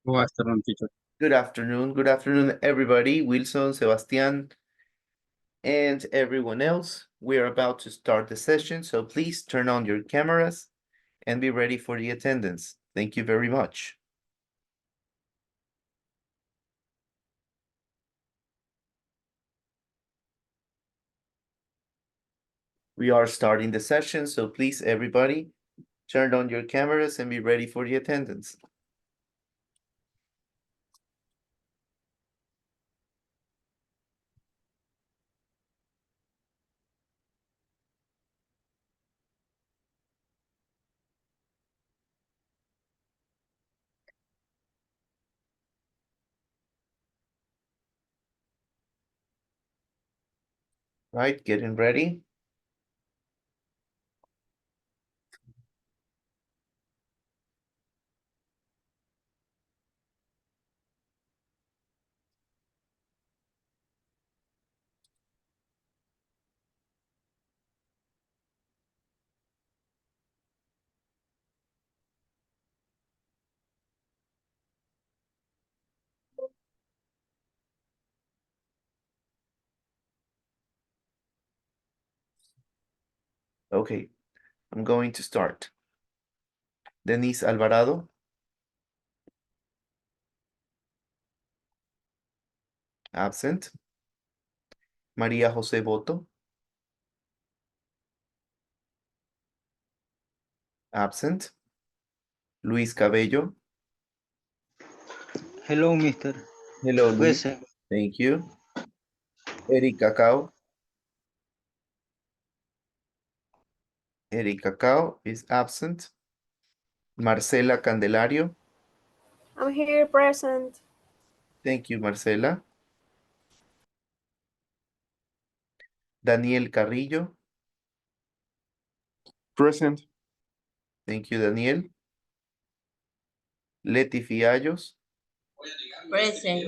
Good afternoon, teacher. Good afternoon. Good afternoon, everybody. Wilson, Sebastian, and everyone else. We are about to start the session, so please turn on your cameras and be ready for the attendance. Thank you very much. We are starting the session, so please, everybody, turn on your cameras and be ready for the attendance. Right, getting ready. Okay, I'm going to start. Denise Alvarado. Absent. María José Boto. Absent. Luis Cabello. Hello, Mister. Hello, Luis. Present. Thank you. Eric Cacao. Eric Cacao is absent. Marcela Candelario. I'm here present. Thank you, Marcela. Daniel Carrillo. Present. Thank you, Daniel. Leti Fiallos. Present.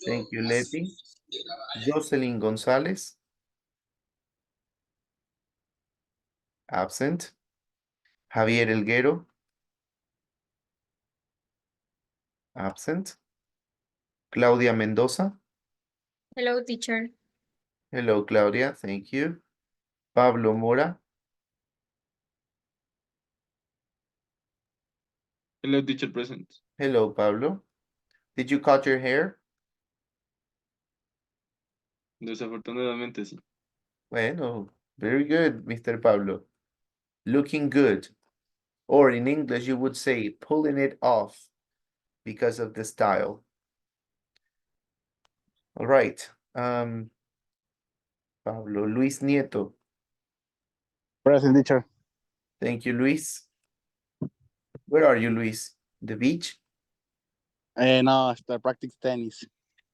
Thank you, Leti. Jocelyn González. Absent. Javier Elguero. Absent. Claudia Mendoza. Hello, teacher. Hello, Claudia. Thank you. Pablo Mora. Hello, teacher. Present. Hello, Pablo. Did you cut your hair? Desafortunadamente, sí. Bueno, very good, Mr. Pablo. Looking good. Or in English, you would say pulling it off because of the style. All right. Pablo, Luis Nieto. Present, teacher. Thank you, Luis. Where are you, Luis? The beach? No, I practice tennis.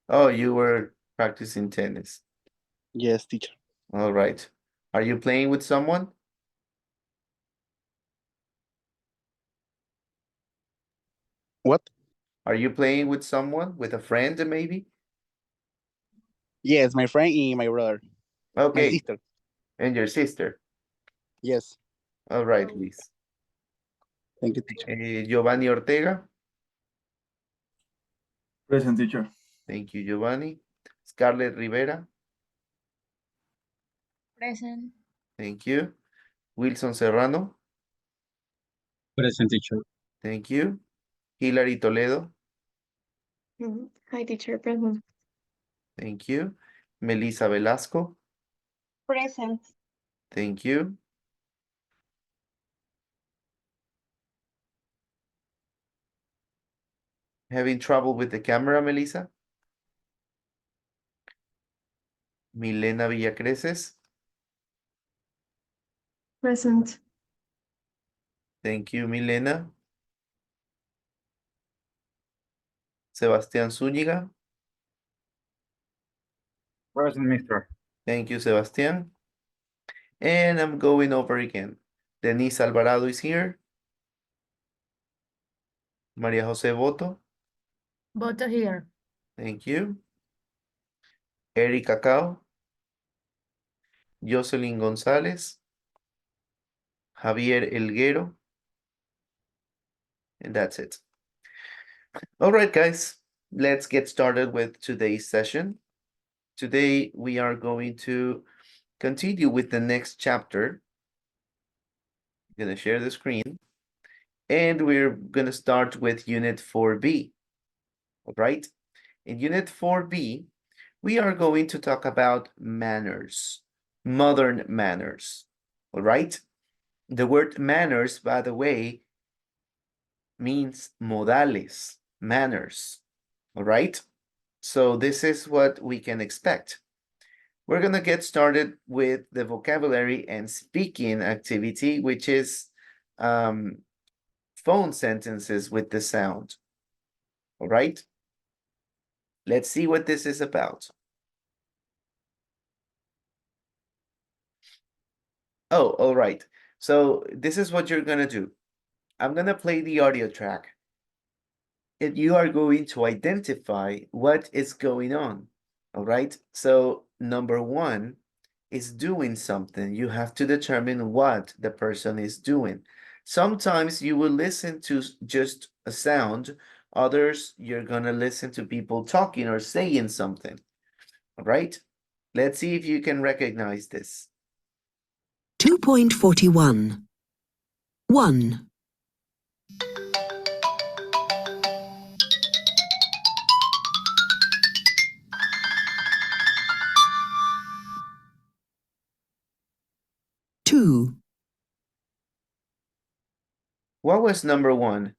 Oh, you were practicing tennis. Yes, teacher. All right. Are you playing with someone? What? Are you playing with someone? With a friend, maybe? Yes, my friend and my brother. My Okay. sister. And your sister. Yes. All right, Luis. Thank you, teacher. Giovanni Ortega. Present, teacher. Thank you, Giovanni. Scarlett Rivera. Present. Thank you. Wilson Serrano. Present, teacher. Thank you. Hilary Toledo. Hi, teacher, present. Thank you. Melissa Velasco. Present. Thank you. Having trouble with the camera, Melissa? Milena Villacreces. Present. Thank you, Milena. Sebastián Zúñiga. Present, mister. Thank you, Sebastián. And I'm going over again. Denise Alvarado is here. María José Boto. Boto here. Thank you. Eric Cacao. Jocelyn González. Javier Elguero. And that's it. All right, guys, let's get started with today's session. Today, we are going to continue with the next chapter. I'm going to share the screen. And we're going to start with Unit 4B. All right? In Unit 4B, we are going to talk about manners, modern manners. All right? The word manners, by the way, means modales, manners. All right? So this is what we can expect. We're going to get started with the vocabulary and speaking activity, which is phone sentences with the sound. All right? Let's see what this is about. Oh, all right. So this is what you're going to do. I'm going to play the audio track. And you are going to identify what is going on. All right? So number one is doing something. You have to determine what the person is doing. Sometimes you will listen to just a sound. Others, you're going to listen to people talking or saying something. All right? Let's see if you can recognize this. 2.41. 1, 2, What was number one?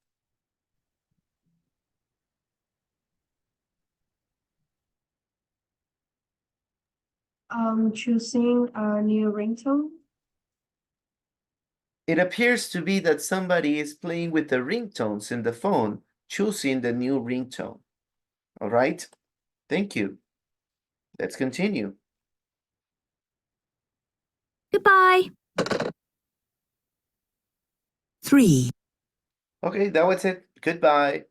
Choosing a new ringtone. It appears to be that somebody is playing with the ringtones in the phone, choosing the new ringtone. All right? Thank you. Let's continue. goodbye. 3, Okay, that was it. Goodbye.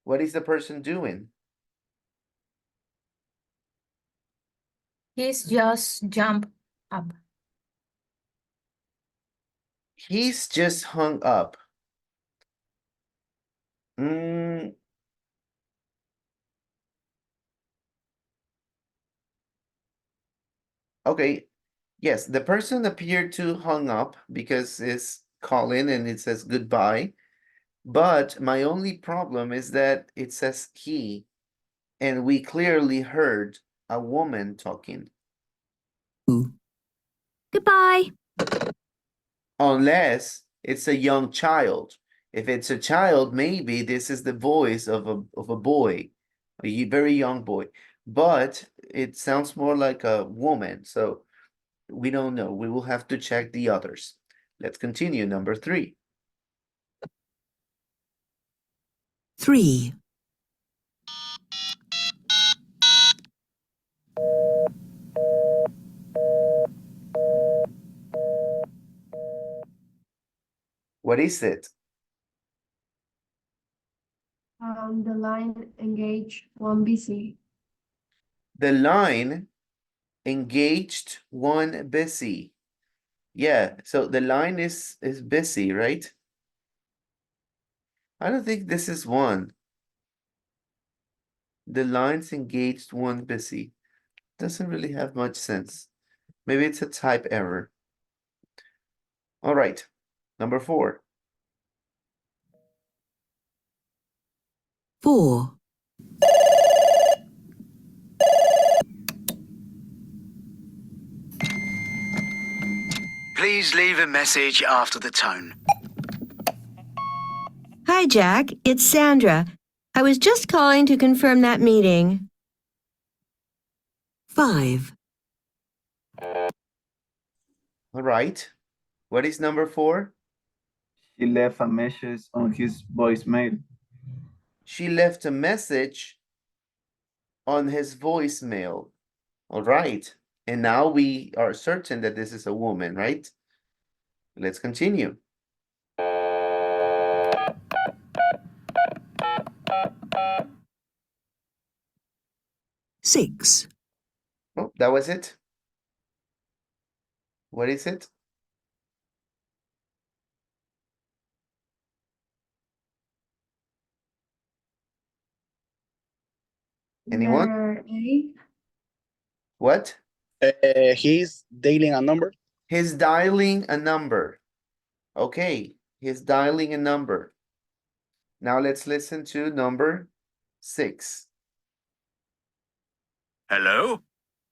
What is the person doing? He's just jump up. He's just hung up. Okay. Yes, the person appeared to hung up because it's calling and it says goodbye. But my only problem is that it says he, and we clearly heard a woman talking. 2, goodbye. Unless it's a young child. If it's a child, maybe this is the voice of a boy, very young boy. But it sounds more like a woman, so we don't know. We will have to check the others. Let's continue. Number 3. 3, What is it? The line engage one busy. The line engaged one busy. Yeah, so the line is busy, right? I don't think this is one. The lines engaged one busy. Doesn't really have much sense. Maybe it's a type error. All right, number 4. 4, Please leave a message after the tone. hi, Jack. It's Sandra. I was just calling to confirm that meeting. 5, All right, what is number 4? She left a message on his voicemail. She left a message on his voicemail. All right, and now we are certain that this is a woman, right? Let's continue. 6, Oh, that was it. What is it? Anyone? Letter A. What? He's dialing a number. He's dialing a number. Okay, he's dialing a number. Now let's listen to number 6. Hello?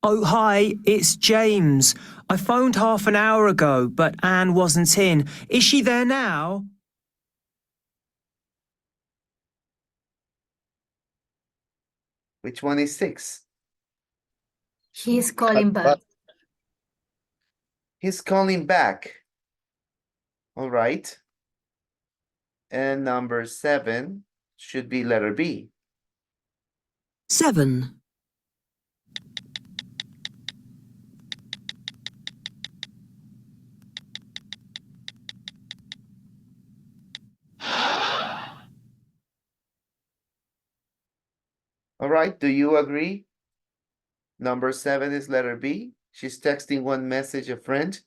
Oh, hi, it's James. I phoned half an hour ago, but Anne wasn't in. Is she there now? Which one is 6? He's calling back. He's calling back. All right. And number 7 should be letter B. 7. All right, do you agree? Number 7 is letter B. She's texting one message a friend.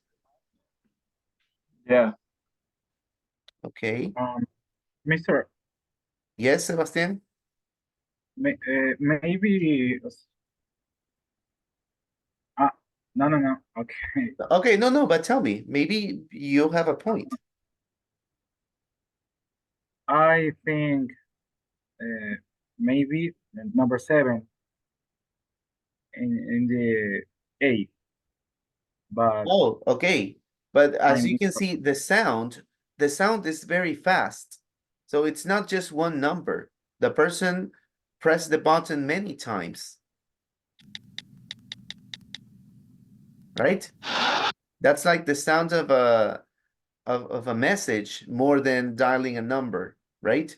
Yeah. Okay. Mister, Yes, Sebastian? maybe. No. Okay. Okay, no, but tell me, maybe you have a point. I think maybe number 7 in the 8, but Oh, okay. But as I'm you can see, the sound is very fast. So it's not just one number. The person pressed the button many times. Right? That's like the sound of a message more than dialing a number, right?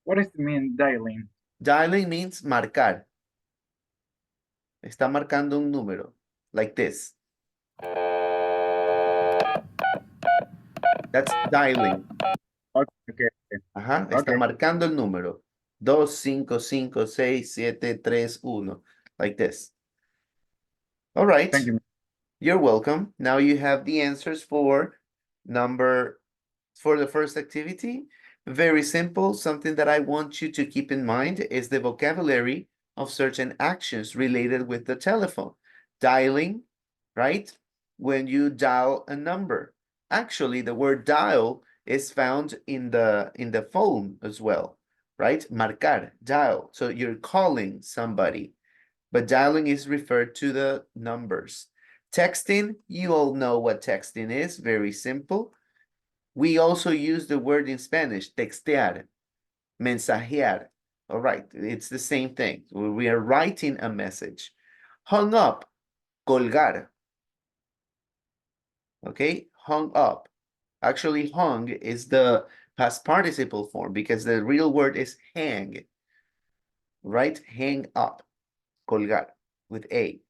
what does it mean dialing? Dialing means marcar. Está marcando un número, like this. That's dialing. Okay. Ajá, está Okay. marcando el número. 2, 5, 5, 6, 7, 3, 1. Like this. All right. Thank you. You're welcome. Now you have the answers for the first activity. Very simple. Something that I want you to keep in mind is the vocabulary of certain actions related with the telephone. Dialing, right? When you dial a number. Actually, the word dial is found in the phone as well, right? Marcar, dial. So you're calling somebody, but dialing is referred to the numbers. Texting, you all know what texting is, very simple. We also use the word in Spanish, textear, mensajear. All right, it's the same thing. We are writing a message. Hung up, colgar. Okay, hung up. Actually, hung is the past participle form because the real word is hang. Right? Hang up, colgar, with A.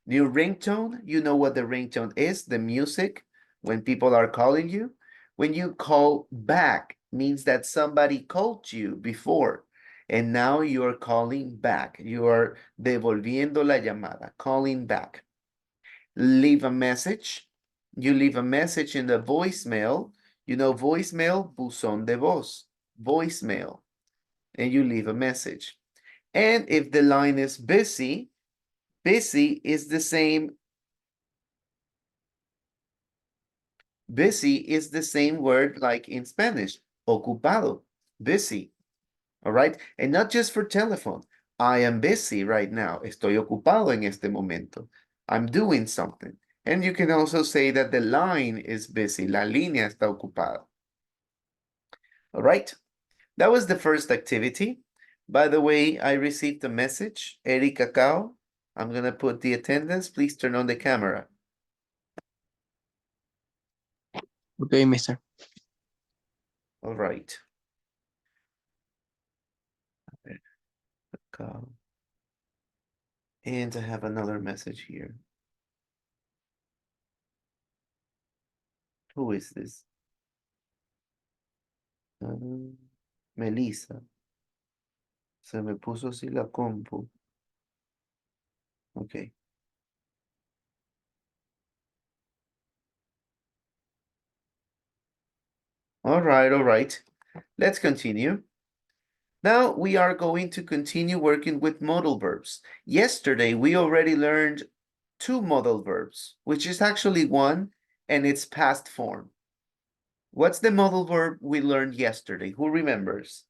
New ringtone, you know what the ringtone is, the music when people are calling you. When you call back, means that somebody called you before and now you're calling back. You are devolviendo la llamada, calling back. Leave a message. You leave a message in the voicemail. You know voicemail, buzón de voz, voicemail, and you leave a message. And if the line is busy, busy is the same word like in Spanish, ocupado, busy, all right? And not just for telephone. I am busy right now. Estoy ocupado en este momento. I'm doing something. And you can also say that the line is busy. La línea está ocupada. All right? That was the first activity. By the way, I received a message. Erika Cao. I'm going to put the attendance. Please turn on the camera. Okay, mister. All right. And I have another message here. Who is this? Melissa. Se me puso así la compu. Okay. All right. Let's continue. Now we are going to continue working with modal verbs. Yesterday, we already learned 2 modal verbs, which is actually one, and it's past form. What's the modal verb we learned yesterday? Who remembers?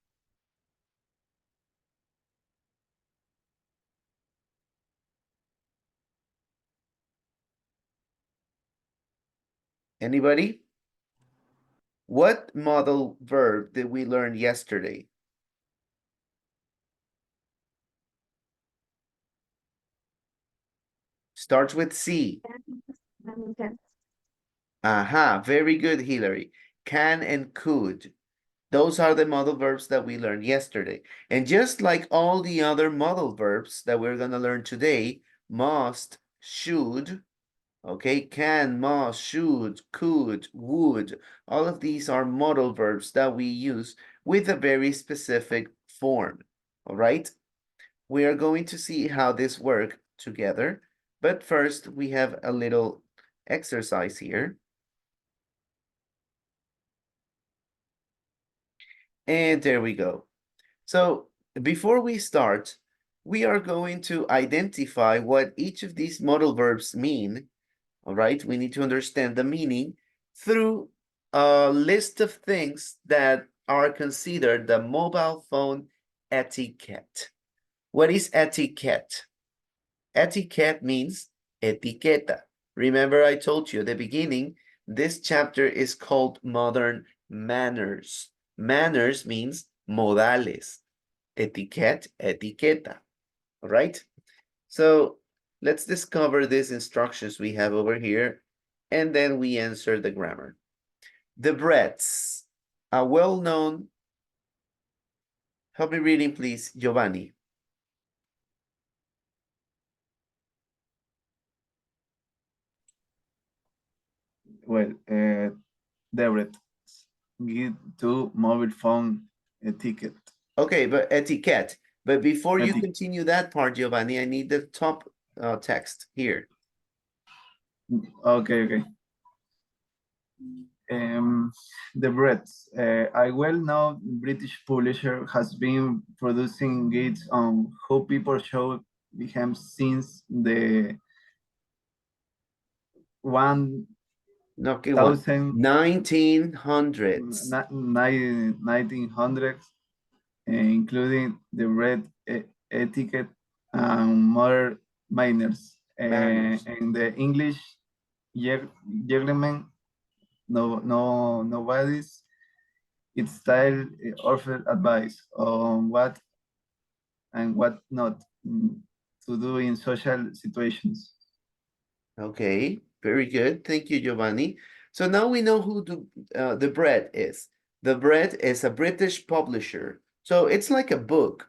Anybody? What modal verb did we learn yesterday? Starts with C. Aha, very good, Hillary. Can and could. Those are the modal verbs that we learned yesterday. And just like all the other modal verbs that we're going to learn today, must, should, okay, can, must, should, could, would, all of these are modal verbs that we use with a very specific form, all right? We are going to see how this works together, but first we have a little exercise here. And there we go. So before we start, we are going to identify what each of these modal verbs mean. All right, we need to understand the meaning through a list of things that are considered the mobile phone etiquette. What is etiquette? Etiquette means etiqueta. Remember, I told you at the beginning, this chapter is called modern manners. Manners means modales. Etiquette, etiqueta. All right? So let's discover these instructions we have over here, and then we answer the grammar. The breadths, a well-known, help me reading, please, Giovanni. Well, Deborah, give to mobile phone a ticket. Okay, but etiquette. But before you Eti- continue that part, Giovanni, I need the top text here. Okay. The Breads. A well-known British publisher has been producing guides on how people show him since the No, que one. 1900s, 1900s. including the bread etiquette and modern manners. Manners. And the English gentleman, nobody's its style offered advice on what and what not to do in social situations. Okay, very good. Thank you, Giovanni. So now we know who the Bread is. The Bread is a British publisher. So it's like a book.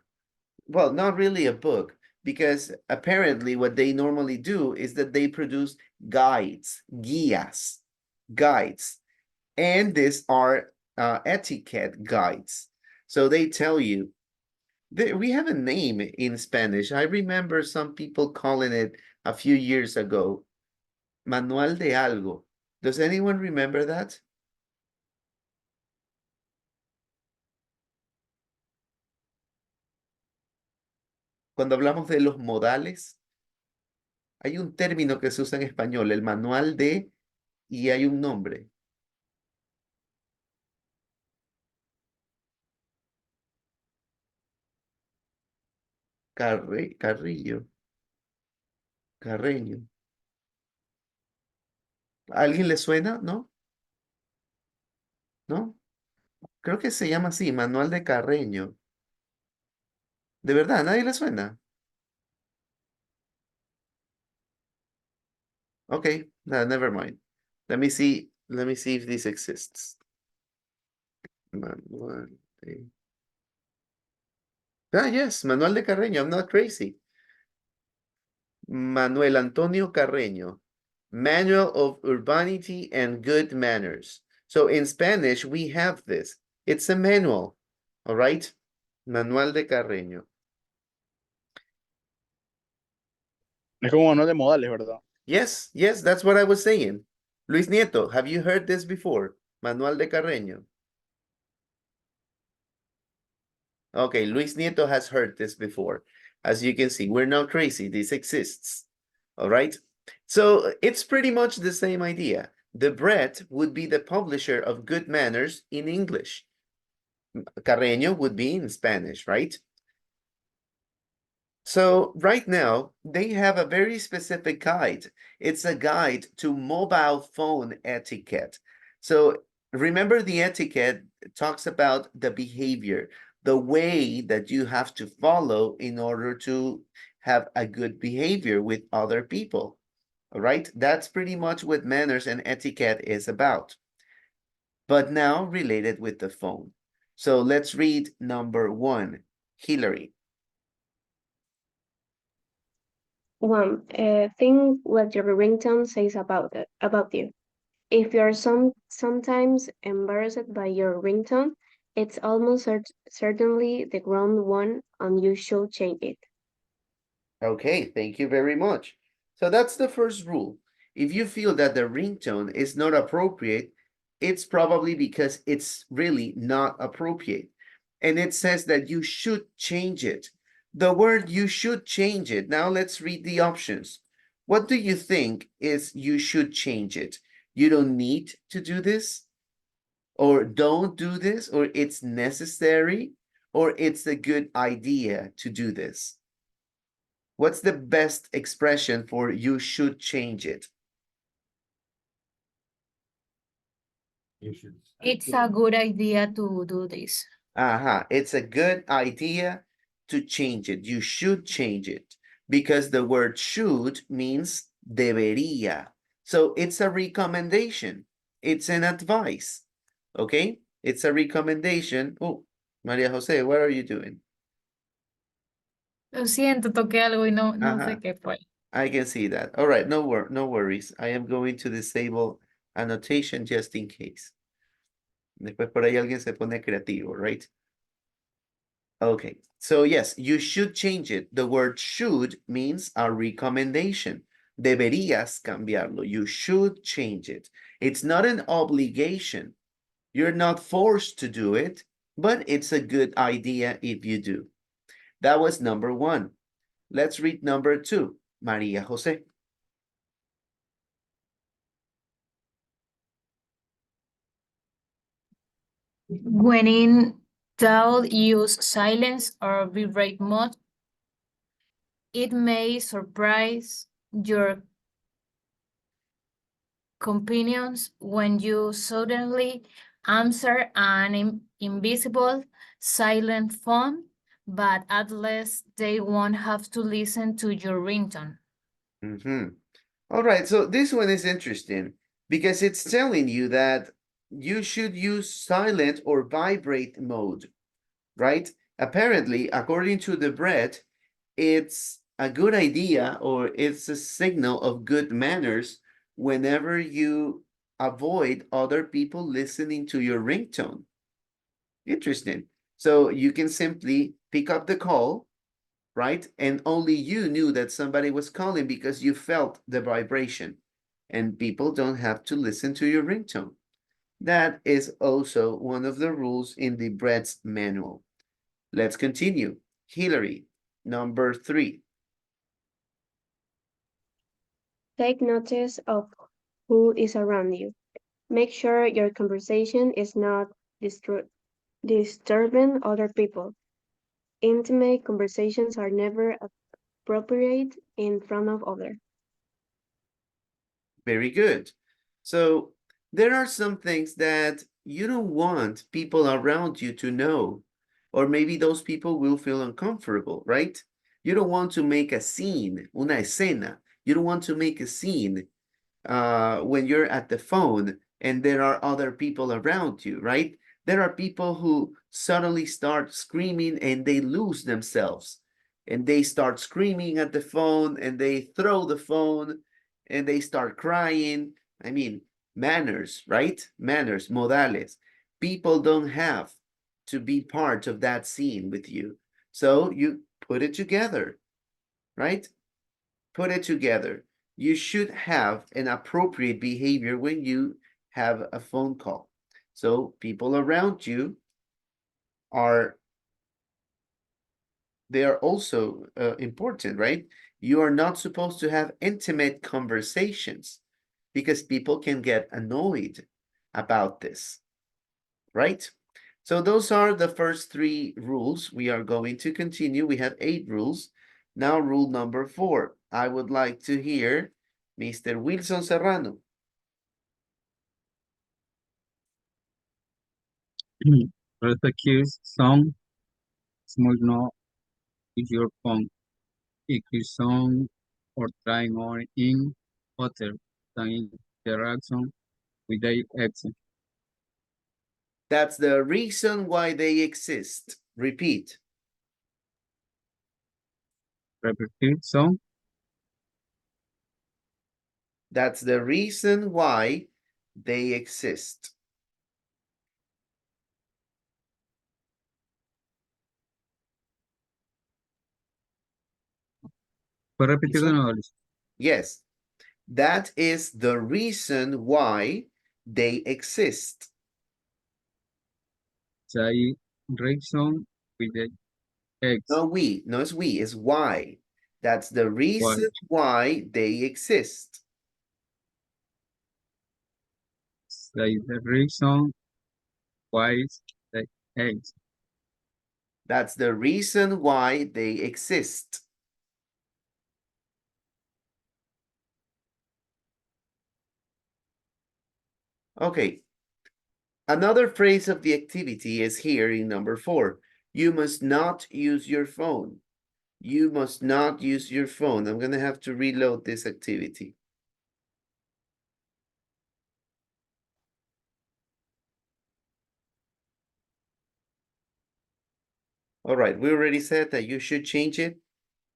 Well, not really a book, because apparently what they normally do is that they produce guides, guías, guides. And these are etiquette guides. So they tell you, we have a name in Spanish. I remember some people calling it a few years ago, Manual de algo. Does anyone remember that? Cuando hablamos de los modales, hay un término que se usa en español, el manual de, y hay un nombre. Carrillo. Carreño. ¿A alguien le suena? ¿No? ¿No? Creo que se llama así, manual de Carreño. ¿De verdad? ¿Nadie le suena? Okay, never mind. Let me see if this exists. Manual de... Ah, yes, Manual de Carreño. I'm not crazy. Manuel Antonio Carreño. Manual of Urbanity and Good Manners. So in Spanish, we have this. It's a manual. All right? Manual de Carreño. Es como manual de modales, ¿verdad? Yes, that's what I was saying. Luis Nieto, have you heard this before? Manual de Carreño. Okay, Luis Nieto has heard this before. As you can see, we're not crazy. This exists. All right. So it's pretty much the same idea. The Bret would be the publisher of Good Manners in English. Carreño would be in Spanish, right? So right now, they have a very specific guide. It's a guide to mobile phone etiquette. So remember, the etiquette talks about the behavior, the way that you have to follow in order to have a good behavior with other people. All right, that's pretty much what manners and etiquette is about. But now related with the phone. So let's read number 1, Hillary. One, think what your ringtone says about you. If you're sometimes embarrassed by your ringtone, it's almost certainly the wrong one, and you should change it. Okay, thank you very much. So that's the first rule. If you feel that the ringtone is not appropriate, it's probably because it's really not appropriate. And it says that you should change it. The word you should change it. Now let's read the options. What do you think is you should change it? You don't need to do this, or don't do this, or it's necessary, or it's a good idea to do this. What's the best expression for you should change it? It's a good idea to do this. It's a good idea to change it. You should change it because the word should means debería. So it's a recommendation. It's an advice. Okay? It's a recommendation. Oh, Maria Jose, what are you doing? Lo siento, toqué algo y no sé Ajá. qué fue. I can see that. All right, no worries. I am going to disable annotation just in case. Después por ahí alguien se pone creativo, right? Okay, so yes, you should change it. The word should means a recommendation. Deberías cambiarlo. You should change it. It's not an obligation. You're not forced to do it, but it's a good idea if you do. That was number 1. Let's read number 2, Maria Jose. When in doubt, use silence or vibrate mode. It may surprise your companions when you suddenly answer an invisible silent phone, but at least they won't have to listen to your ringtone. All right, so this one is interesting because it's telling you that you should use silent or vibrate mode, right? Apparently, according to the Bret, it's a good idea or it's a signal of good manners whenever you avoid other people listening to your ringtone. Interesting. So you can simply pick up the call, right? And only you knew that somebody was calling because you felt the vibration, and people don't have to listen to your ringtone. That is also one of the rules in the Bret's manual. Let's continue. Hillary, number 3. Take notice of who is around you. Make sure your conversation is not disturbing other people. Intimate conversations are never appropriate in front of others. Very good. So there are some things that you don't want people around you to know, or maybe those people will feel uncomfortable, right? You don't want to make a scene, una escena. You don't want to make a scene when you're at the phone and there are other people around you, right? There are people who suddenly start screaming and they lose themselves and they start screaming at the phone and they throw the phone and they start crying. I mean, manners, right? Manners, modales. People don't have to be part of that scene with you. So you put it together, right? Put it together. You should have an appropriate behavior when you have a phone call. So people around you are they are also important, right? You are not supposed to have intimate conversations because people can get annoyed about this, right? So those are the first 3 rules. We are going to continue. We have 8 rules. Now rule number 4. I would like to hear Mr. Wilson Serrano. Press the keys song, small no with your phone. Keys song or trying on in hotel than interaction with the exit. That's the reason why they exist. Repeat. Repeat song, That's the reason why they exist. puedes repetir de nuevo, Luis? Yes, that is the reason why they exist. Say reason with the X. No, it's we, it's why. That's the Why? reason why they exist. Say the reason why is the X. That's the reason why they exist. Okay. Another phrase of the activity is here in number 4. You must not use your phone. You must not use your phone. I'm going to have to reload this activity. All right, we already said that you should change it.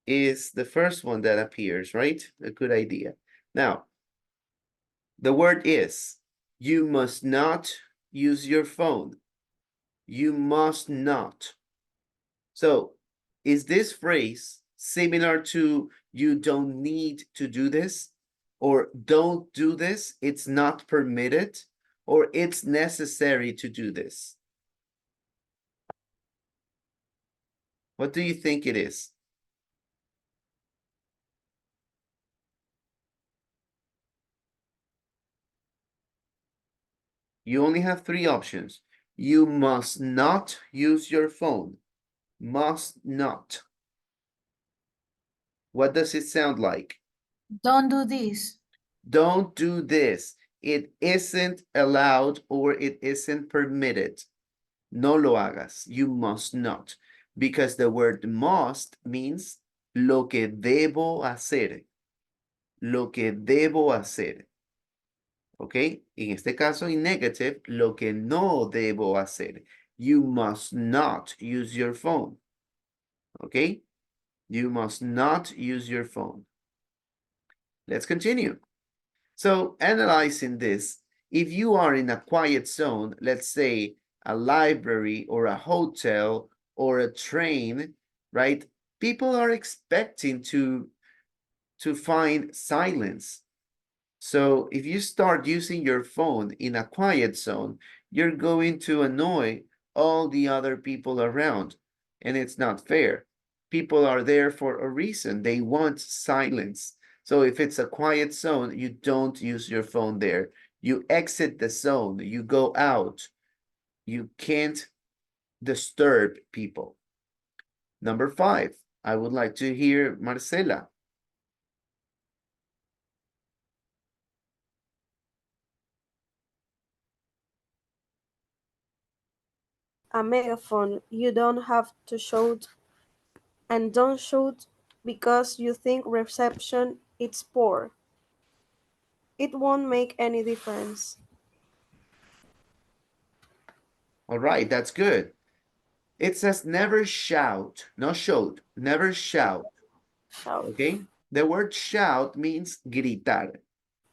Is the first one that appears, right? A good idea. Now, the word is, you must not use your phone. You must not. So, is this phrase similar to you don't need to do this? Or don't do this, it's not permitted? Or it's necessary to do this? What do you think it is? You only have 3 options. You must not use your phone. Must not. What does it sound like? Don't do this. Don't do this. It isn't allowed or it isn't permitted. No lo hagas. You must not. Because the word must means lo que debo hacer. Lo que debo hacer. ¿Ok? En este caso, in negative, lo que no debo hacer. You must not use your phone. ¿Ok? You must not use your phone. Let's continue. So, analyzing this, if you are in a quiet zone, let's say a library or a hotel or a train, right? People are expecting to find silence. So if you start using your phone in a quiet zone, you're going to annoy all the other people around, and it's not fair. People are there for a reason. They want silence. So if it's a quiet zone, you don't use your phone there. You exit the zone, you go out. You can't disturb people. Number 5, I would like to hear Marcela. A megaphone, you don't have to shout, and don't shout because you think reception is poor. It won't make any difference. All right, that's good. It says never shout, not shout, never shout. Shout. Okay? The word shout means gritar.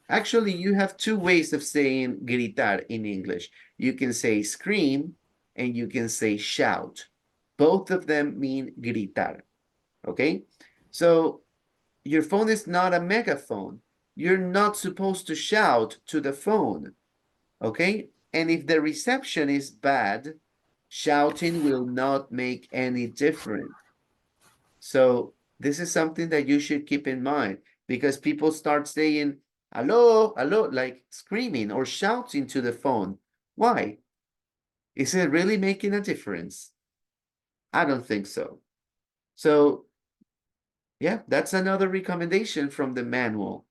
Actually, you have 2 ways of saying gritar in English. You can say scream and you can say shout. Both of them mean gritar. Okay? So your phone is not a megaphone. You're not supposed to shout to the phone. Okay? And if the reception is bad, shouting will not make any difference. So this is something that you should keep in mind because people start saying, hello, hello, like screaming or shouting to the phone. Why? Is it really making a difference? I don't think so. So yeah, that's another recommendation from the manual.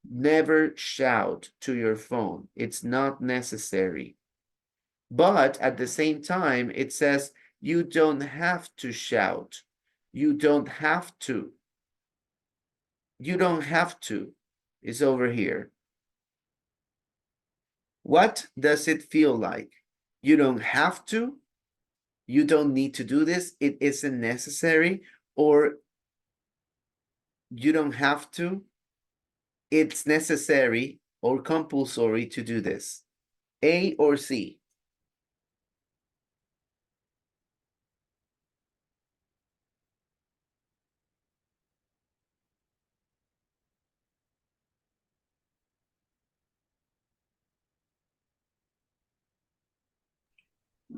Never shout to your phone. It's not necessary. But at the same time, it says you don't have to shout. You don't have to. You don't have to is over here. What does it feel like? You don't have to. You don't need to do this. It isn't necessary. Or you don't have to. It's necessary or compulsory to do this. A or C?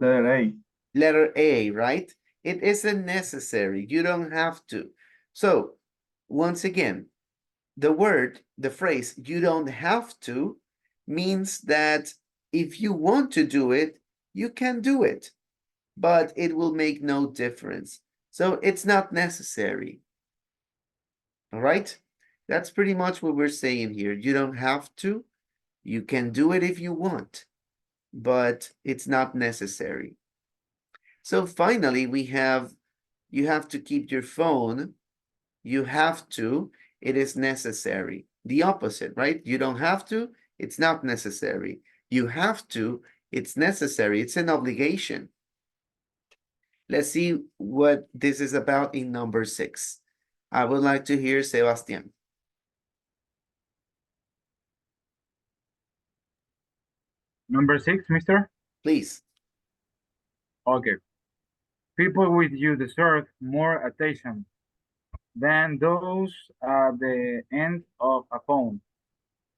Letter A. Letter A, right? It isn't necessary. You don't have to. So, once again, the phrase, you don't have to, means that if you want to do it, you can do it, but it will make no difference. So it's not necessary. All right? That's pretty much what we're saying here. You don't have to. You can do it if you want, but it's not necessary. So finally, we have, you have to keep your phone. You have to, it is necessary. The opposite, right? You don't have to, it's not necessary. You have to, it's necessary. It's an obligation. Let's see what this is about in number 6. I would like to hear Sebastian. Number 6, mister? Please. Okay. People with you deserve more attention than those at the end of a phone.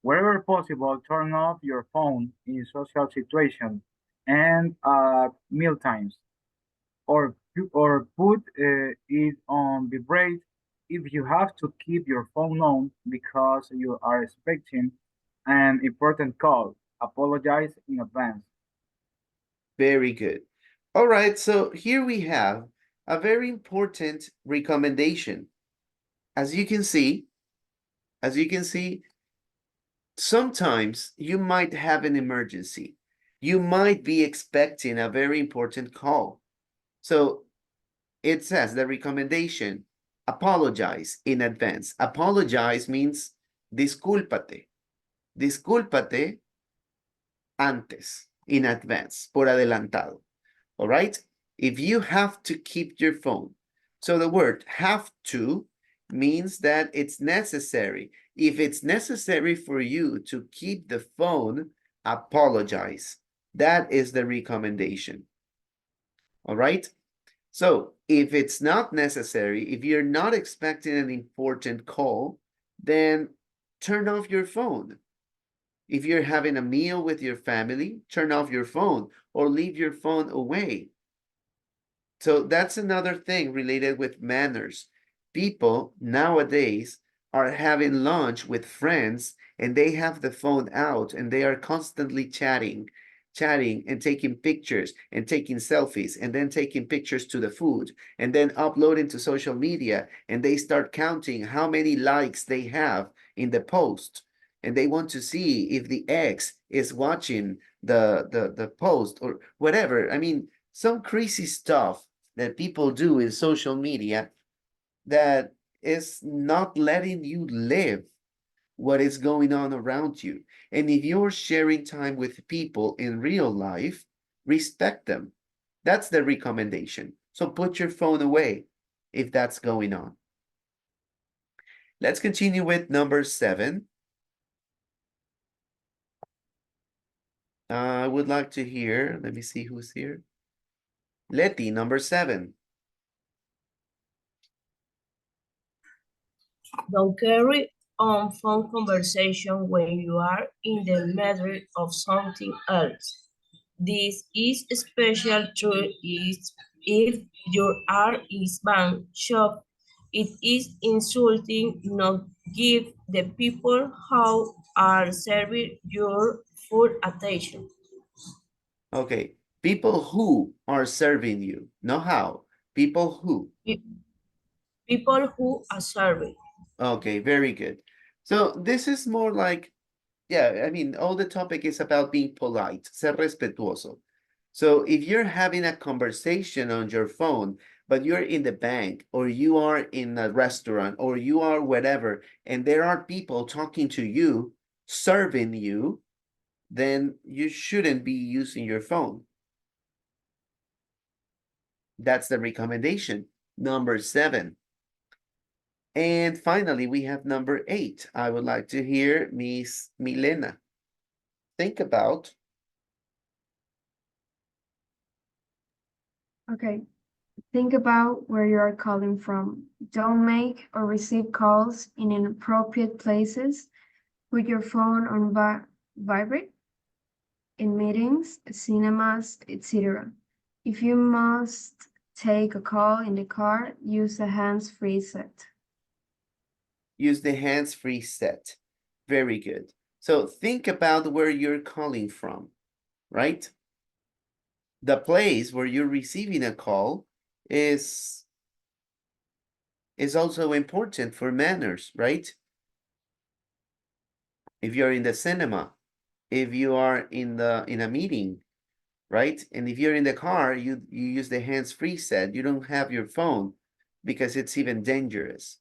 Wherever possible, turn off your phone in social situations and at meal times, or put it on vibrate if you have to keep your phone on because you are expecting an important call. Apologize in advance. Very good. All right, so here we have a very important recommendation. As you can see, sometimes you might have an emergency. You might be expecting a very important call. So it says the recommendation, apologize in advance. Apologize means discúlpate. Discúlpate antes, in advance, por adelantado. All right? If you have to keep your phone. So the word have to means that it's necessary. If it's necessary for you to keep the phone, apologize. That is the recommendation. All right? So if it's not necessary, if you're not expecting an important call, then turn off your phone. If you're having a meal with your family, turn off your phone or leave your phone away. So that's another thing related with manners. People nowadays are having lunch with friends and they have the phone out and they are constantly chatting and taking pictures and taking selfies and then taking pictures to the food and then uploading to social media, and they start counting how many likes they have in the post, and they want to see if the ex is watching the post or whatever. I mean, some crazy stuff that people do in social media that is not letting you live what is going on around you. And if you're sharing time with people in real life, respect them. That's the recommendation. So put your phone away if that's going on. Let's continue with number 7. I would like to hear, let me see who's here. Letty, number 7. Don't carry on phone conversation when you are in the middle of something else. This is especially true if you are in bank shop It is insulting not give the people who are serving your full attention. Okay, people who are serving you, not how. People who. Pe- People who are serving. Okay, very good. So this is more like, yeah, I mean, all the topic is about being polite, ser respetuoso. So if you're having a conversation on your phone, but you're in the bank or you are in a restaurant or you are whatever, and there are people talking to you, serving you, then you shouldn't be using your phone. That's the recommendation. Number 7. And finally, we have number 8. I would like to hear Miss Milena. Think about. Okay. Think about where you are calling from. Don't make or receive calls in inappropriate places. Put your phone on vibrate in meetings, cinemas, etc. If you must take a call in the car, use the hands-free set. Use the hands-free set. Very good. So think about where you're calling from, right? The place where you're receiving a call is also important for manners, right? If you're in the cinema, if you are in a meeting, right? And if you're in the car, you use the hands-free set. You don't have your phone because it's even dangerous.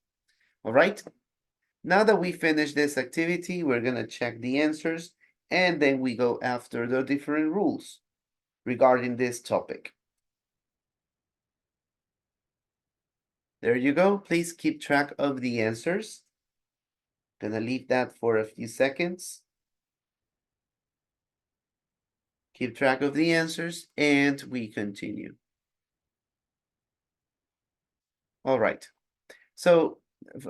All right? Now that we finish this activity, we're going to check the answers and then we go after the different rules regarding this topic. There you go. Please keep track of the answers. Gonna leave that for a few seconds. Keep track of the answers and we continue. All right. So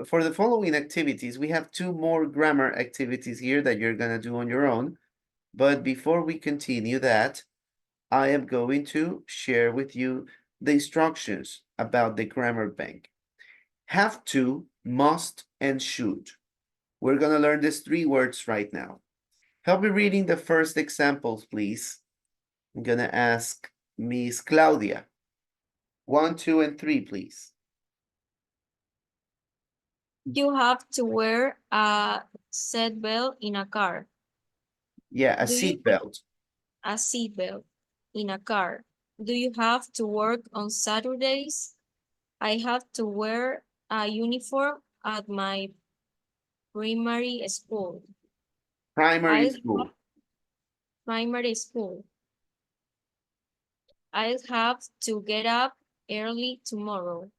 for the following activities, we have 2 more grammar activities here that you're gonna do on your own. But before we continue that, I am going to share with you the instructions about the grammar bank. Have to, must, and should. We're gonna learn these 3 words right now. Help me reading the first examples, please. I'm gonna ask Miss Claudia. 1, 2, and 3, please. You have to wear a seatbelt in a car. Yeah, a Do you seatbelt. a seatbelt in a car? Do you have to work on Saturdays? I have to wear a uniform at my primary school. Primary I school. have primary school. I'll have to get up early tomorrow.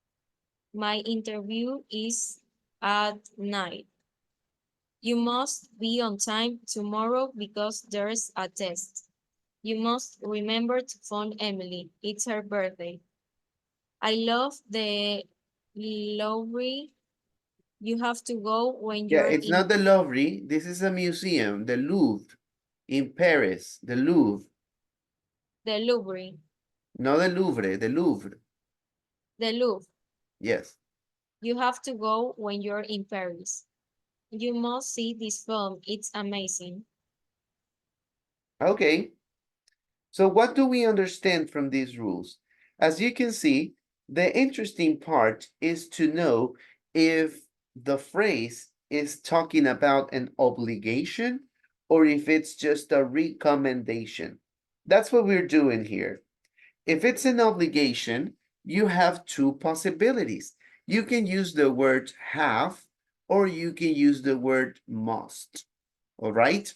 My interview is at night. You must be on time tomorrow because there's a test. You must remember to phone Emily. It's her birthday. I love the Louvre. You have to go when Yeah, you're it's in not the Louvre. This is a museum, the Louvre in Paris, the Louvre. the Louvre. Not the Louvre, the Louvre. The Louvre. Yes. You have to go when you're in Paris. You must see this film. It's amazing. Okay. So what do we understand from these rules? As you can see, the interesting part is to know if the phrase is talking about an obligation or if it's just a recommendation. That's what we're doing here. If it's an obligation, you have 2 possibilities. You can use the word have or you can use the word must. All right?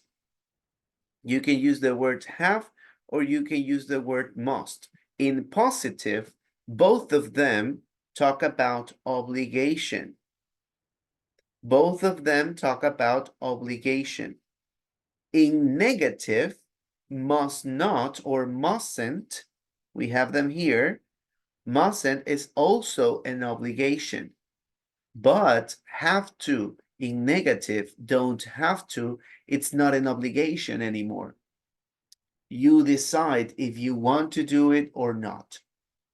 You can use the word have or you can use the word must. In positive, both of them talk about obligation. Both of them talk about obligation. In negative, must not or mustn't, we have them here. Mustn't is also an obligation, but have to in negative, don't have to, it's not an obligation anymore. You decide if you want to do it or not.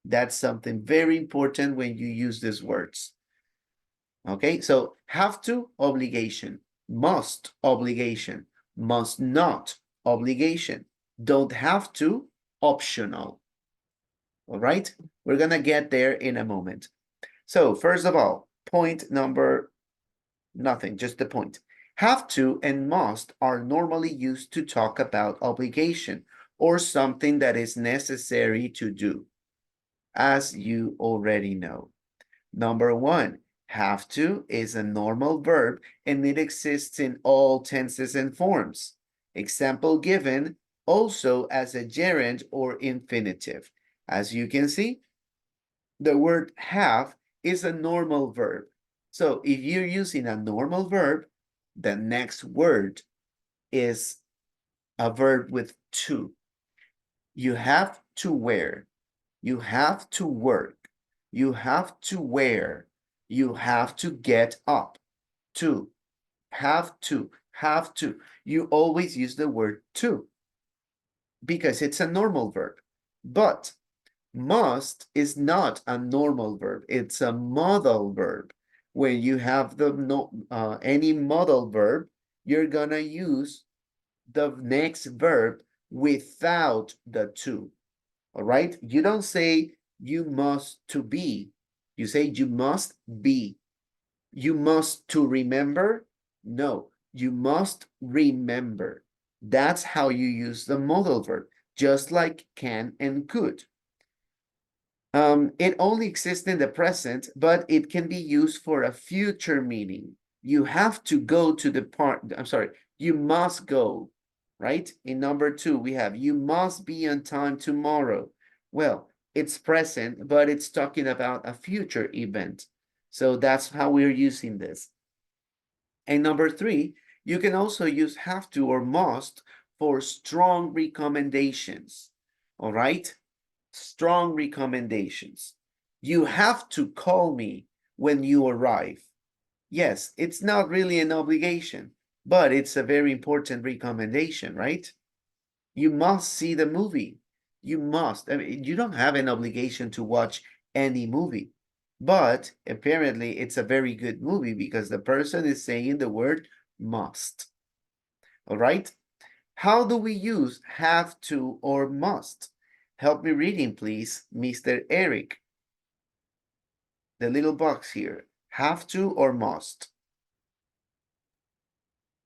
That's something very important when you use these words. Okay, so have to, obligation. Must, obligation. Must not, obligation. Don't have to, optional. All right, we're gonna get there in a moment. So first of all, point number nothing, just the point. Have to and must are normally used to talk about obligation or something that is necessary to do, as you already know. Number one, have to is a normal verb and it exists in all tenses and forms. Example given also as a gerund or infinitive. As you can see, the word have is a normal verb. So if you're using a normal verb, the next word is a verb with to. You have to wear. You have to work. You have to wear. You have to get up. To. Have to. Have to. You always use the word to because it's a normal verb. But must is not a normal verb. It's a modal verb. When you have the any modal verb, you're gonna use the next verb without the to. All right? You don't say you must to be. You say you must be. You must to remember? No, you must remember. That's how you use the modal verb, just like can and could. It only exists in the present, but it can be used for a future meaning. You have to go to the I'm sorry, you must go, right? In number two, we have you must be on time tomorrow. Well, it's present, but it's talking about a future event. So that's how we're using this. And number three, you can also use have to or must for strong recommendations. All right? Strong recommendations. You have to call me when you arrive. Yes, it's not really an obligation, but it's a very important recommendation, right? You must see the movie. You must. I mean, you don't have an obligation to watch any movie, but apparently it's a very good movie because the person is saying the word must. All right? How do we use have to or must? Help me reading, please, Mr. Eric. The little box here. Have to or must?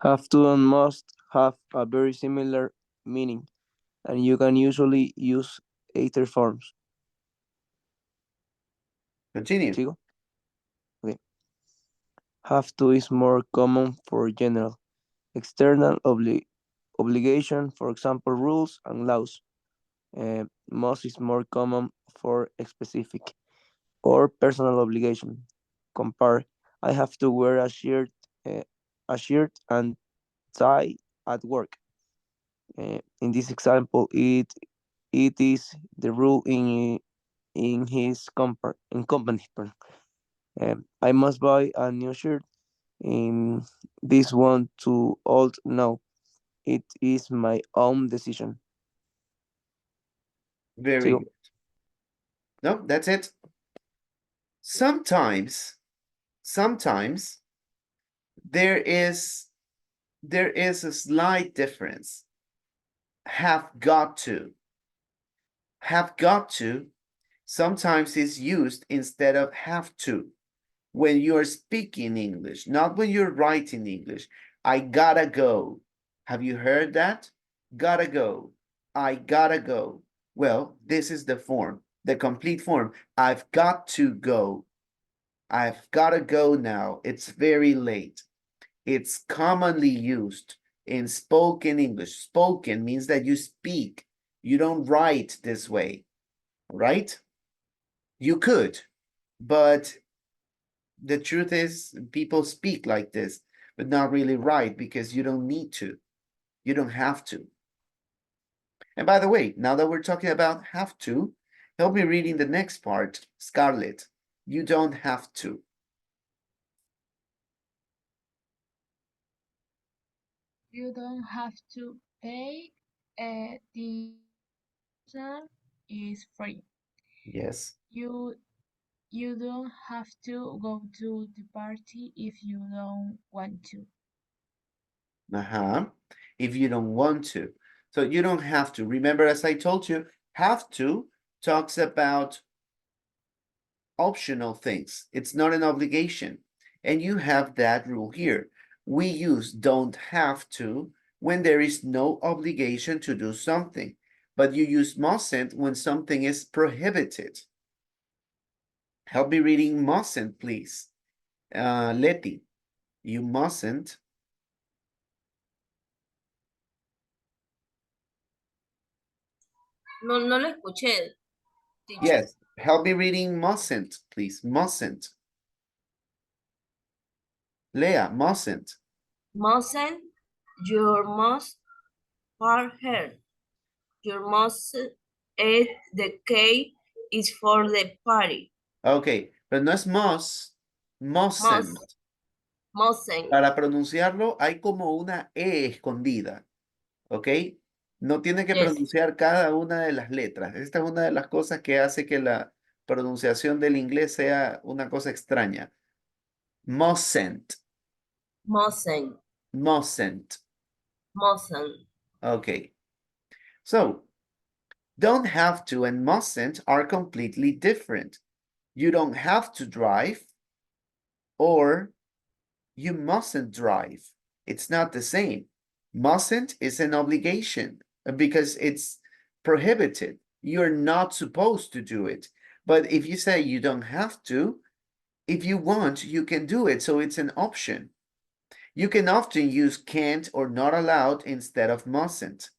Have to and must have a very similar meaning, and you can usually use either forms. Continue. ¿Sigo? Okay. Have to is more common for general, external obligation, for example, rules and laws. Must is more common for specific or personal obligation. Compare, I have to wear a shirt and tie at work. In this example, it is the rule in his company. Pardon. I must buy a new shirt. In this one too old. No, it is my own decision. Very Sigo. good. No, that's it. Sometimes there is a slight difference. Have got to. Have got to sometimes is used instead of have to when you're speaking English, not when you're writing English. I gotta go. Have you heard that? Gotta go. I gotta go. Well, this is the form, the complete form. I've got to go. I've gotta go now. It's very late. It's commonly used in spoken English. Spoken means that you speak. You don't write this way, right? You could, but the truth is people speak like this, but not really write because you don't need to. You don't have to. And by the way, now that we're talking about have to, help me reading the next part, Scarlett. You don't have to. You don't have to pay. The is free. Yes. You You don't have to go to the party if you don't want to. If you don't want to. So you don't have to. Remember, as I told you, have to talks about optional things. It's not an obligation. And you have that rule here. We use don't have to when there is no obligation to do something, but you use mustn't when something is prohibited. Help me reading mustn't, please. Letty, you mustn't. No, no lo escuché, teacher. Yes, help me reading mustn't, please. Mustn't. Leah, mustn't. Mustn't, you must part her. You must eat the cake is for the party. Ok, pero no es mustn't. Mustn't. Para pronunciarlo hay como una E escondida, ¿ok? No tiene que Yes. pronunciar cada una de las letras. Esta es una de las cosas que hace que la pronunciación del inglés sea una cosa extraña. Mustn't. Mustn't. Mustn't. Mustn't. Okay. So, don't have to and mustn't are completely different. You don't have to drive or you mustn't drive. It's not the same. Mustn't is an obligation because it's prohibited. You're not supposed to do it. But if you say you don't have to, if you want, you can do it. So it's an option. You can often use can't or not allowed instead of mustn't.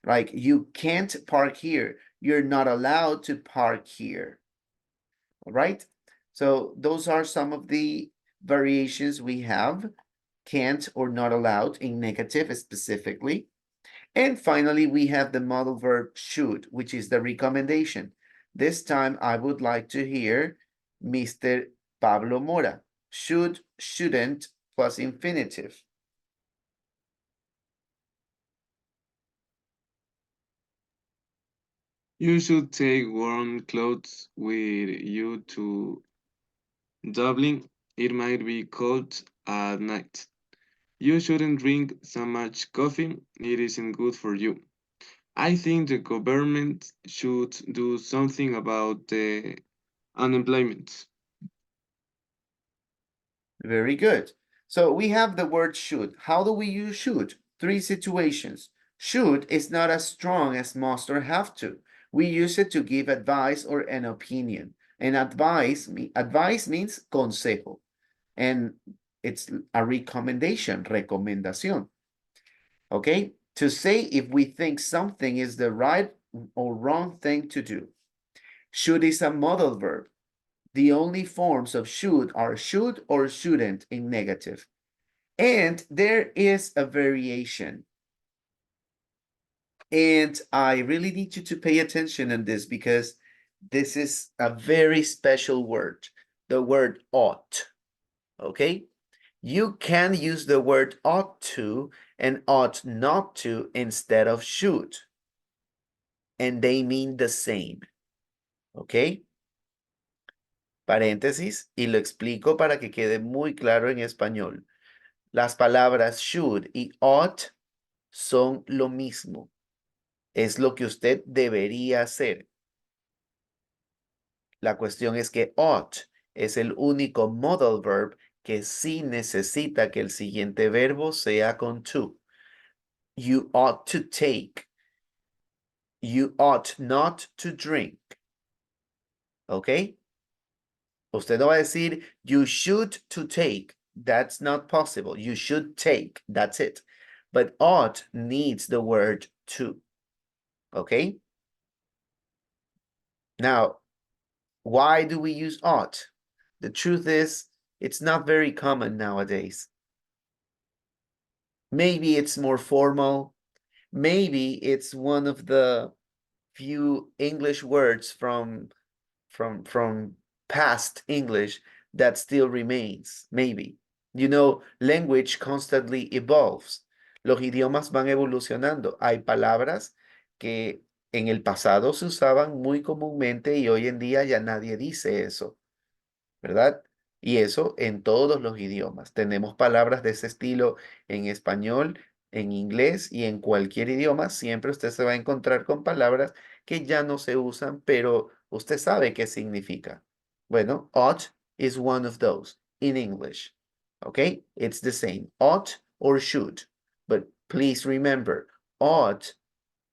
Like you can't park here. You're not allowed to park here. All right. So those are some of the variations we have. Can't or not allowed in negative specifically. And finally, we have the modal verb should, which is the recommendation. This time I would like to hear Mr. Pablo Mora. Should, shouldn't, plus infinitive. You should take warm clothes with you to Dublin. It might be cold at night. You shouldn't drink so much coffee. It isn't good for you. I think the government should do something about the unemployment. Very good. So we have the word should. How do we use should? Three situations. Should is not as strong as must or have to. We use it to give advice or an opinion. And advice means consejo. And it's a recommendation, recomendación. Okay? To say if we think something is the right or wrong thing to do. Should is a modal verb. The only forms of should are should or shouldn't in negative. And there is a variation. And I really need you to pay attention on this because this is a very special word, the word ought. Okay? You can use the word ought to and ought not to instead of should. And they mean the same. Okay? Paréntesis, y lo explico para que quede muy claro en español. Las palabras should y ought son lo mismo. Es lo que usted debería hacer. La cuestión es que ought es el único modal verb que sí necesita que el siguiente verbo sea con to. You ought to take. You ought not to drink. ¿Ok? Usted no va a decir, you should to take. That's not possible. You should take. That's it. But ought needs the word to. Okay? Now, why do we use ought? The truth is, it's not very common nowadays. Maybe it's more formal. Maybe it's one of the few English words from past English that still remains. Maybe. You know, language constantly evolves. Los idiomas van evolucionando. Hay palabras que en el pasado se usaban muy comúnmente y hoy en día ya nadie dice eso. ¿verdad? Y eso en todos los idiomas. Tenemos palabras de ese estilo en español, en inglés y en cualquier idioma. Siempre usted se va a encontrar con palabras que ya no se usan, pero usted sabe qué significa. Bueno, ought is one of those in English. Okay, it's the same, ought or should. But please remember, ought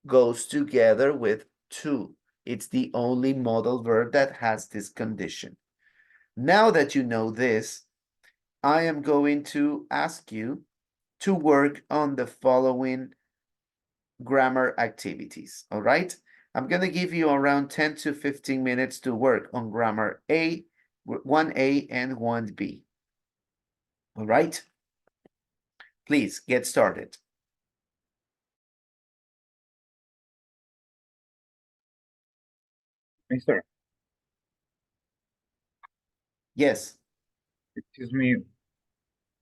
goes together with to. It's the only modal verb that has this condition. Now that you know this, I am going to ask you to work on the following grammar activities, all right? I'm going to give you around 10 to 15 minutes to work on grammar A, 1A and 1B. All right? Please get started. Mister, Yes. excuse me,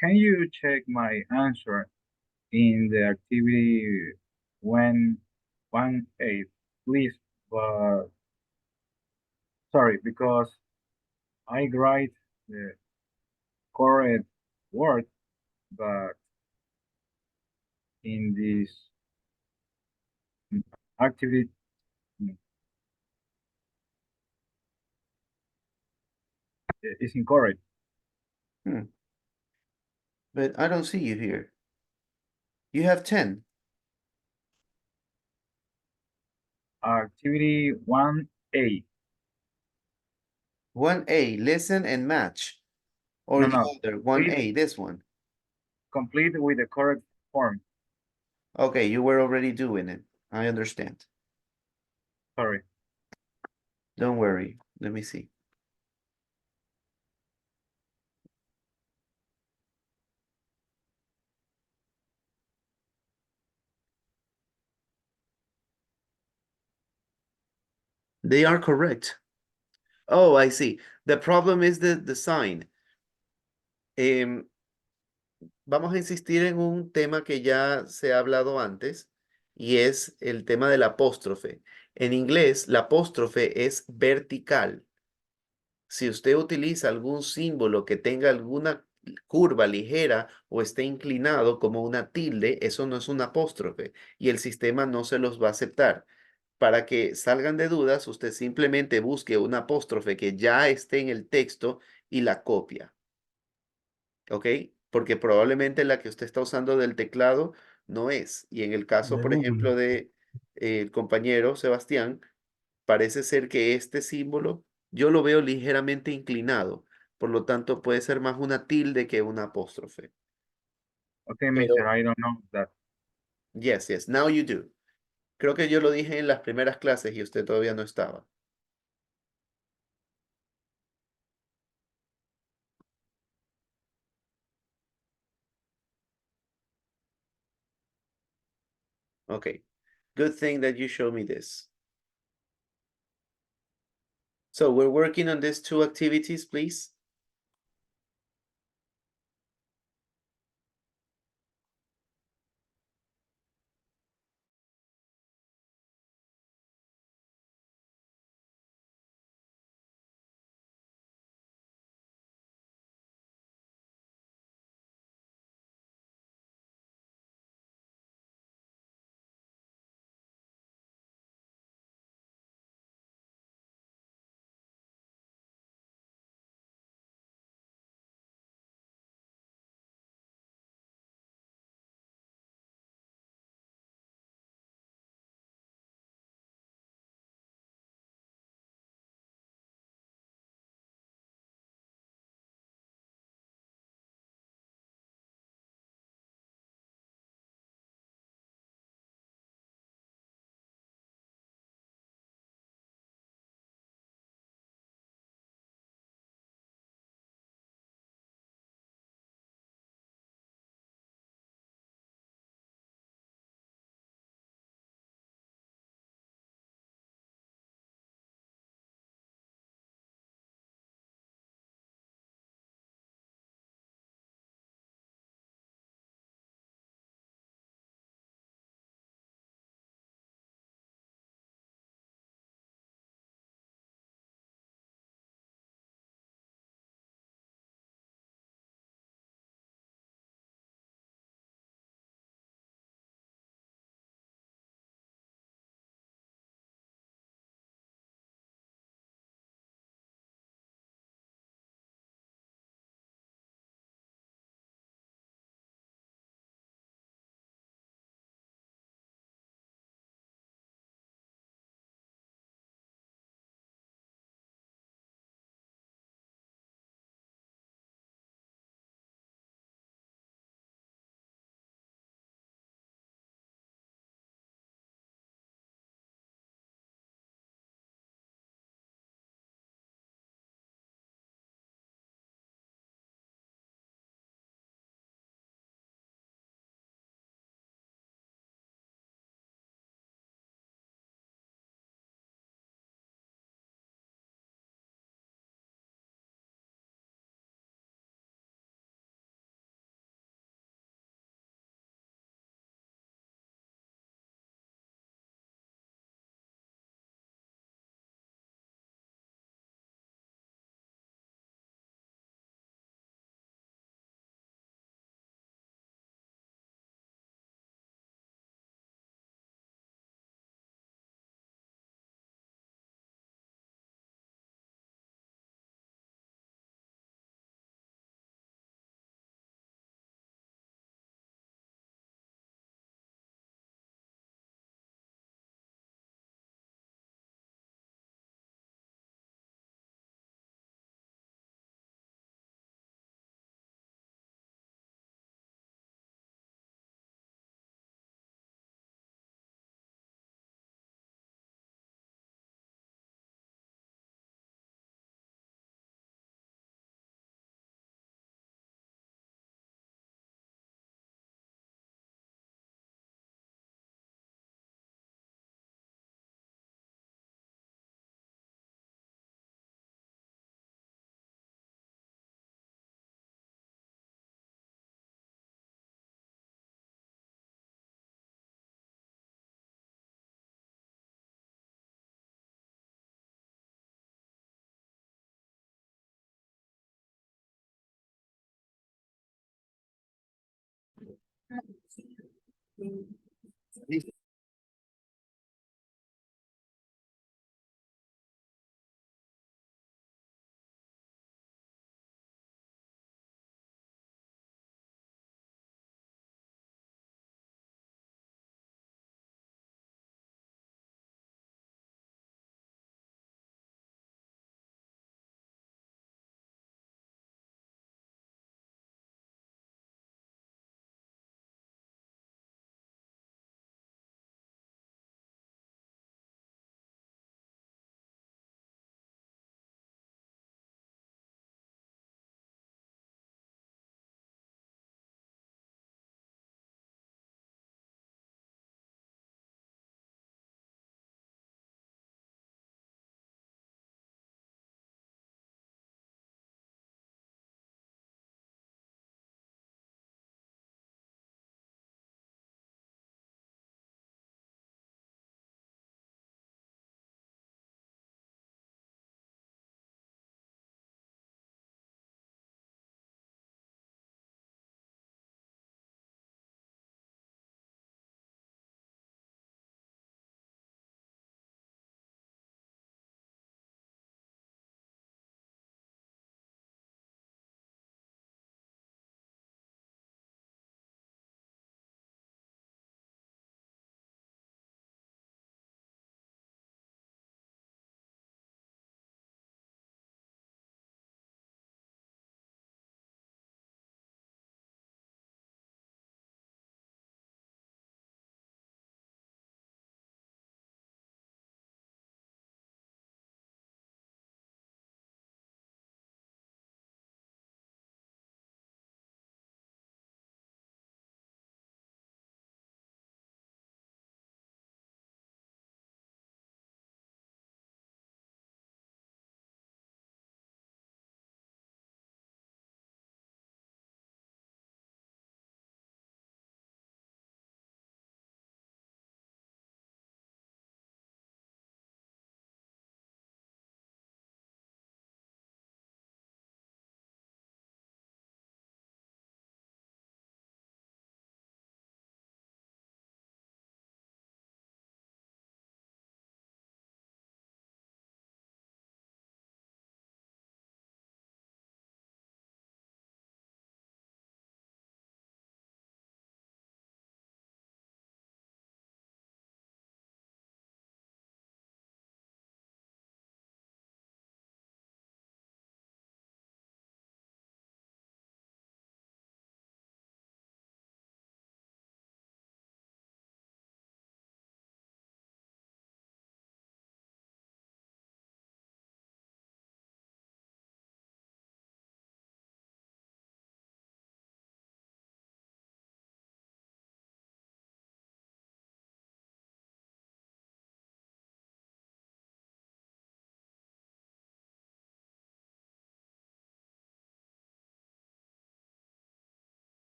can you check my answer in the activity when 1A, please? But sorry, because I write the correct word, but in this activity is incorrect. But I don't see you here. You have 10. Activity 1A. 1A, listen and match. Or No, the no. other, 1A, this one. Complete with the correct form. Okay, you were already doing it. I understand. Sorry. Don't worry. Let me see. They are correct. Oh, I see. The problem is the sign. Vamos a insistir en un tema que ya se ha hablado antes y es el tema del apóstrofe. En inglés, la apóstrofe es vertical. Si usted utiliza algún símbolo que tenga alguna curva ligera o esté inclinado como una tilde, eso no es un apóstrofe y el sistema no se los va a aceptar. Para que salgan de dudas, usted simplemente busque un apóstrofe que ya esté en el texto y la copia. ¿Ok? Porque probablemente la que usted está usando del teclado no es. Y en el caso, De por Google. ejemplo, de el compañero Sebastián, parece ser que este símbolo yo lo veo ligeramente inclinado. Por lo tanto, puede ser más una tilde que una apóstrofe. Okay, mister, Pero, I don't know that. yes, yes, now you do. Creo que yo lo dije en las primeras clases y usted todavía no estaba. Okay, good thing that you showed me this. So we're working on these two activities, please.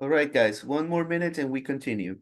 All right, guys, one more minute and we continue.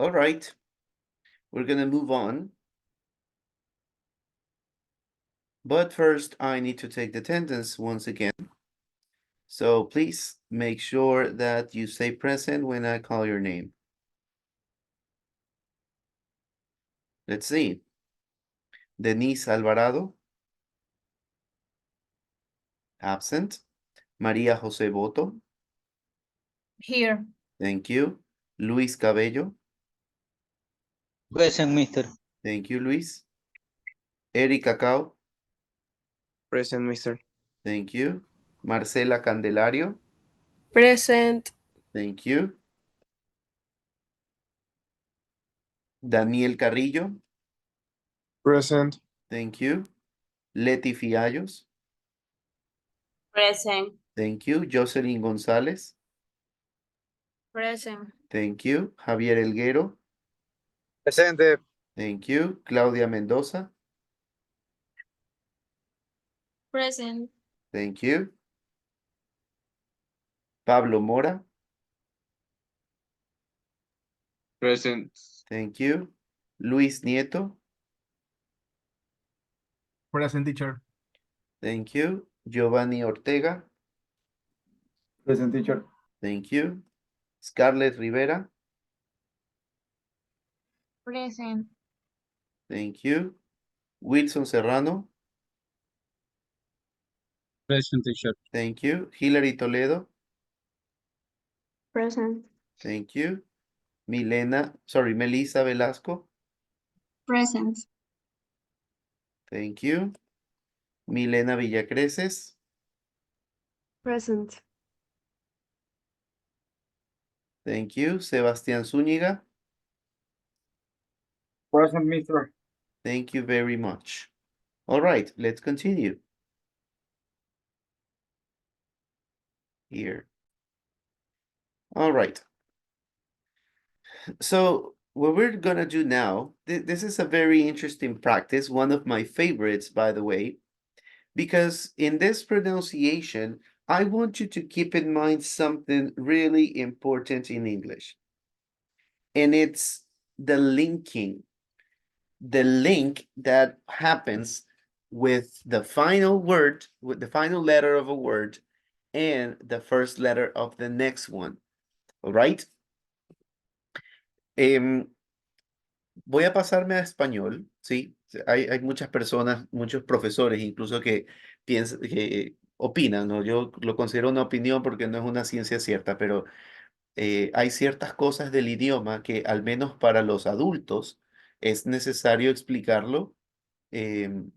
All right, we're gonna move on. But first, I need to take the attendance once again. So please make sure that you stay present when I call your name. Let's see. Denise Alvarado. Absent. María José Boto. Here. Thank you. Luis Cabello. Present, mister. Thank you, Luis. Erika Cao. Present, mister. Thank you. Marcela Candelario. Present. Thank you. Daniel Carrillo. Present. Thank you. Leti Fiallos. Present. Thank you. Jocelyn González. Present. Thank you. Javier Elguero. Presente. Thank you. Claudia Mendoza. Present. Thank you. Pablo Mora. Present. Thank you. Luis Nieto. Present, teacher. Thank you. Giovanni Ortega. Present, teacher. Thank you. Scarlett Rivera. Present. Thank you. Wilson Serrano. Present, teacher. Thank you. Hilary Toledo. Present. Thank you. Melissa Velasco. Present. Thank you. Milena Villacreces. Present. Thank you. Sebastián Zúñiga. Present, mister. Thank you very much. All right, let's continue. Here. All right. So what we're gonna do now, this is a very interesting practice, one of my favorites, by the way, because in this pronunciation, I want you to keep in mind something really important in English. And it's the linking, the link that happens with the final word, with the final letter of a word and the first letter of the next one. All right? Voy a pasarme a español, ¿sí? Hay muchas personas, muchos profesores incluso que piensan, que opinan, ¿no? Yo lo considero una opinión porque no es una ciencia cierta, pero hay ciertas cosas del idioma que al menos para los adultos es necesario explicarlo en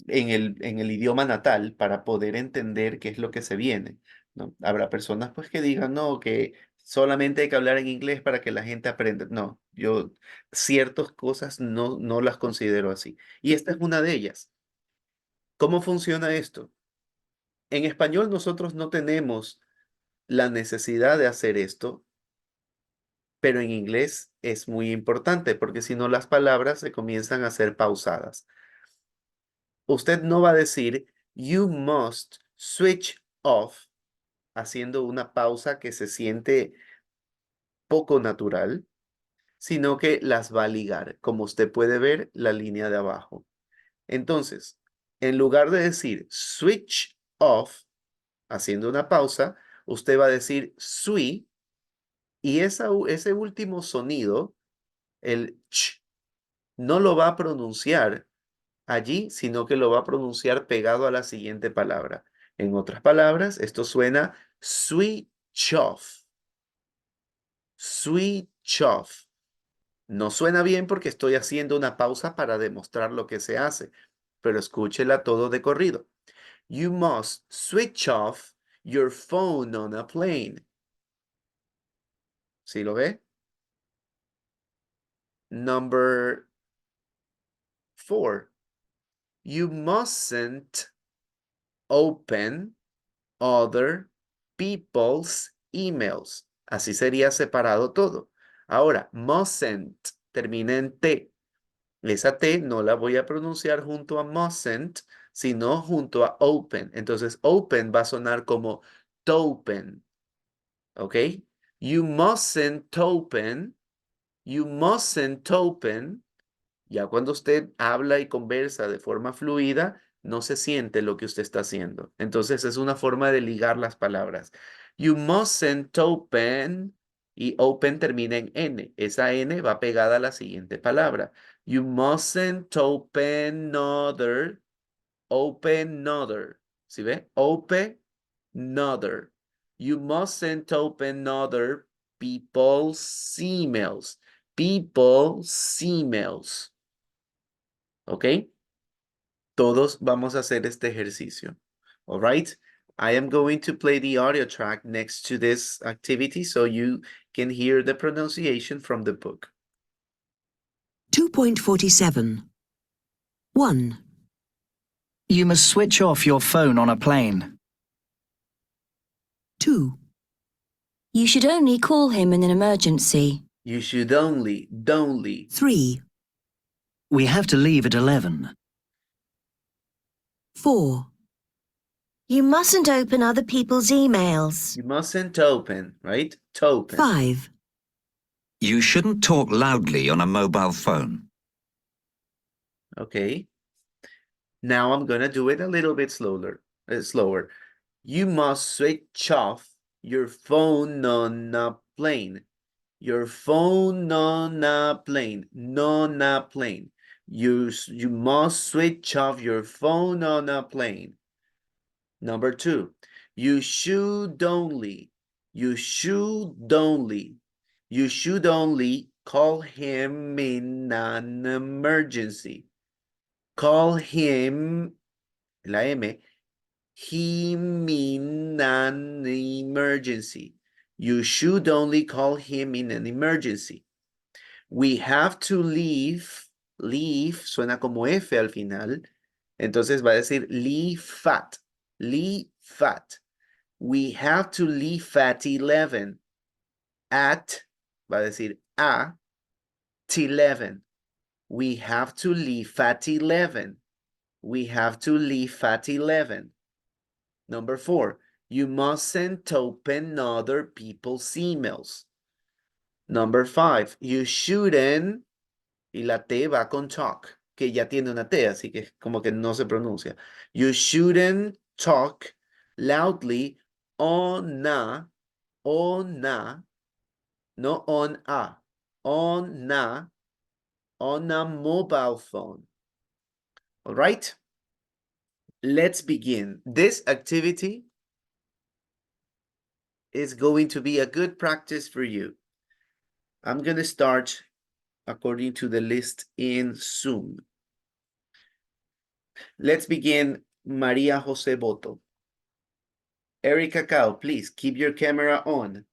el idioma natal para poder entender qué es lo que se viene, ¿no? Habrá personas pues que digan, no, que solamente hay que hablar en inglés para que la gente aprenda. No, yo ciertas cosas no las considero así. Y esta es una de ellas. ¿Cómo funciona esto? En español nosotros no tenemos la necesidad de hacer esto, pero en inglés es muy importante porque si no las palabras se comienzan a ser pausadas. Usted no va a decir, you must switch off, haciendo una pausa que se siente poco natural, sino que las va a ligar, como usted puede ver la línea de abajo. Entonces, en lugar de decir switch off, haciendo una pausa, usted va a decir sui, y ese último sonido, el ch, no lo va a pronunciar allí, sino que lo va a pronunciar pegado a la siguiente palabra. En otras palabras, esto suena switch off. Switch off. No suena bien porque estoy haciendo una pausa para demostrar lo que se hace, pero escúchela todo de corrido. You must switch off your phone on a plane. ¿Sí lo ve? Number 4. You mustn't open other people's emails. Así sería separado todo. Ahora, mustn't termina en T. Esa T no la voy a pronunciar junto a mustn't, sino junto a open. Entonces, open va a sonar como topen. ¿Ok? You mustn't open. You mustn't open. Ya cuando usted habla y conversa de forma fluida, no se siente lo que usted está haciendo. Entonces es una forma de ligar las palabras. You mustn't open, y open termina en N. Esa N va pegada a la siguiente palabra. You mustn't open another. Open another. ¿Sí ve? Open another. You mustn't open other people's emails. People's emails. ¿Ok? Todos vamos a hacer este ejercicio. All right? I am going to play the audio track next to this activity so you can hear the pronunciation from the book. 2.47. 1. You must switch off your phone on a plane. 2. You should only call him in an emergency. You should only. 3. We have to leave at 11. 4. You mustn't open other people's emails. You mustn't open, right? Topen. 5. You shouldn't talk loudly on a mobile phone. Okay. Now I'm going to do it a little bit slower. You must switch off your phone on a plane. Your phone on a plane. On a plane. You must switch off your phone on a plane. Number 2. You should only. You should only. You should only call him in an emergency. Call him, la M, him in an emergency. You should only call him in an emergency. We have to leave. Leave suena como F al final. Entonces va a decir leave at. Leave at. We have to leave at 11. At, va a decir a, 11. We have to leave at 11. We have to leave at 11. Number 4, you mustn't open other people's emails. Number 5, you shouldn't, y la T va con talk, que ya tiene una T, así que como que no se pronuncia. You shouldn't talk loudly on a, no on a, on a mobile phone. All right? Let's begin. This activity is going to be a good practice for you. I'm going to start according to the list in Zoom. Let's begin. Maria Jose Boto. Erica Cao, please keep your camera on.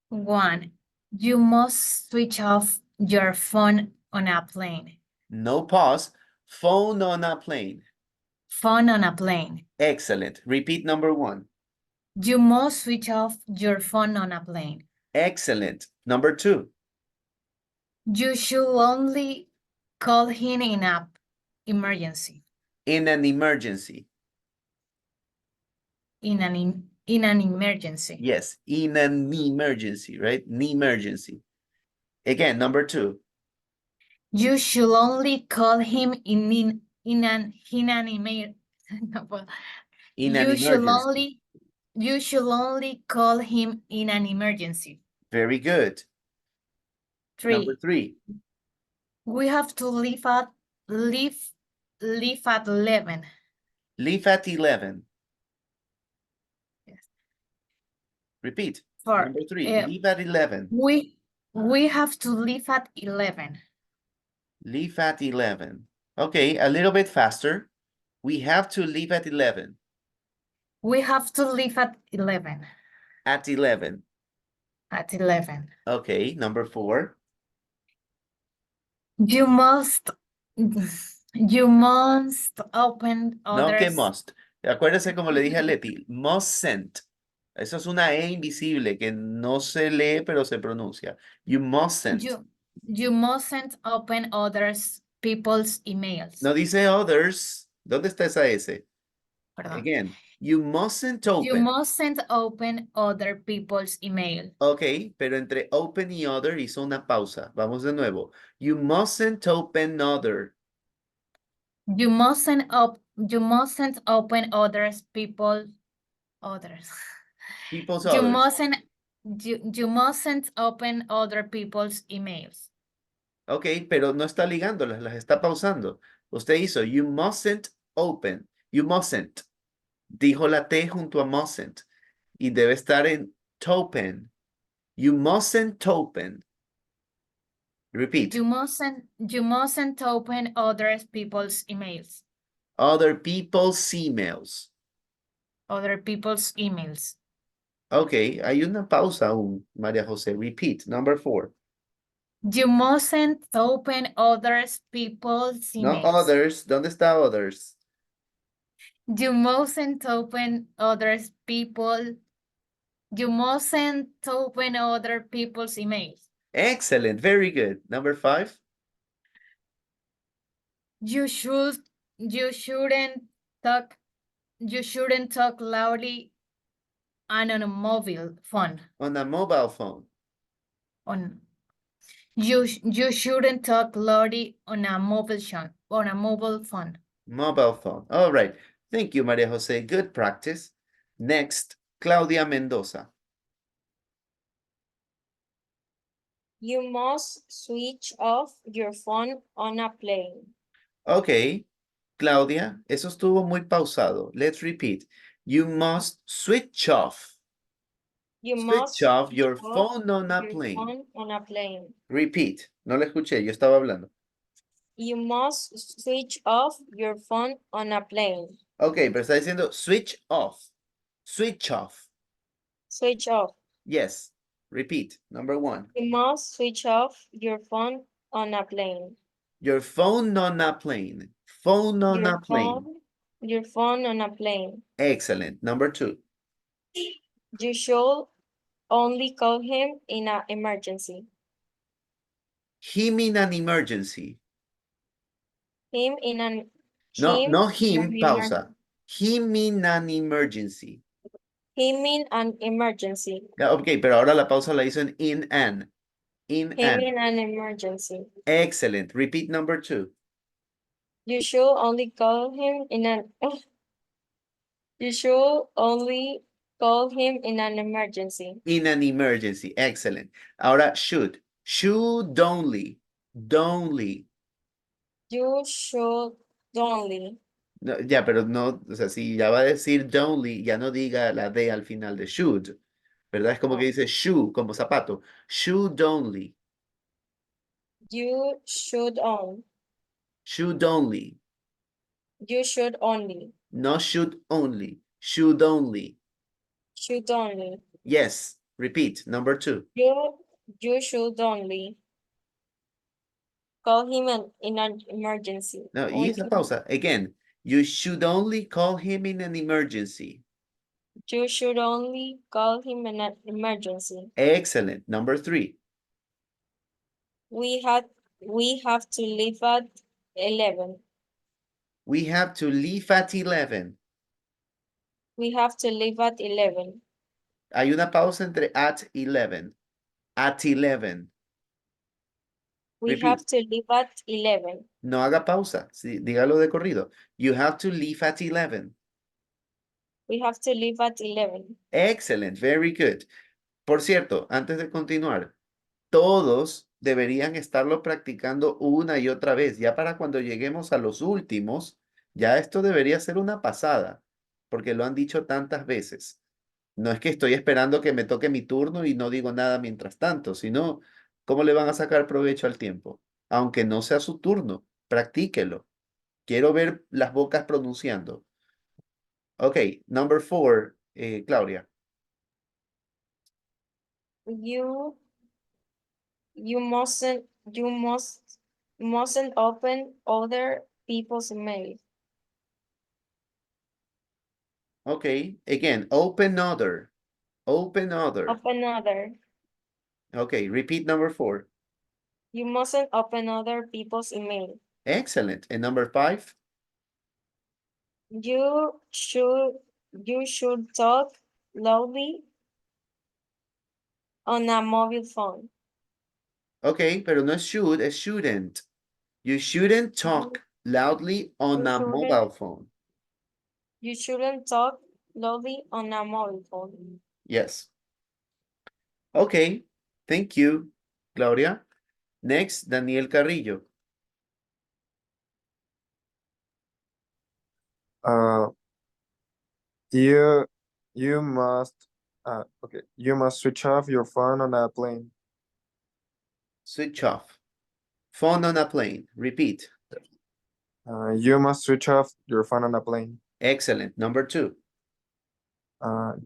1. You must switch off your phone on a plane. No pause. Phone on a plane. Phone on a plane. Excellent. Repeat number 1. You must switch off your phone on a plane. Excellent. Number 2. You should only call him in an emergency. In an emergency. In an emergency. Yes, in an emergency, right? An emergency. Again, number 2. You should only call him in an emergency. In an emergency. You should only call him in an emergency. Very good. 3. Number 3. We have to leave at 11. Leave at 11. Yes. Repeat. 4. Number 3. Leave at 11. We have to leave at 11. Leave at 11. Okay, a little bit faster. We have to leave at 11. We have to leave at 11. At 11. At 11. Okay, number 4. You must open No que others. must. Acuérdese como le dije a Leti, mustn't. Eso es una E invisible que no se lee, pero se pronuncia. You mustn't. You mustn't open others people's emails. No dice others. ¿Dónde está esa S? Perdón. Again, you mustn't open. You mustn't open other people's email. Ok, pero entre open y other hizo una pausa. Vamos de nuevo. You mustn't open other. You mustn't open others people's People's You others. you mustn't open other people's emails. Ok, pero no está ligándolas, las está pausando. Usted hizo you mustn't open. You mustn't. Dijo la T junto a mustn't. Y debe estar en topen. You mustn't open. Repeat. You mustn't open other people's emails. Other people's emails. Other people's emails. Ok, hay una pausa aún, María José. Repeat. Number 4. You mustn't open other people's No emails. others. ¿Dónde está others? You mustn't open other people. You mustn't open other people's emails. Excellent. Very good. Number 5. You shouldn't talk loudly and on a mobile phone. On a mobile phone. You shouldn't talk loudly on a mobile phone. Mobile phone. All right. Thank you, María José. Good practice. Next, Claudia Mendoza. You must switch off your phone on a plane. Ok, Claudia, eso estuvo muy pausado. Let's repeat. You must switch off. You Switch must off your switch off phone on a your plane. phone on a plane. Repeat. No le escuché, yo estaba hablando. You must switch off your phone on a plane. Ok, pero está diciendo switch off. Switch off. Switch off. Yes. Repeat. Number 1. You must switch off your phone on a plane. Your phone on a plane. Phone on a plane. Your phone on a plane. Excellent. Number 2. You should only call him in an emergency. Him in an emergency. Him in an No him, in an pausa. Him in an emergency. Him in an emergency. Ok, pero ahora la pausa la hizo en in an. In Him an. in an emergency. Excellent. Repeat number 2. You should only call him in an You should only call him in an emergency. In an emergency. Excellent. Ahora should. Should only. Don'tly. You should only. No, ya, pero no, o sea, si ya va a decir don'tly, ya no diga la D al final de should. ¿verdad? Es como que dice shoe, como zapato. Should only. You should own. Should only. You should only. No should only. Should only. Should only. Yes. Repeat. Number 2. You should only call him in an emergency. No, y esa pausa. Again. You should only call him in an emergency. You should only call him in an emergency. Excellent. Number 3. We have to leave at 11. We have to leave at 11. We have to leave at 11. Hay una pausa entre at 11. At 11. We Repeat. have to leave at 11. No haga pausa. Sí, dígalo de corrido. You have to leave at 11. We have to leave at 11. Excellent. Very good. Por cierto, antes de continuar, todos deberían estarlo practicando una y otra vez. Ya para cuando lleguemos a los últimos, ya esto debería ser una pasada, porque lo han dicho tantas veces. No es que estoy esperando que me toque mi turno y no digo nada mientras tanto, sino cómo le van a sacar provecho al tiempo. Aunque no sea su turno, practíquelo. Quiero ver las bocas pronunciando. Ok, number 4, Claudia. You mustn't open other people's email. Okay, again, open other. Open other. Open other. Okay, repeat number 4. You mustn't open other people's email. Excellent. And number 5? You should talk loudly on a mobile phone. Okay, pero no es should, es shouldn't. You shouldn't talk loudly on a mobile phone. You shouldn't talk loudly on a mobile phone. Yes. Okay, thank you, Claudia. Next, Daniel Carrillo. Uh, you must you must switch off your phone on a plane. Switch off. Phone on a plane. Repeat. You must switch off your phone on a plane. Excellent. Number 2.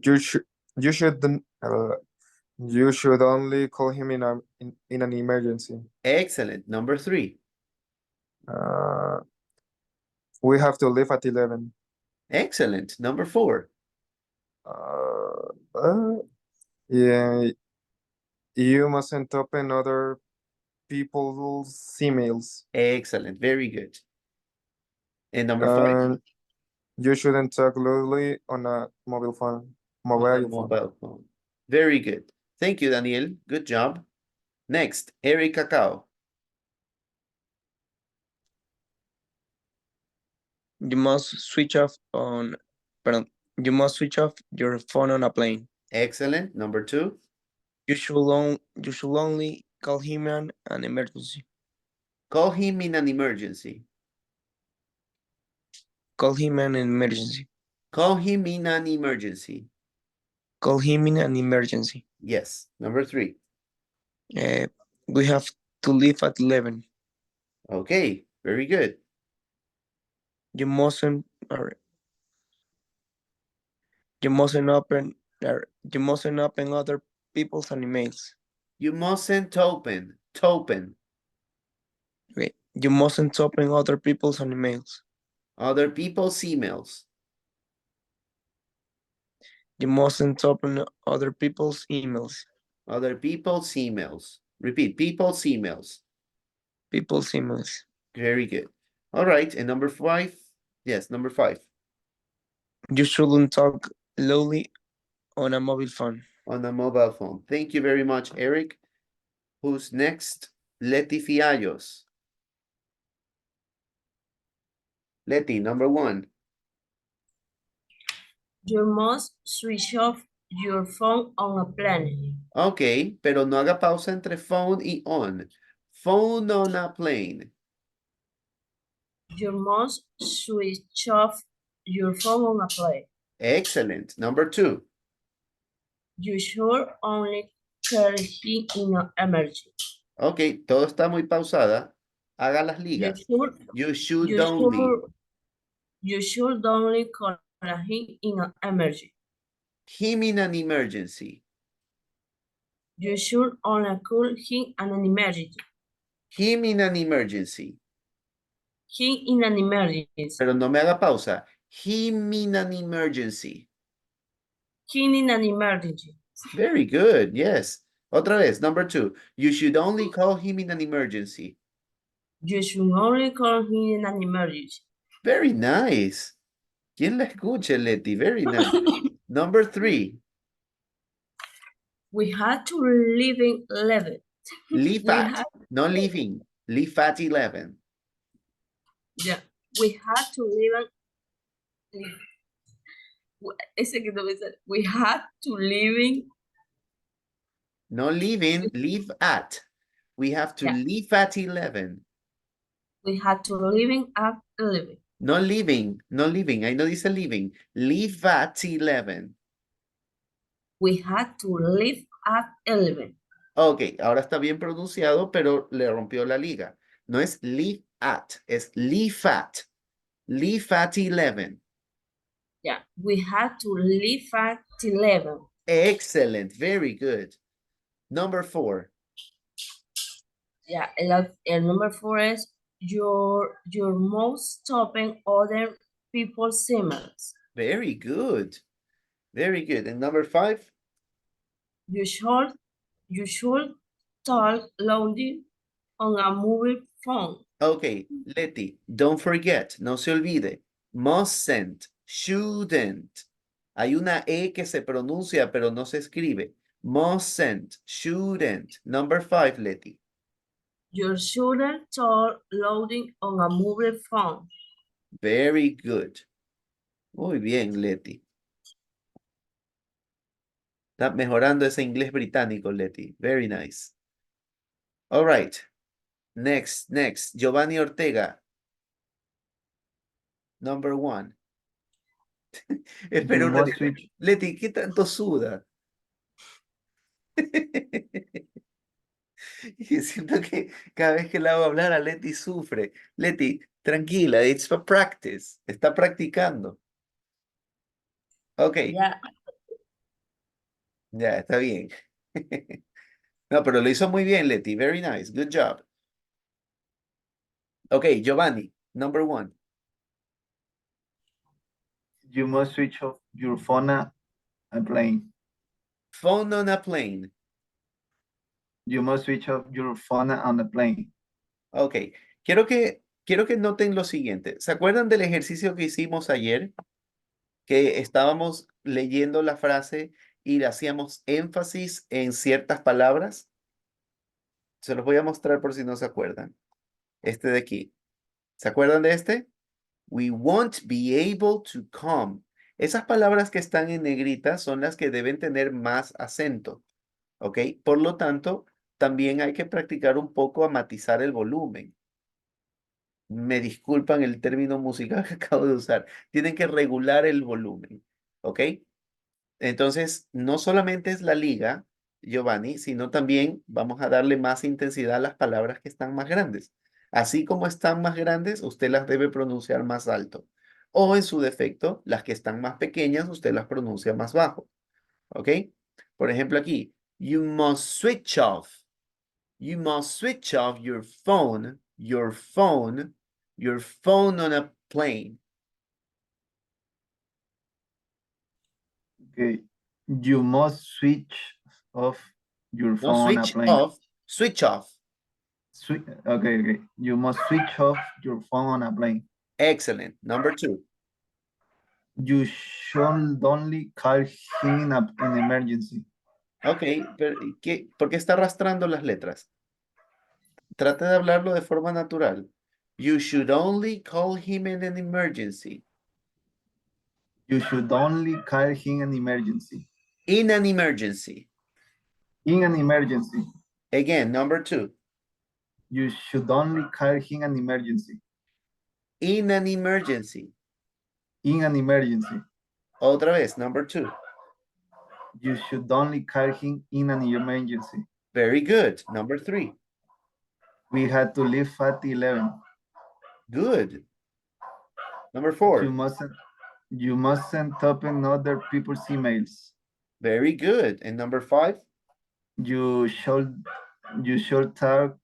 You should you should only call him in an emergency. Excellent. Number 3. We have to leave at 11. Excellent. Number 4. Yeah, you mustn't open other people's emails. Excellent. Very good. And number 5. You shouldn't talk loudly on a mobile phone. Mobile phone. Very good. Thank you, Daniel. Good job. Next, Eric Cacao. You must switch off you must switch off your phone on a plane. Excellent. Number 2. You should only call him in an emergency. Call him in an emergency. Call him in an emergency. Call him in an emergency. Call him in an emergency. Yes. Number 3. We have to leave at 11. Okay. Very good. You mustn't open other people's emails. You mustn't open. Topen. Wait, you mustn't open other people's emails. Other people's emails. You mustn't open other people's emails. Other people's emails. Repeat. People's emails. People's emails. Very good. All right. And number 5. Yes, number 5. You shouldn't talk loudly on a mobile phone. On a mobile phone. Thank you very much, Eric. Who's next? Leti Fiallos. Leti, number 1. You must switch off your phone on a plane. Ok, pero no haga pausa entre phone y on. Phone on a plane. You must switch off your phone on a plane. Excellent. Number 2. You should only call him in an emergency. Ok, todo está muy pausada. Haga las You ligas. should, You should you only. should, you should only call him in an emergency. Him in an emergency. You should only call him in an emergency. Him in an emergency. Him in an emergency. Pero no me haga pausa. Him in an emergency. Him in an emergency. Very good, yes. Otra vez, number 2. You should only call him in an emergency. You should only call him in an emergency. Very nice. ¿Quién la escucha, Leti? Very nice. Number 3. We had to live in 11. Leave We at. had, No leaving. Leave at 11. yeah, we had to live in, ese que no me sale. We had to live in, No leaving, leave at. We have to yeah. leave at 11. We had to live in at 11. No leaving, no leaving. Ahí no dice leaving. Leave at 11. We had to live at 11. Ok, ahora está bien pronunciado, pero le rompió la liga. No es leave at, es leave at. Leave at 11. Yeah, we had to leave at 11. Excellent, very good. Number 4. Yeah, el number 4 is your most stopping other people's emails. Very good. Very good. And number 5? You should talk loudly on a mobile phone. Okay, Leti, don't forget, no se olvide. Mustn't, shouldn't. Hay una E que se pronuncia, pero no se escribe. Mustn't, shouldn't. Number 5, Leti. You shouldn't talk loudly on a mobile phone. Very good. Muy bien, Leti. Está mejorando ese inglés británico, Leti. Very nice. All right. Next. Giovanni Ortega. Number 1. Espera You un must ratito. switch. Leti, ¿qué tanto suda? Y siento que cada vez que la hago hablar a Leti sufre. Leti, tranquila, it's for practice. Está practicando. Ok, Yeah, ya, está bien. No, pero lo hizo muy bien, Leti. Very nice. Good job. Ok, Giovanni, number 1. You must switch off your phone on a plane. Phone on a plane. You must switch off your phone on a plane. Ok, quiero que noten lo siguiente. ¿Se acuerdan del ejercicio que hicimos ayer? Que estábamos leyendo la frase y le hacíamos énfasis en ciertas palabras. Se los voy a mostrar por si no se acuerdan. Este de aquí. ¿Se acuerdan de este? We won't be able to come. Esas palabras que están en negrita son las que deben tener más acento. ¿Ok? Por lo tanto, también hay que practicar un poco a matizar el volumen. Me disculpan el término musical que acabo de usar. Tienen que regular el volumen. ¿Ok? Entonces, no solamente es la liga, Giovanni, sino también vamos a darle más intensidad a las palabras que están más grandes. Así como están más grandes, usted las debe pronunciar más alto. O en su defecto, las que están más pequeñas, usted las pronuncia más bajo. ¿Ok? Por ejemplo, aquí, you must switch off. You must switch off your phone on a plane. Okay. You must switch off your No phone on a switch plane. off, switch off. Okay. You must switch off your phone on a plane. Excellent. Number 2. You should only call him in emergency. Ok, pero ¿por qué está arrastrando las letras? Trate de hablarlo de forma natural. You should only call him in an emergency. You should only call him in emergency. In an emergency. In an emergency. Again, number 2. You should only call him an emergency. In an emergency. In an emergency. Otra vez, number 2. You should only call him in an emergency. Very good. Number 3. We had to leave at 11. Good. Number You 4. mustn't open other people's emails. Very good. And number 5. You should talk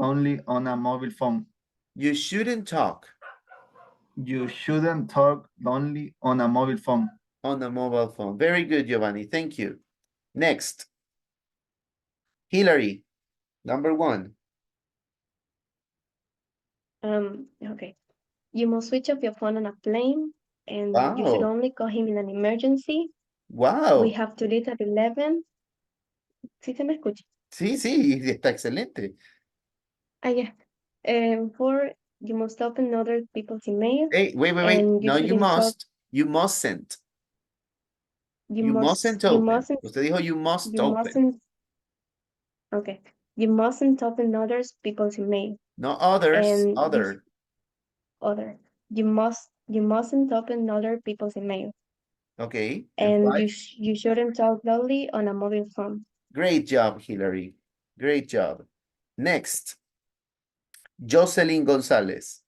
only on a mobile phone. You shouldn't talk You shouldn't talk only on a mobile phone. on a mobile phone. Very good, Giovanni. Thank you. Next. Hillary, number 1. Okay. You must switch off your phone on a plane, and you should Wow. only call him in an emergency. We Wow. have to leave at 11. ¿Sí se me escucha? Sí, sí, está excelente. Yeah. 4, you must open other people's email, Hey, wait. and you No, you shouldn't talk. must. You mustn't. You You must. mustn't You open. mustn't. Usted dijo you must You open. mustn't. Okay. You mustn't open other people's email, No others, and other. other. You mustn't open other people's email, Okay. And and 5. you shouldn't talk loudly on a mobile phone. Great job, Hillary. Great job. Next. Jocelyn Gonzalez.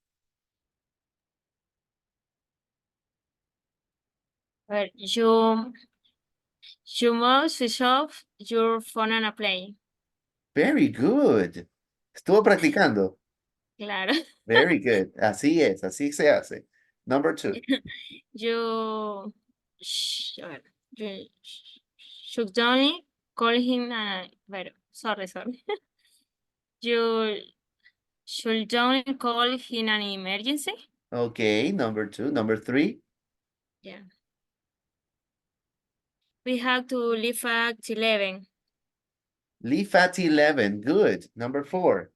But you must switch off your phone on a plane. Very good. Estuvo practicando. Claro. Very good. Así es, así se hace. Number 2. You, a ver, you should only call him pero, sorry. You should only call him an emergency. Okay, number 2. Number 3. Yeah. We have to leave at 11. Leave at 11. Good. Number 4.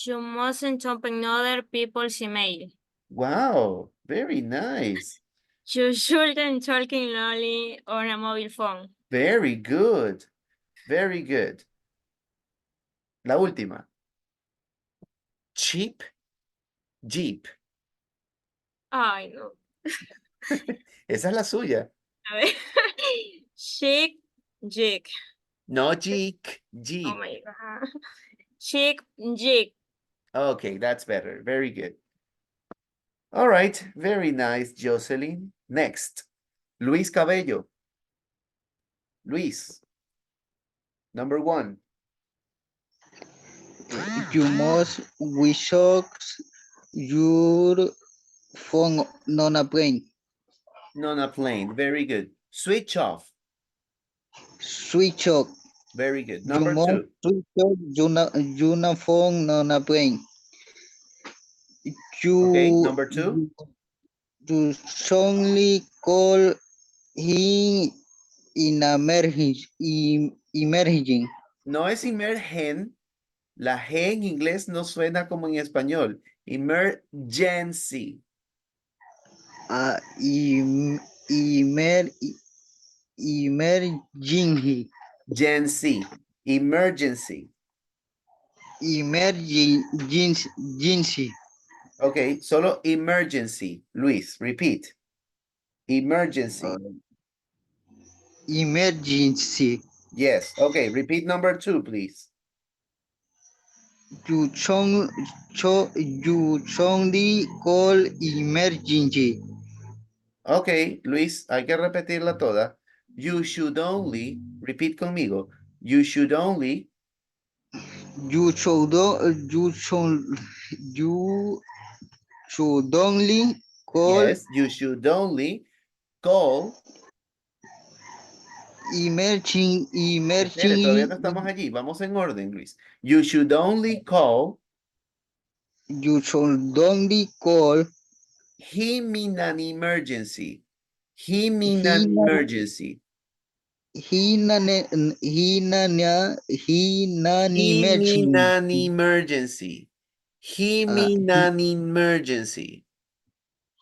You mustn't open other people's email. Wow, very nice. You shouldn't talking loudly on a mobile phone. Very good. Very good. La última. Cheap Jeep. Ay, no. Esa es la suya. A ver. Chic, jig. No Jeep. Oh Jeep. my God. Chic, jig. Okay, that's better. Very good. All right. Very nice, Jocelyn. Next. Luis Cabello. Luis. Number 1. You must wish your phone on a plane. On a plane. Very good. Switch off. Switch off. Very good. You Number must 2. switch off your phone on a plane. Okay, You, number 2. you only call him in emergency. No es emergen. La G en inglés no suena como en español. Emergency. Emergency. Emergency. Emergency. Okay, solo emergency. Luis, repeat. Emergency. Emergency. Yes. Okay, repeat number 2, please. You only call emergency. Okay, Luis, hay que repetirla toda. You should only, repeat conmigo. You should only. You should only call Yes, you should only call. Espere, todavía no estamos allí. Vamos en orden, Luis. You should only call. You should only call Him in an emergency. Him in an emergency. Him in an Him in emergency. an emergency. Him in an emergency.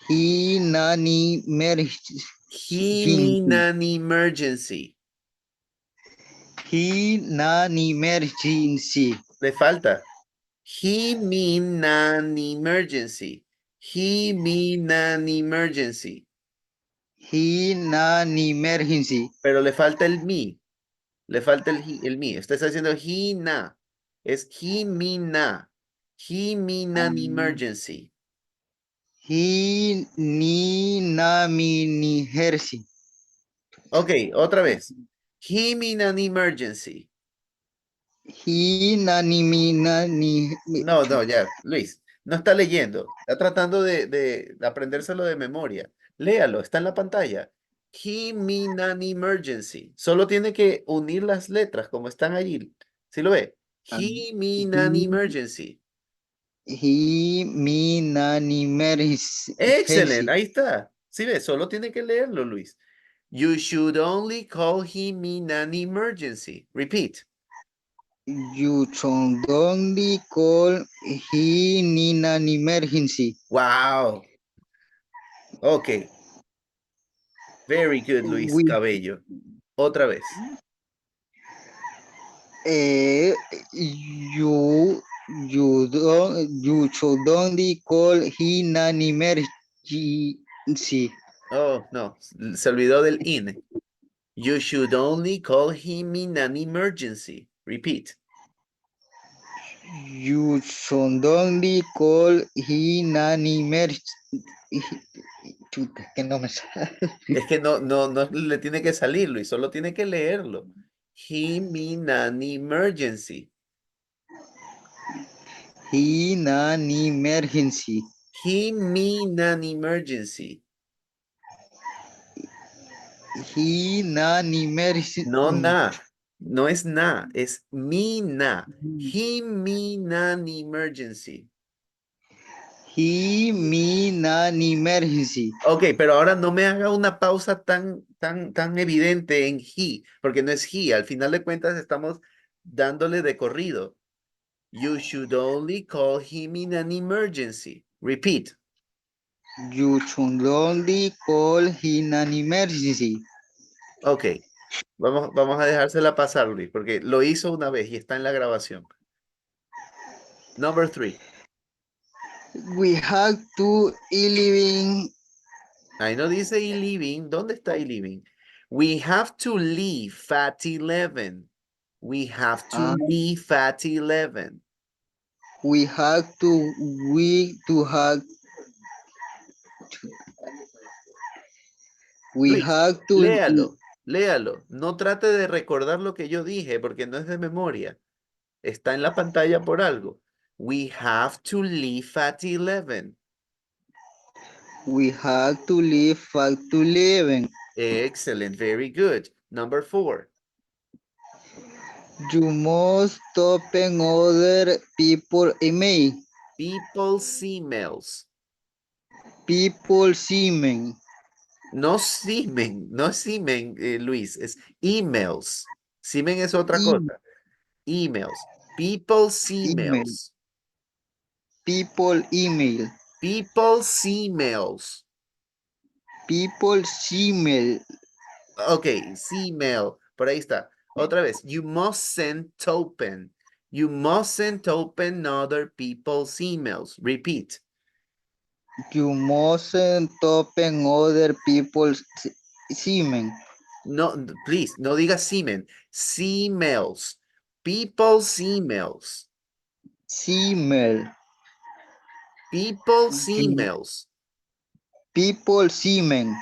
In an emergency. Him in an emergency. In an emergency. Le falta. Him in an emergency. Him in an emergency. He an emergency. Pero le falta el me. Le falta el me. Usted está diciendo he na. Es he me na. He me an emergency. He ni na mi emergency. Ok, otra vez. He me an emergency. He na ni No, no, ya, Luis, no está leyendo. Está tratando de aprendérselo de memoria. Léalo, está en la pantalla. He mean an emergency. Solo tiene que unir las letras como están allí. ¿Sí lo ve? He mean an emergency. He me an emergency. Excelente, ahí está. ¿Sí ve? Solo tiene que leerlo, Luis. You should only call him in an emergency. Repeat. You should only call he in an emergency. Wow. Ok. Very good, Luis We, Cabello. Otra vez. you you should only call he in an emergency. Oh, no, se olvidó del in. You should only call him in an emergency. Repeat. You should only call he in an emergency. Chuta, que no me sale. Es que no le tiene que salir, Luis, solo tiene que leerlo. Him in an emergency. He in an emergency. Him in an emergency. He in an emergency. No na. No es na, es mi na. Him in an emergency. He me in an emergency. Ok, pero ahora no me haga una pausa tan evidente en he, porque no es he. Al final de cuentas estamos dándole de corrido. You should only call him in an emergency. Repeat. You should only call in an emergency. Ok, vamos a dejársela pasar, Luis, porque lo hizo una vez y está en la grabación. Number 3. We have to living. Ahí no dice y leaving. ¿Dónde está y leaving? We have to leave at 11. We have to leave at 11. We have to. We to have. We Luis, have to. léalo. No trate de recordar lo que yo dije porque no es de memoria. Está en la pantalla por algo. We have to leave at 11. We have to leave at 11. Excellent, very good. Number 4. You must open other people email. People's emails. People's email. No simen, no simen, Luis, es emails. Simen es otra cosa. Emails. People's Email. emails. People email. People's emails. People's email. Ok, email. Por ahí está. Otra vez. You mustn't open. You mustn't open other people's emails. Repeat. You mustn't open other people's email. No, please, no diga semen. Emails. People's emails. Email. People's emails. People's email.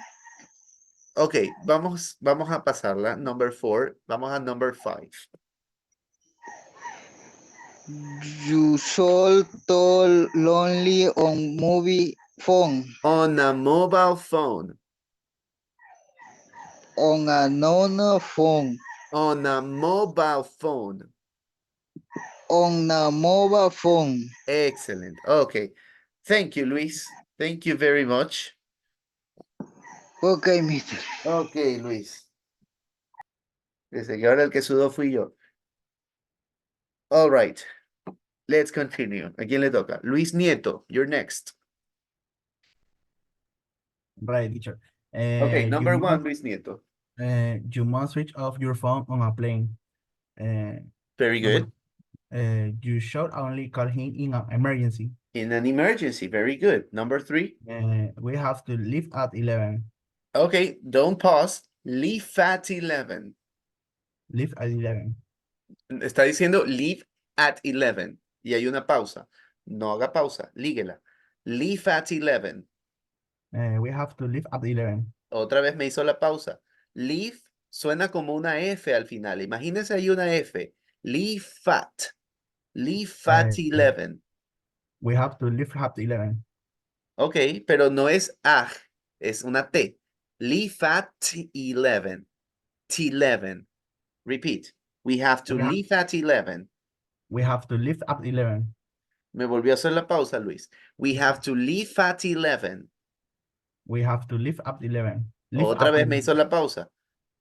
Ok, vamos a pasarla. Number 4. Vamos a number 5. You should tell lonely on movie phone. On a mobile phone. On a non phone. On a mobile phone. On a mobile phone. Excellent. Okay. Thank you, Luis. Thank you very much. Okay, mister. Okay, Luis. Desde que ahora el que sudó fui yo. All right. Let's continue. ¿A quién le toca? Luis Nieto, you're next. Right, teacher. Okay, You number 1, must, Luis Nieto. you must switch off your phone on a plane. Very good. You should only call him in an emergency. In an emergency, very good. Number 3. We have to leave at 11. Okay, don't pause. Leave at 11. Leave at 11. Está diciendo leave at 11. Y hay una pausa. No haga pausa, líguela. Leave at 11. We have to leave at 11. Otra vez me hizo la pausa. Leave suena como una F al final. Imagínense ahí una F. Leave fat. Leave at 11. We have to leave at 11. Ok, pero no es aj, es una T. Leave at 11. T11. Repeat. We have to leave at 11. We have to leave at 11. Me volvió a hacer la pausa, Luis. We have to leave at 11. We have to leave at 11. Leave Otra at vez me 11. hizo la pausa.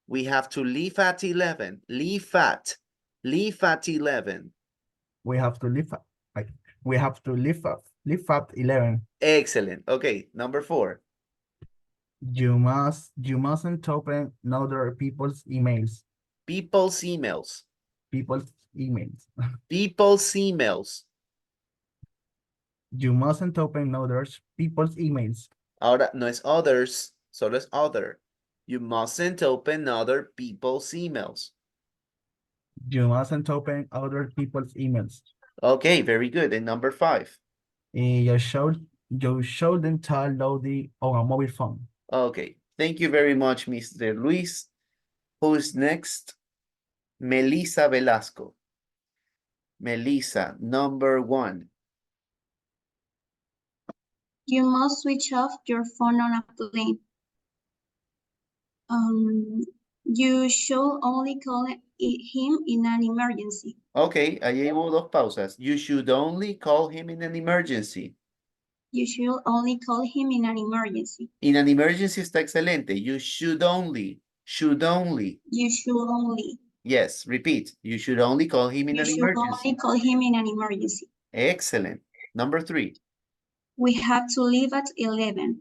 We have to leave at 11. Leave at 11. We have to leave at 11. Excellent. Okay, number 4. You mustn't open other people's emails. People's emails. People's emails. People's emails. You mustn't open other people's emails. Ahora no es others, solo es other. You mustn't open other people's emails. You mustn't open other people's emails. Okay, very good. And number 5. You shouldn't download it on a mobile phone. Okay, thank you very much, Mr. Luis. Who's next? Melissa Velasco. Melissa, number 1. You must switch off your phone on a plane. You should only call him in an emergency. Okay, ahí hubo 2 pausas. You should only call him in an emergency. You should only call him in an emergency. In an emergency está excelente. You should only. Should only. You should only. Yes, repeat. You should only call him in You an should emergency. only call him in an emergency. Excellent. Number 3. We have to leave at 11.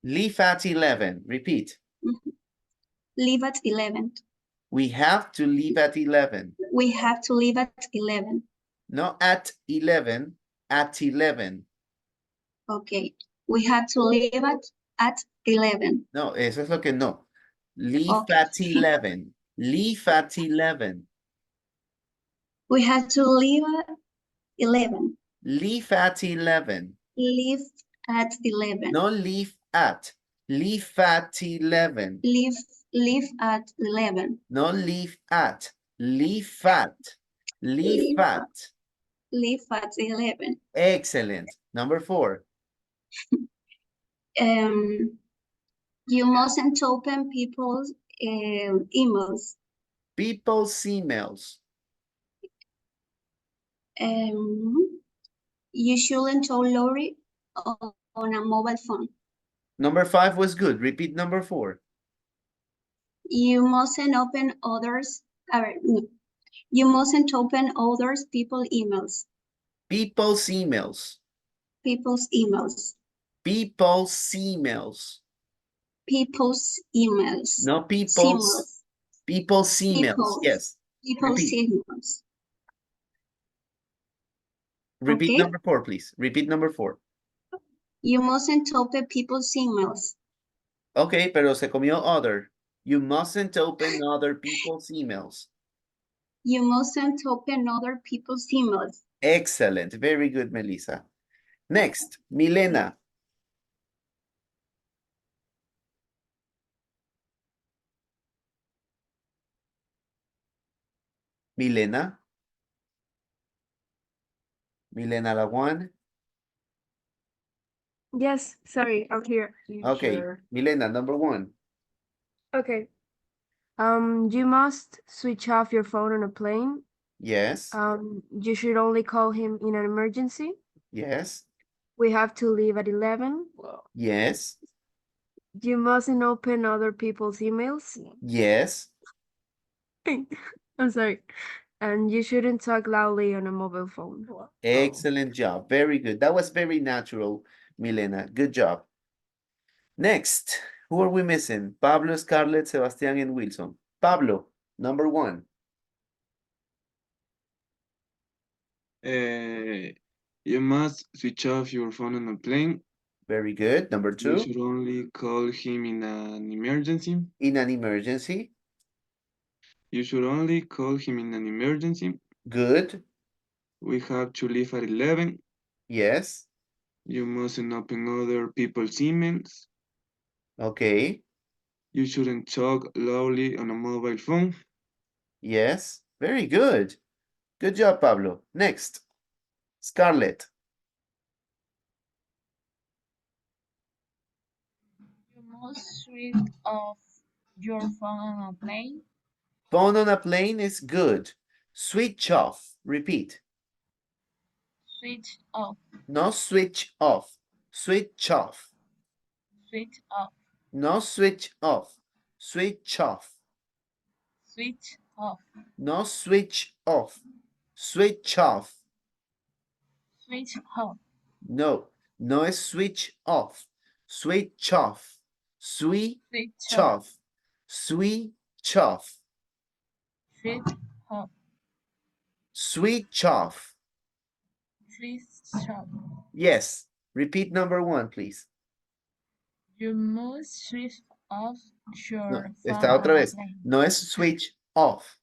Leave at 11. Repeat. Leave at 11. We have to leave at 11. We have to leave at 11. Not at 11, at 11. Okay. We have to leave at 11. No, eso es lo que no. Leave Okay. at 11. Leave at 11. We have to leave at 11. Leave at 11. Leave at 11. No leave at. Leave at 11. Leave at 11. No leave at. Leave at. Leave at. Leave at 11. Excellent. Number 4. You mustn't open people's emails. People's emails. You shouldn't download it on a mobile phone. Number 5 was good. Repeat number 4. You mustn't open others. You mustn't open others people's emails. People's emails. People's emails. People's emails. People's emails. No people's. People's emails. People's. Yes. People's Repeat. emails. Repeat Okay. number 4, please. Repeat number 4. You mustn't open people's emails. Okay, pero se comió other. You mustn't open other people's emails. You mustn't open other people's emails. Excellent. Very good, Melissa. Next, Milena. Milena. Milena la one. Yes, sorry, I'm here. Okay, Sure. Milena, number 1. Okay. You must switch off your phone on a plane. Yes. You should only call him in an emergency. Yes. We have to leave at 11. Yes. You mustn't open other people's emails. Yes. I'm sorry. And you shouldn't talk loudly on a mobile phone. Excellent job. Very good. That was very natural, Milena. Good job. Next, who are we missing? Pablo, Scarlett, Sebastian, and Wilson. Pablo, number 1. You must switch off your phone on a plane. Very good. Number You 2. should only call him in an emergency. In an emergency. You should only call him in an emergency. Good. We have to leave at 11. Yes. You mustn't open other people's emails. Okay. You shouldn't talk loudly on a mobile phone. Yes. Very good. Good job, Pablo. Next. Scarlett. You must switch off your phone on a plane. Phone on a plane is good. Switch off. Repeat. Switch off. No switch off. Switch off. Switch off. No switch off. Switch off. Switch off. No switch off. Switch off. Switch off. No. No es switch off. Switch off. Switch Switch off. off. Switch off. Switch off. Switch off. Switch off. Yes. Repeat number 1, please. You must switch off No, your phone está otra on a vez. plane. No es switch off.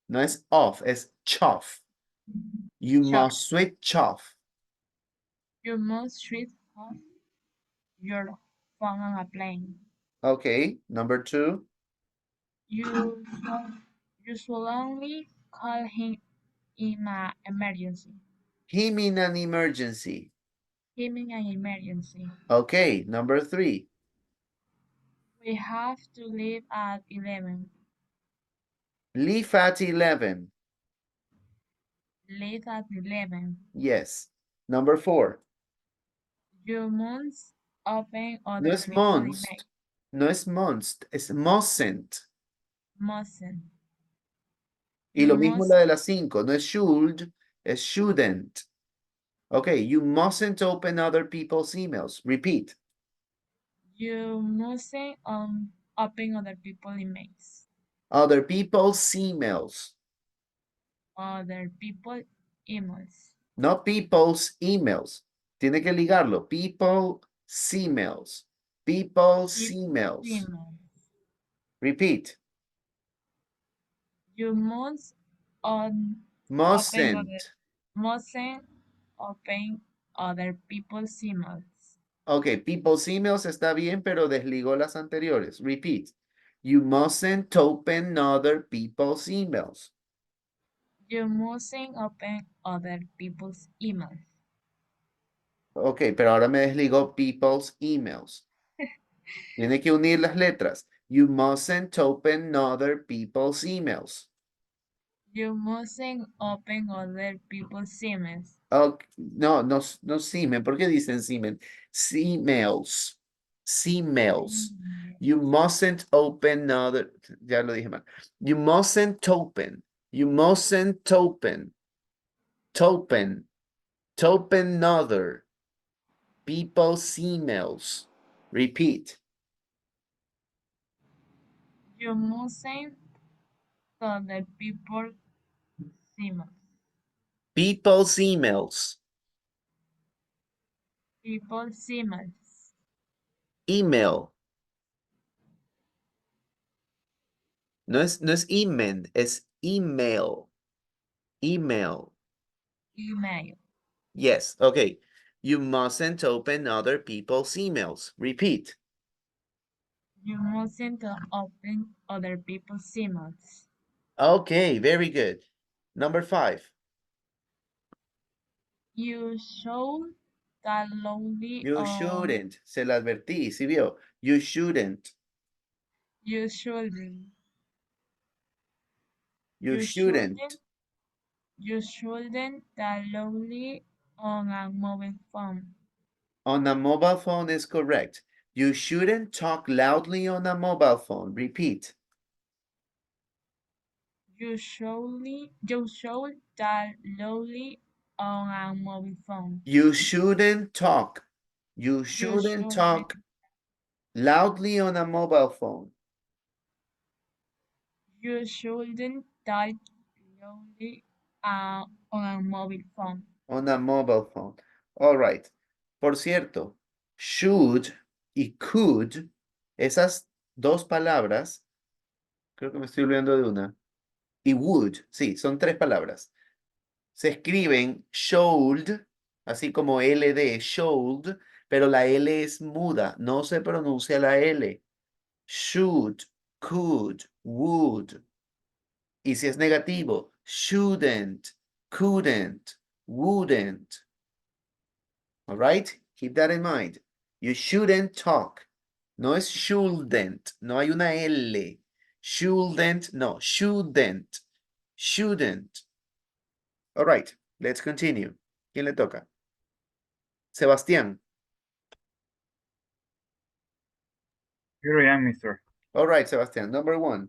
No es off, es off. You Off. must switch off. You must switch off your phone on a plane. Okay. Number 2. You should only call him in an emergency. Him in an emergency. Him in an emergency. Okay. Number 3. We have to leave at 11. Leave at 11. Leave at 11. Yes. Number 4. You must open No other es people's email. must. No es must. Es mustn't. Mustn't. Y You lo mismo must, la de las 5. No es should, es shouldn't. Okay. You mustn't open other people's emails. Repeat. you mustn't open other people's emails. Other people's emails. Other people's emails. No people's emails. Tiene que ligarlo. People's emails. People's emails. Email. Repeat. You must open Mustn't. mustn't open other people's emails. Ok, people's emails está bien, pero desligó las anteriores. Repeat. You mustn't open other people's emails. You mustn't open other people's emails. Ok, pero ahora me desligó people's emails. Tiene que unir las letras. You mustn't open other people's emails. You mustn't open other people's emails. Ok, no, no, no Simen. ¿Por qué dicen Simen? Emails. Emails. You mustn't open other. Ya lo dije mal. You mustn't open. You mustn't open. Topen. Topen other people's emails. Repeat. You mustn't other people's emails. People's emails. People's emails. Email. No es email, es email. Email. Email. Yes, okay. You mustn't open other people's emails. Repeat. You mustn't open other people's emails. Okay, very good. Number 5. You should download You shouldn't. Se la advertí, ¿sí vio? You shouldn't. You shouldn't. You shouldn't. You shouldn't download on a mobile phone. On a mobile phone is correct. You shouldn't talk loudly on a mobile phone. Repeat. You should download on a mobile phone. You shouldn't talk. You shouldn't talk loudly on a mobile phone. You shouldn't talk loudly on a mobile phone. On a mobile phone. All right. Por cierto, Should y could, esas dos palabras, creo que me estoy olvidando de una, y would, sí, son tres palabras. Se escriben should, así como LD, should, pero la L es muda, no se pronuncia la L. Should, could, would. Y si es negativo, shouldn't, couldn't, wouldn't. All right? Keep that in mind. You shouldn't talk. No es shouldn't, no hay una L. Shouldn't, no, shouldn't, shouldn't. All right, let's continue. ¿Quién le toca? Sebastián. Here I am, mister. All right, Sebastián. Number one.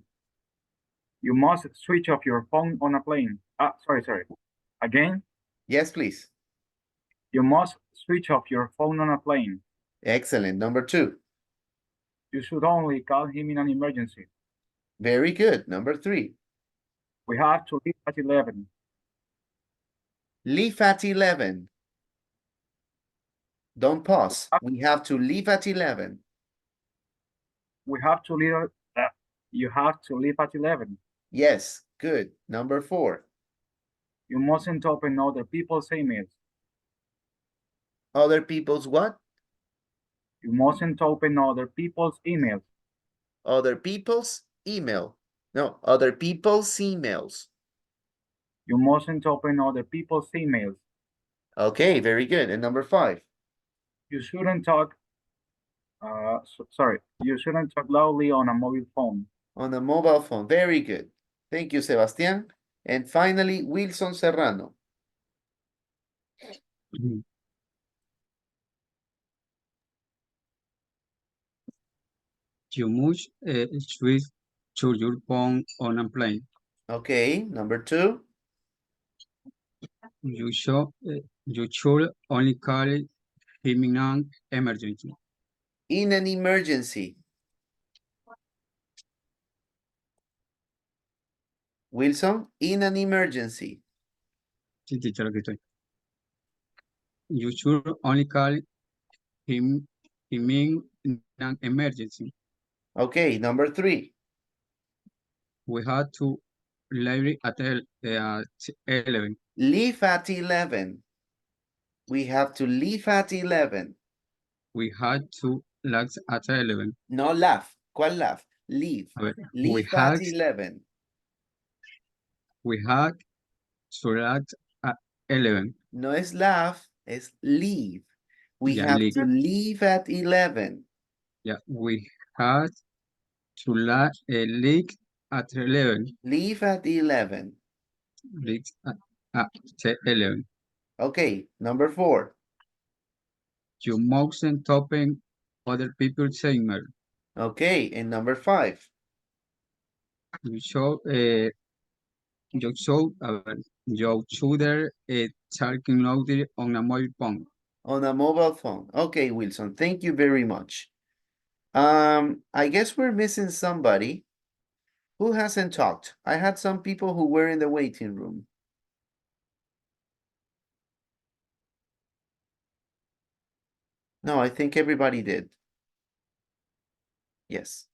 You must switch off your phone on a plane. Sorry. Again? Yes, please. You must switch off your phone on a plane. Excellent. Number two. You should only call him in an emergency. Very good. Number three. We have to leave at 11. Leave at 11. Don't pause. We have to leave at 11. We have to leave. You have to leave at 11. Yes, good. Number four. You mustn't open other people's emails. Other people's what? You mustn't open other people's emails. Other people's email. No, other people's emails. You mustn't open other people's emails. Okay, very good. And number five. You shouldn't talk. You shouldn't talk loudly on a mobile phone. On a mobile phone. Very good. Thank you, Sebastián. And finally, Wilson Serrano. You must switch to your phone on a plane. Okay, number two. You should only call him in an emergency. In an emergency. Wilson, in an emergency. Sí, teacher, aquí estoy. You should only call him in an emergency. Okay, number three. We had to leave at 11. Leave at 11. We have to leave at 11. We had to leave at 11. No laugh. ¿Cuál laugh? Leave. Leave at 11. We had to leave at 11. No es laugh, es leave. We Yeah, have leave. to leave at 11. Yeah, we had to leave at 11. Leave at 11. Leave at 11. Okay, number four. You mustn't open other people's email. Okay, and number five. You should talking loudly on a mobile phone. On a mobile phone. Okay, Wilson, thank you very much. I guess we're missing somebody. Who hasn't talked? I had some people who were in the waiting room. No, I think everybody did. Yes.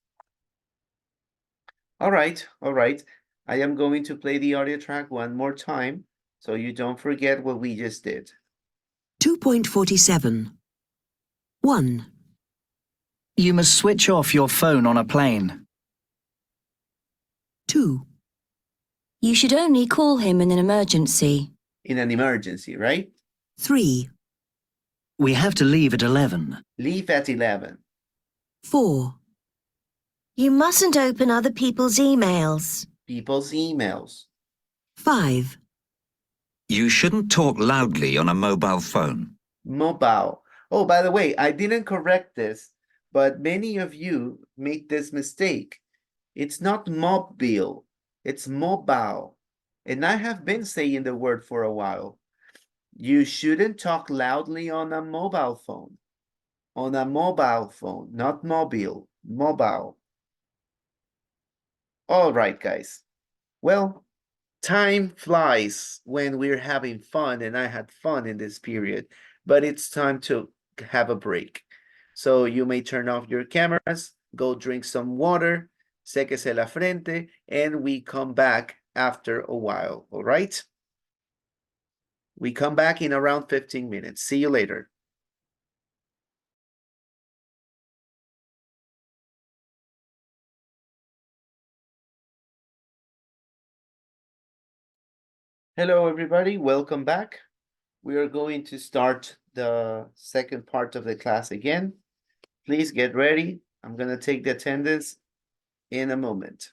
All right, all right. I am going to play the audio track one more time so you don't forget what we just did. 2.47. 1. You must switch off your phone on a plane. 2. You should only call him in an emergency. In an emergency, right? 3. We have to leave at 11. Leave at 11. 4. You mustn't open other people's emails. People's emails. 5. You shouldn't talk loudly on a mobile phone. Mobile. Oh, by the way, I didn't correct this, but many of you made this mistake. It's not mobile, it's mobile. And I have been saying the word for a while. You shouldn't talk loudly on a mobile phone. On a mobile phone, not mobile, mobile. All right, guys. Well, time flies when we're having fun, and I had fun in this period, but it's time to have a break. So you may turn off your cameras, go drink some water, séquese la frente, and we come back after a while, all right? We come back in around 15 minutes. See you later. Hello, everybody. Welcome back. We are going to start the second part of the class again. Please get ready. I'm going to take the attendance in a moment.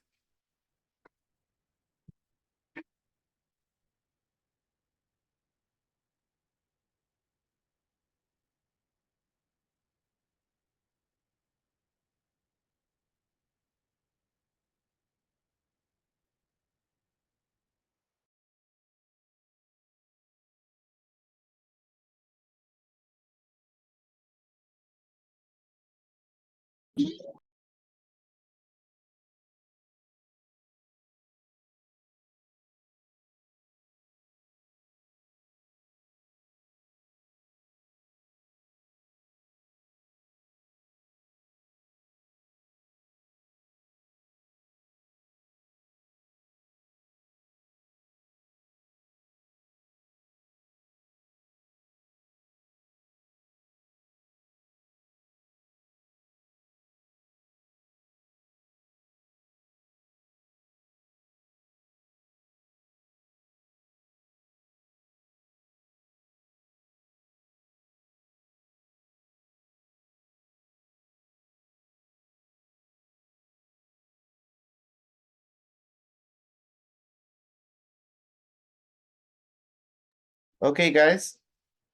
Okay, guys,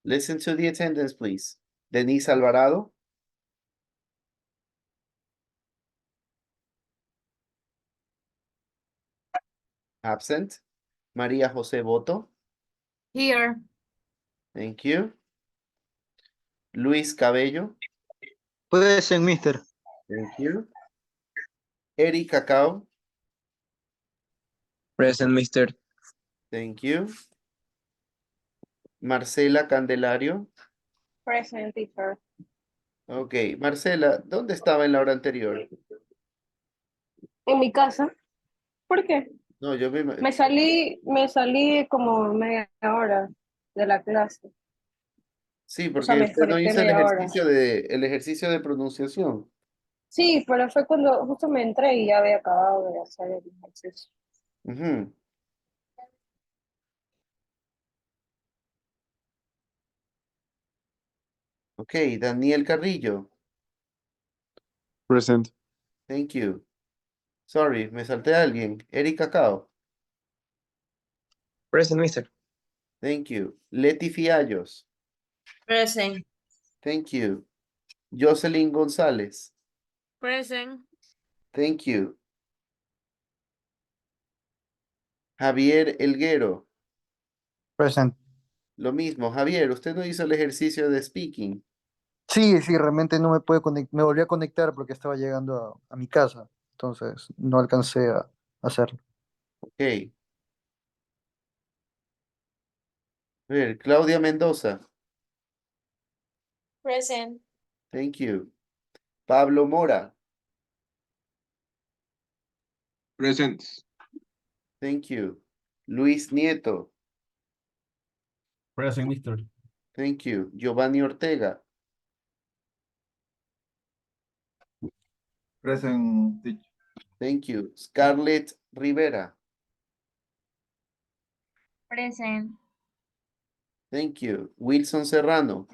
listen to the attendance, please. Denise Alvarado. Absent. María José Boto. Here. Thank you. Luis Cabello. Present, mister. Thank you. Eric Cacao. Present, mister. Thank you. Marcela Candelario. Present, teacher. Ok, Marcela, ¿dónde estaba en la hora anterior? En mi casa. ¿Por qué? No, yo me... Me salí como media hora de la clase. Sí, O sea, porque me usted no desconecté hizo media hora. el ejercicio de pronunciación. Sí, pero fue cuando justo me entré y ya había acabado de hacer el ejercicio. Ujú. Ok, Daniel Carrillo. Present. Thank you. Sorry, me salté a alguien. Eric Cacao. Present, mister. Thank you. Leti Fiallos. Present. Thank you. Jocelyn González. Present. Thank you. Javier Elguero. Present. Lo mismo, Javier, usted no hizo el ejercicio de speaking. Sí, realmente no me pude me volví a conectar porque estaba llegando a mi casa, entonces no alcancé a hacerlo. Ok. A ver, Claudia Mendoza. Present. Thank you. Pablo Mora. Present. Thank you. Luis Nieto. Present, mister. Thank you. Giovanni Ortega. Present, teacher. Thank you. Scarlett Rivera. Present. Thank you. Wilson Serrano.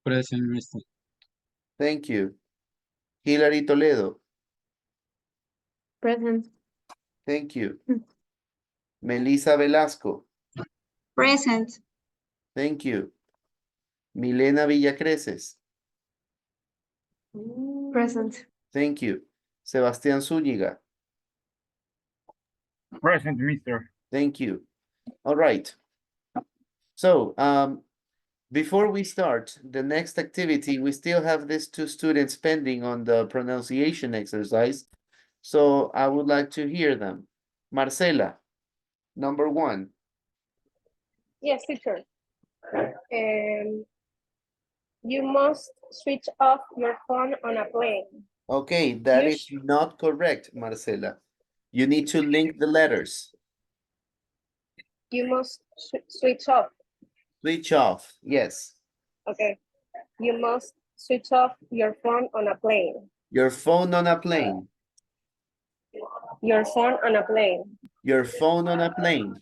Present, mister. Thank you. Hilary Toledo. Present. Thank you. Melissa Velasco. Present. Thank you. Milena Villacreces. Present. Thank you. Sebastián Zúñiga. Present, mister. Thank you. All right. So, before we start the next activity, we still have these two students pending on the pronunciation exercise. So I would like to hear them. Marcela, number 1. Yes, teacher. You must switch off your phone on a plane. Okay, that You is not correct, Marcela. You need to link the letters. You must switch off. Switch off, yes. Okay. You must switch off your phone on a plane. Your phone on a plane. Your phone on a plane. Your phone on a plane.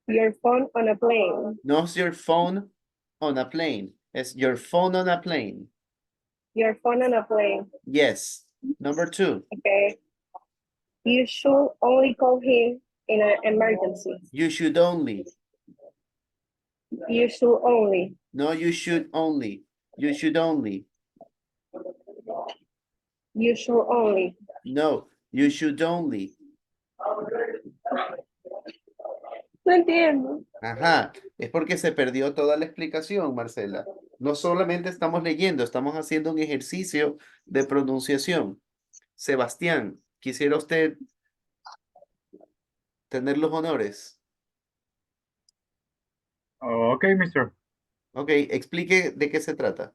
Your phone on a plane. Not your phone on a plane. It's your phone on a plane. Your phone on a plane. Yes. Number 2. Okay. You should only call him in an emergency. You should only. You should only. No, you should only. You should only. You should only. No, you should only. No entiendo. Ajá, es porque se perdió toda la explicación, Marcela. No solamente estamos leyendo, estamos haciendo un ejercicio de pronunciación. Sebastián, ¿quisiera usted tener los honores? Ok, mister. Ok, explique de qué se trata.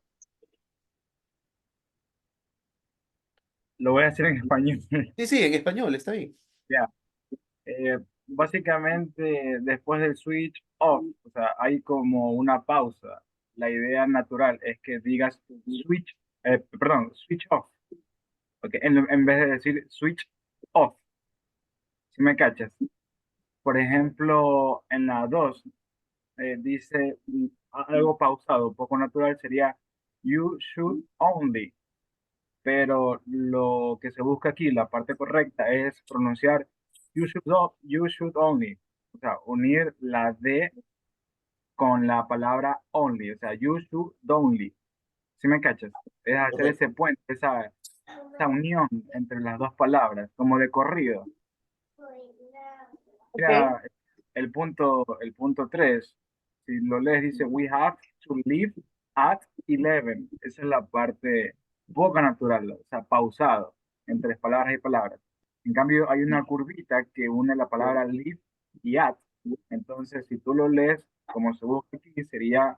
Lo voy a hacer en español. Sí, sí, en español, está bien. Ya. Básicamente, después del switch off, o sea, hay como una pausa. La idea natural es que digas switch off. Okay, en vez de decir switch off. ¿Si me cachas? Por ejemplo, en la 2 dice algo pausado, poco natural sería you should only. Pero lo que se busca aquí, la parte correcta, es pronunciar you should only. O sea, unir la D con la palabra only. O sea, you should only. ¿Sí me cachas? Es hacer ese puente, esa unión entre las dos palabras, como de corrido. Mira, el punto 3, si lo lees, dice, we have to leave at 11. Esa es la parte poco natural, o sea, pausado entre palabras y palabras. En cambio, hay una curvita que une la palabra leave y at. Entonces, si tú lo lees como se busca aquí, sería,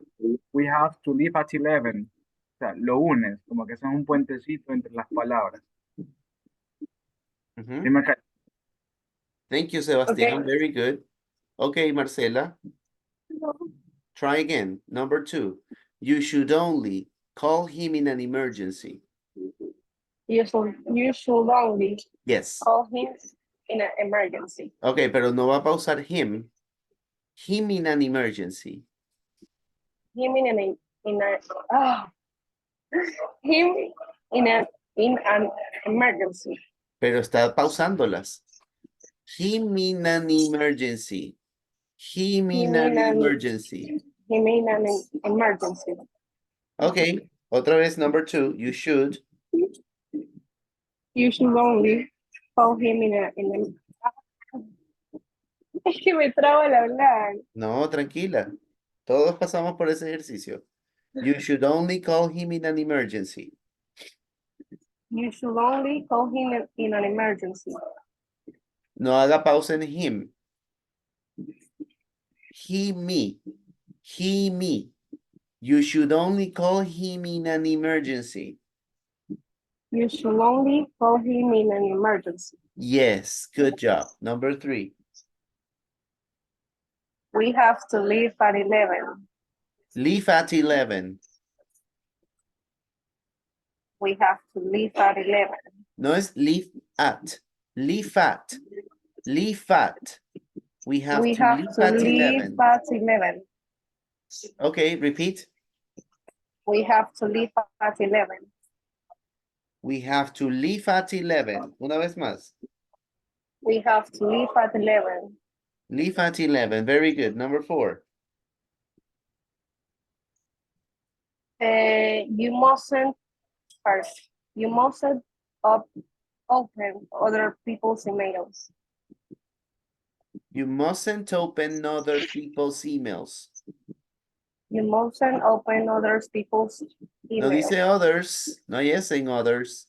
we have to leave at 11. O sea, lo unes, como que es un puentecito entre las palabras. ¿Sí me cachas? Thank you, Sebastián. Okay. Very good. Okay, Marcela. Try again. Number 2. You should only call him in an emergency. You should only Yes. call him in an emergency. Okay, pero no va a pausar him. Him in an emergency. Him in an him in an emergency. Pero está pausándolas. Him in an emergency. Him in an emergency. Him in an emergency. Okay, otra vez number 2. You should. You should only call him in a Es que me trabo al hablar. No, tranquila. Todos pasamos por ese ejercicio. You should only call him in an emergency. You should only call him in an emergency. No haga pausa en him. He, me. He, me. You should only call him in an emergency. You should only call him in an emergency. Yes, good job. Number 3. We have to leave at 11. Leave at 11. We have to leave at 11. No es leave at. Leave at. Leave at. We have to leave at 11. At 11. Okay, repeat. We have to leave at 11. We have to leave at 11. Una vez más. We have to leave at 11. Leave at 11. Very good. Number 4. You mustn't open other people's emails. You mustn't open other people's emails. You mustn't open other people's emails. No dice others. No yes en others.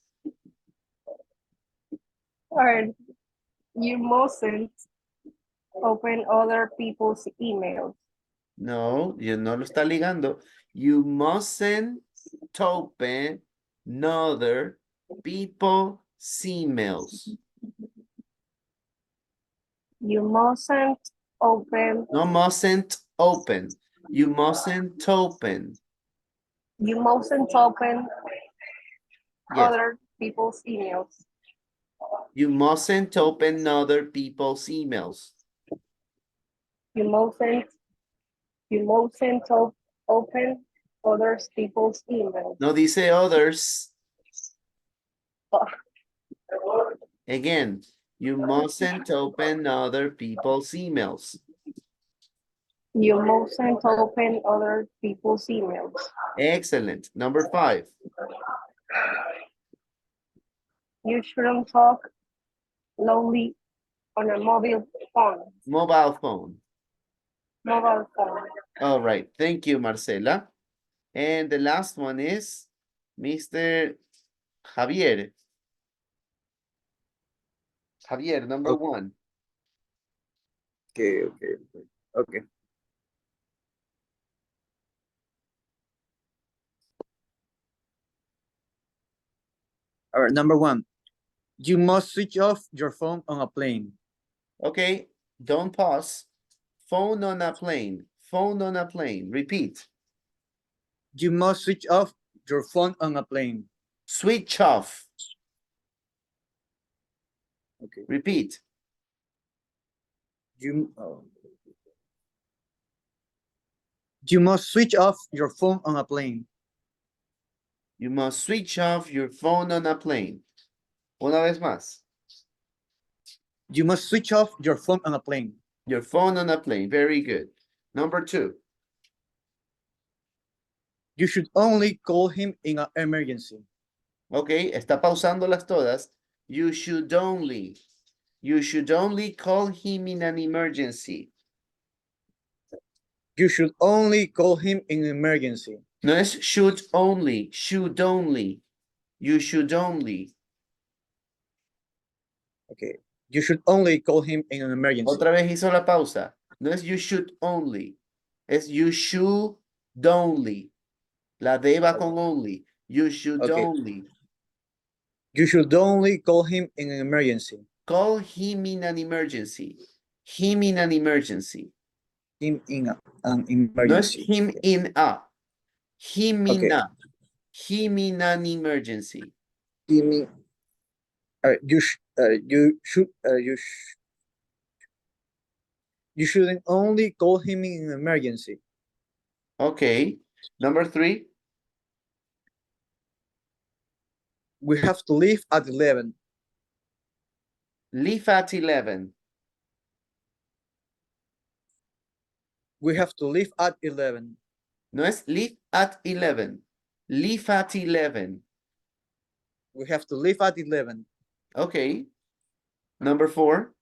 Or you mustn't open other people's emails. No, no lo está ligando. You mustn't open other people emails. You mustn't open. No, mustn't open. You mustn't open. You mustn't open Yes. other people's emails. You mustn't open other people's emails. You mustn't open other people's emails. No dice others. Oh. Again, you mustn't open other people's emails. You mustn't open other people's emails. Excellent. Number 5. You shouldn't talk loudly on a mobile phone. Mobile phone. Mobile phone. All right. Thank you, Marcela. And the last one is Mr. Javier. Javier, number 1. Okay. All right, number 1. You must switch off your phone on a plane. Okay, don't pause. Phone on a plane. Phone on a plane. Repeat. You must switch off your phone on a plane. Switch off. Okay. Repeat. You must switch off your phone on a plane. You must switch off your phone on a plane. Una vez más. You must switch off your phone on a plane. Your phone on a plane. Very good. Number 2. You should only call him in an emergency. Okay, está pausándolas todas. You should only call him in an emergency. You should only call him in an emergency. No es should only. You should only. Okay. You should only call him in an emergency. Otra vez hizo la pausa. No es you should only. Es you should only. La D va con only. You should only. You should only call him in an emergency. Call him in an emergency. Him in an emergency. Him in an emergency. No es him in a. Him in Okay. a. Him in an emergency. Him in. You shouldn't only call him in an emergency. Okay. Number 3. We have to leave at 11. Leave at 11. We have to leave at 11. No es leave at 11. Leave at 11. We have to leave at 11. Okay. Number 4.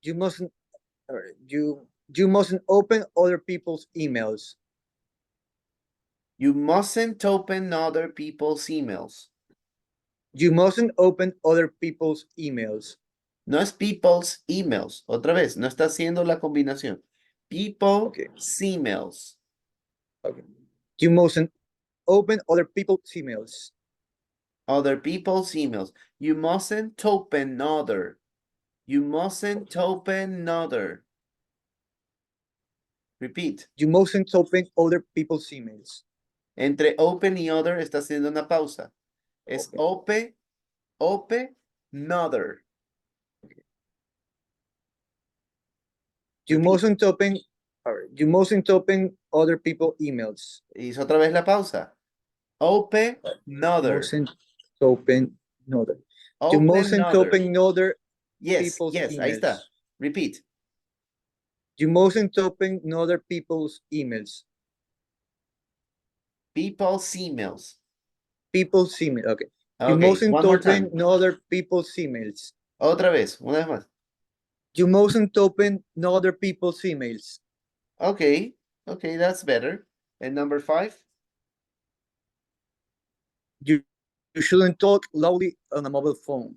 You mustn't open other people's emails. You mustn't open other people's emails. You mustn't open other people's emails. No es people's emails. Otra vez, no está haciendo la combinación. People's emails. Okay. You mustn't open other people's emails. Other people's emails. You mustn't open other. You mustn't open other. Repeat. You mustn't open other people's emails. Entre open y other está haciendo una pausa. Es open, other. You mustn't open other people's emails. Hizo otra vez la pausa. Open, other. Mustn't open other. You Open mustn't other. open other Yes, people's yes, emails. ahí está. Repeat. You mustn't open other people's emails. People's emails. People's emails, okay. You Okay, mustn't one more time. open other people's emails. Otra vez, una vez más. You mustn't open other people's emails. Okay, okay, that's better. And number 5? You shouldn't talk loudly on a mobile phone.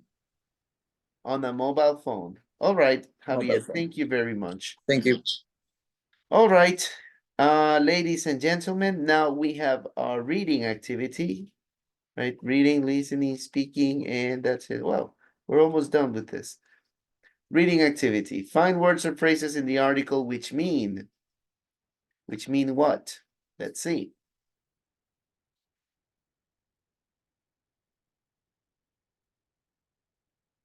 On a mobile phone. All right, Javier, Mobile phone. thank you very much. Thank you. All right, ladies and gentlemen, now we have our reading activity, right? Reading, listening, speaking, and that's it. Well, we're almost done with this. Reading activity. Find words or phrases in the article which mean what? Let's see.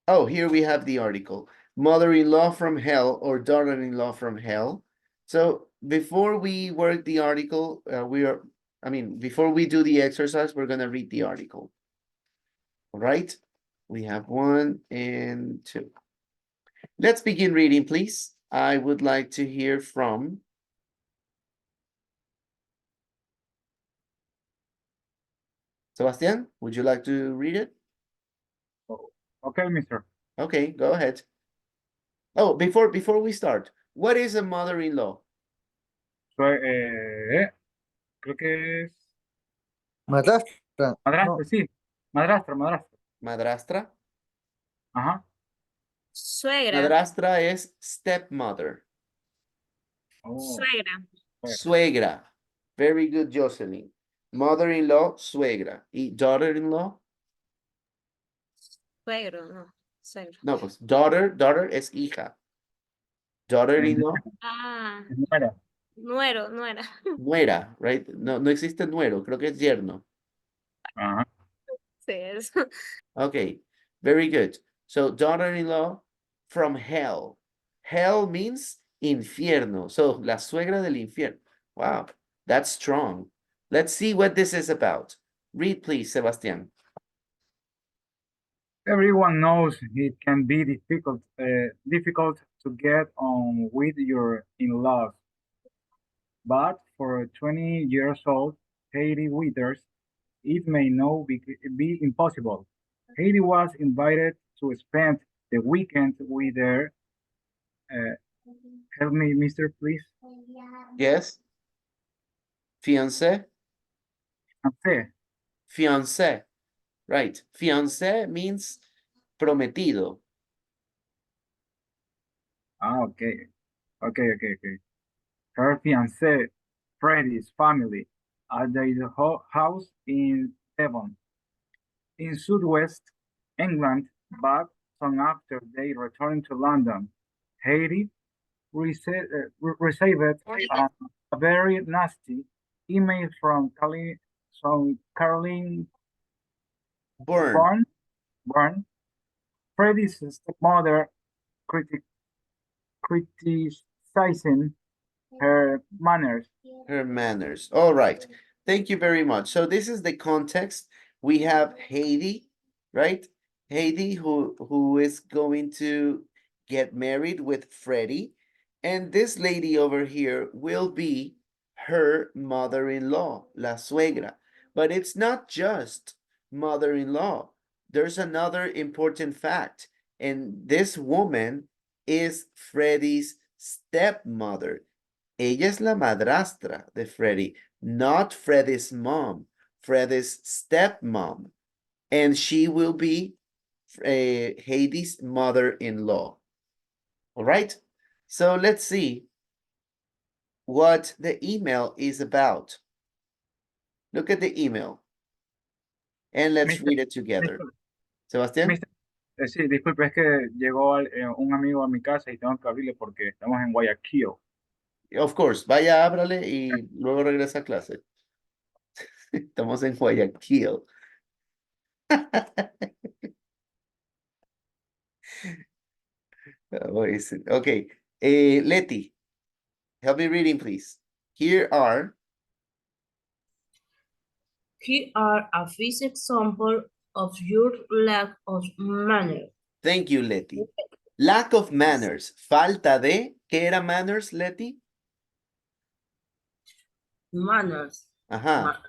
Oh, here we have the article. Mother-in-law from hell or daughter-in-law from hell. So before we work the article, before we do the exercise, we're going to read the article. All right. We have 1 and 2. Let's begin reading, please. I would like to hear from Sebastian. Would you like to read it? Okay, mister. Okay, go ahead. Oh, before we start, what is a mother-in-law? Creo que es Madrastra. madrastra, sí. Madrastra. Madrastra. Ajá. Suegra. Madrastra es stepmother. Oh. Suegra. Suegra. Very good, Jocelyn. Mother-in-law, suegra. ¿Y daughter-in-law? Suegro, no. Suegro. No, pues daughter es hija. Daughter-in-law, Ah, Nuera. nuera. nuera, right? No existe nuero, creo que es yerno. Ajá. Sí, eso. Okay, very good. So daughter-in-law from hell. Hell means infierno. So la suegra del infierno. Wow, that's strong. Let's see what this is about. Read, please, Sebastian. Everyone knows it can be difficult to get on with your in-laws. But for 20 years old Heidi Withers, it may not be impossible. Heidi was invited to spend the weekend with her. Help me, mister, please. Yes? Fiancé? Fiancé. Fiancé. Right. Fiancé means prometido. Ah, okay. Her fiancé, Freddie's family, at their house in Devon, in southwest England, but soon after they returned to London, Haiti received a very nasty email from Caroline Born. Freddie's stepmother, criticizing her manners. Her manners. All right. Thank you very much. So this is the context. We have Haiti, right? Haiti who is going to get married with Freddie. And this lady over here will be her mother-in-law, la suegra. But it's not just mother-in-law. There's another important fact. And this woman is Freddie's stepmother. Ella es la madrastra de Freddie, not Freddie's mom, Freddie's stepmom. And she will be Heidi's mother-in-law. All right? So let's see what the email is about. Look at the email. And let's read it together. Sebastián? Sí, disculpe, es que llegó un amigo a mi casa y tengo que abrirle porque estamos en Guayaquil. Of course, vaya, ábrale y luego regresa a clase. Estamos en Guayaquil. Okay, Letty, help me reading, please. Here are a few examples of your lack of manners. Thank you, Letty. Lack of manners. Falta de. ¿Qué era manners, Letty? Manners. Ajá.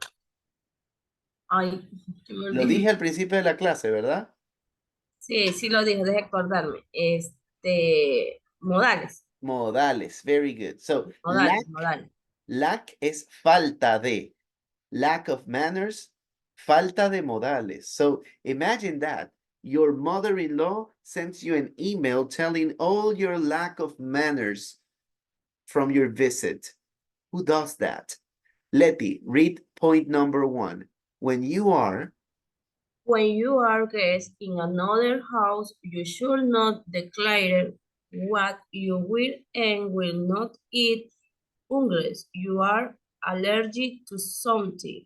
Ay, Lo dije al principio de la clase, ¿verdad? Sí, lo dije, deje acordarme. Modales. Modales. Very good. So, Modales. Lack es falta de. Lack of manners, falta de modales. So, imagine that. Your mother-in-law sends you an email telling all your lack of manners from your visit? Who does that? Letty, read point number 1. When you are guest in another house, you should not declare what you will and will not eat unless you are allergic to something.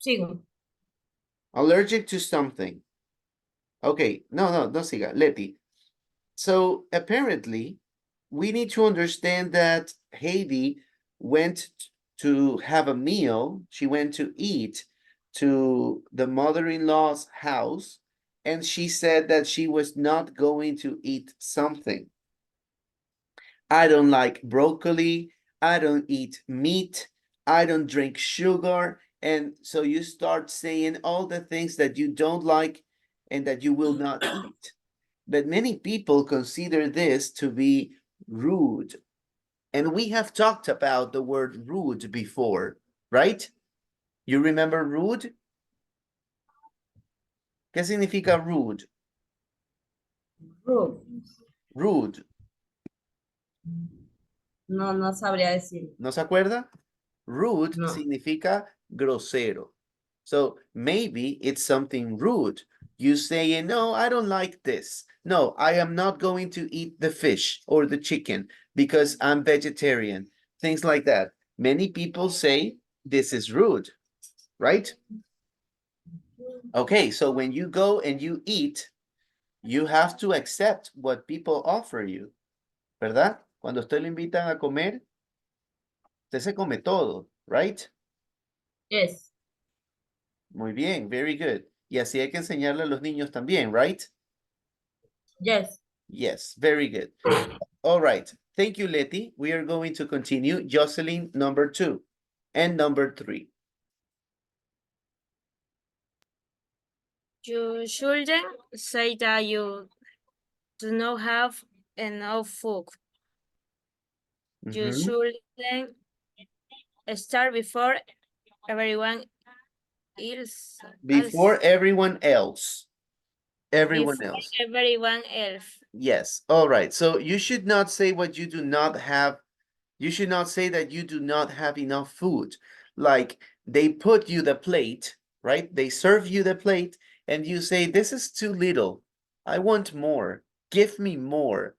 Sigo. allergic to something. Okay, no, siga, Letty. So apparently, we need to understand that Heidi went to have a meal. She went to eat to the mother-in-law's house, and she said that she was not going to eat something. I don't like broccoli. I don't eat meat. I don't drink sugar. And so you start saying all the things that you don't like and that you will not eat. But many people consider this to be rude. And we have talked about the word rude before, right? You remember rude? ¿Qué significa rude? Rude. Rude. No sabría decir. ¿No se acuerda? Rude No. significa grosero. So maybe it's something rude. You say, no, I don't like this. No, I am not going to eat the fish or the chicken because I'm vegetarian. Things like that. Many people say this is rude, right? Okay, so when you go and you eat, you have to accept what people offer you, ¿verdad? Cuando usted lo invitan a comer, usted se come todo, right? Yes. Muy bien, very good. Y así hay que enseñarle a los niños también, right? Yes. Yes, very good. All right. Thank you, Letty. We are going to continue. Jocelyn, number 2 and number 3. You shouldn't say that you do not have enough food. You shouldn't start before everyone else. Before everyone else. Everyone Before else. everyone else. Yes. All right. So you should not say what you do not have. You should not say that you do not have enough food. Like they put you the plate, right? They serve you the plate and you say, this is too little. I want more. Give me more.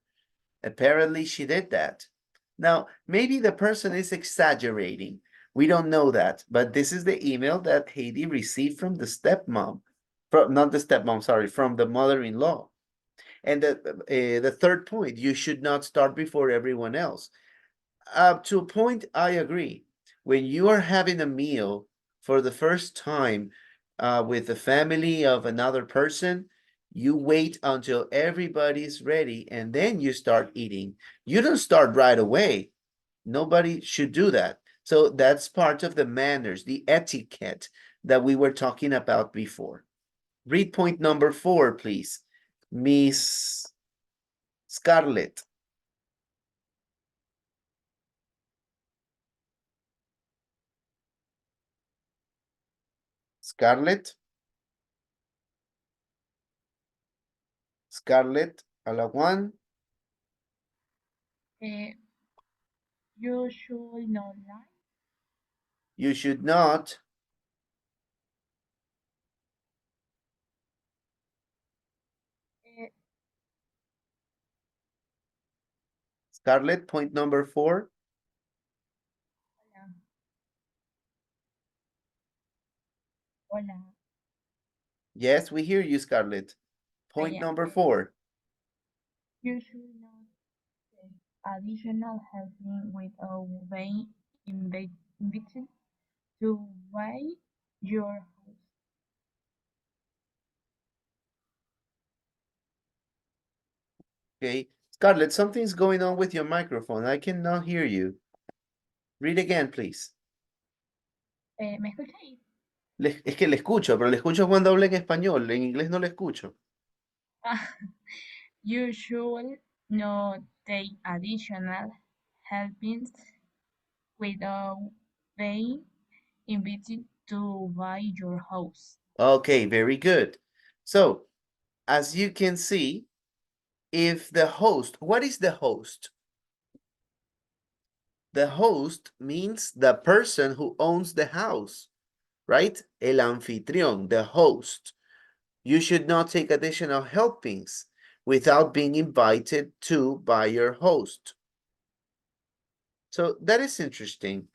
Apparently she did that. Now, maybe the person is exaggerating. We don't know that, but this is the email that Heidi received from the stepmom. From, not the stepmom, sorry, from the mother-in-law. And the third point, you should not start before everyone else. To a point, I agree. When you are having a meal for the first time with the family of another person, you wait until everybody's ready and then you start eating. You don't start right away. Nobody should do that. So that's part of the manners, the etiquette that we were talking about before. Read point number 4, please. Miss Scarlett. Scarlett. Scarlett, a la 1. You should not lie. You should not. Scarlett, point number 4. Hola. Yes, we hear you, Scarlett. Point number 4. You should not take additional helping without being invited to buy your house. Okay. Scarlett, something's going on with your microphone. I cannot hear you. Read again, please. ¿Me escucha ahí? Es que le escucho, pero le escucho cuando habla en español. En inglés no le escucho. You should not take additional helpings without being invited to buy your house. Okay, very good. So, as you can see, if the host, what is the host? The host means the person who owns the house, right? El anfitrión, the host. You should not take additional helpings without being invited to by your host. So that is interesting.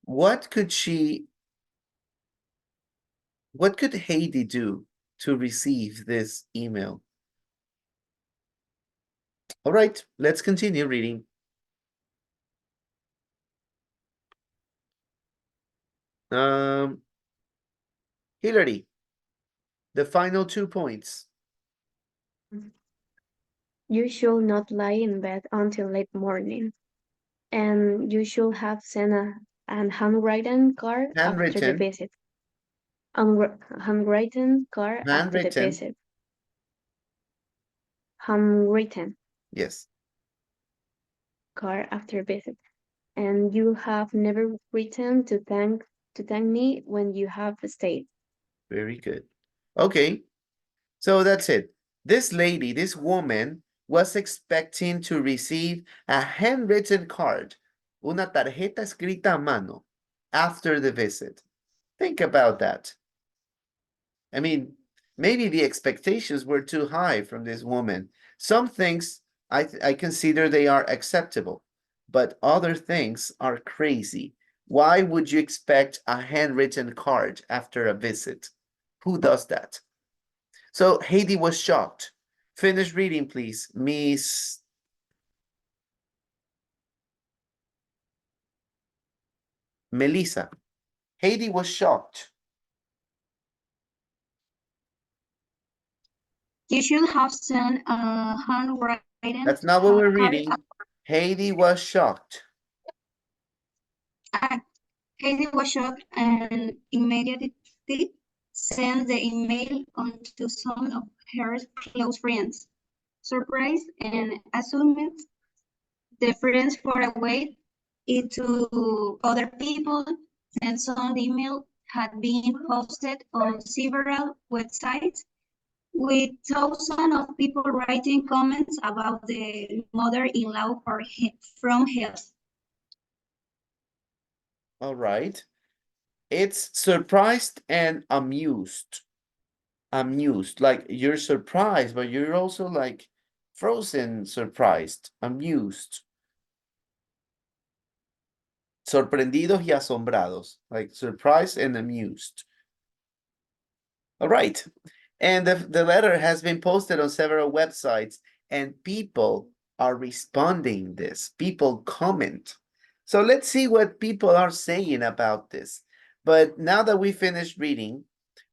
What could Heidi do to receive this email? All right, let's continue reading. Hillary, the final 2 points. You should not lie in bed until late morning. And you should have sent a handwritten card after the Handwritten. visit. Handwritten card after the Handwritten. visit. Handwritten Yes. card after visit. And you have never written to thank me when you have stayed. Very good. Okay, so that's it. This lady, this woman, was expecting to receive a handwritten card, una tarjeta escrita a mano, after the visit. Think about that. I mean, maybe the expectations were too high from this woman. Some things I consider they are acceptable, but other things are crazy. Why would you expect a handwritten card after a visit? Who does that? So Heidi was shocked. Finish reading, please, Miss Melissa. Heidi was shocked. You should have sent a handwritten That's not what we're card. reading. Heidi was shocked. Heidi was shocked and immediately sent the email on to some of her close friends. Surprised and assumed the friends forwarded it to other people, and some email had been posted on several websites with thousands of people writing comments about the mother-in-law from hell. All right. It's surprised and amused. Amused, like you're surprised, but you're also like frozen, surprised, amused. Sorprendidos y asombrados, like surprised and amused. All right. And the letter has been posted on several websites, and people are responding this. People comment. So let's see what people are saying about this. But now that we finished reading,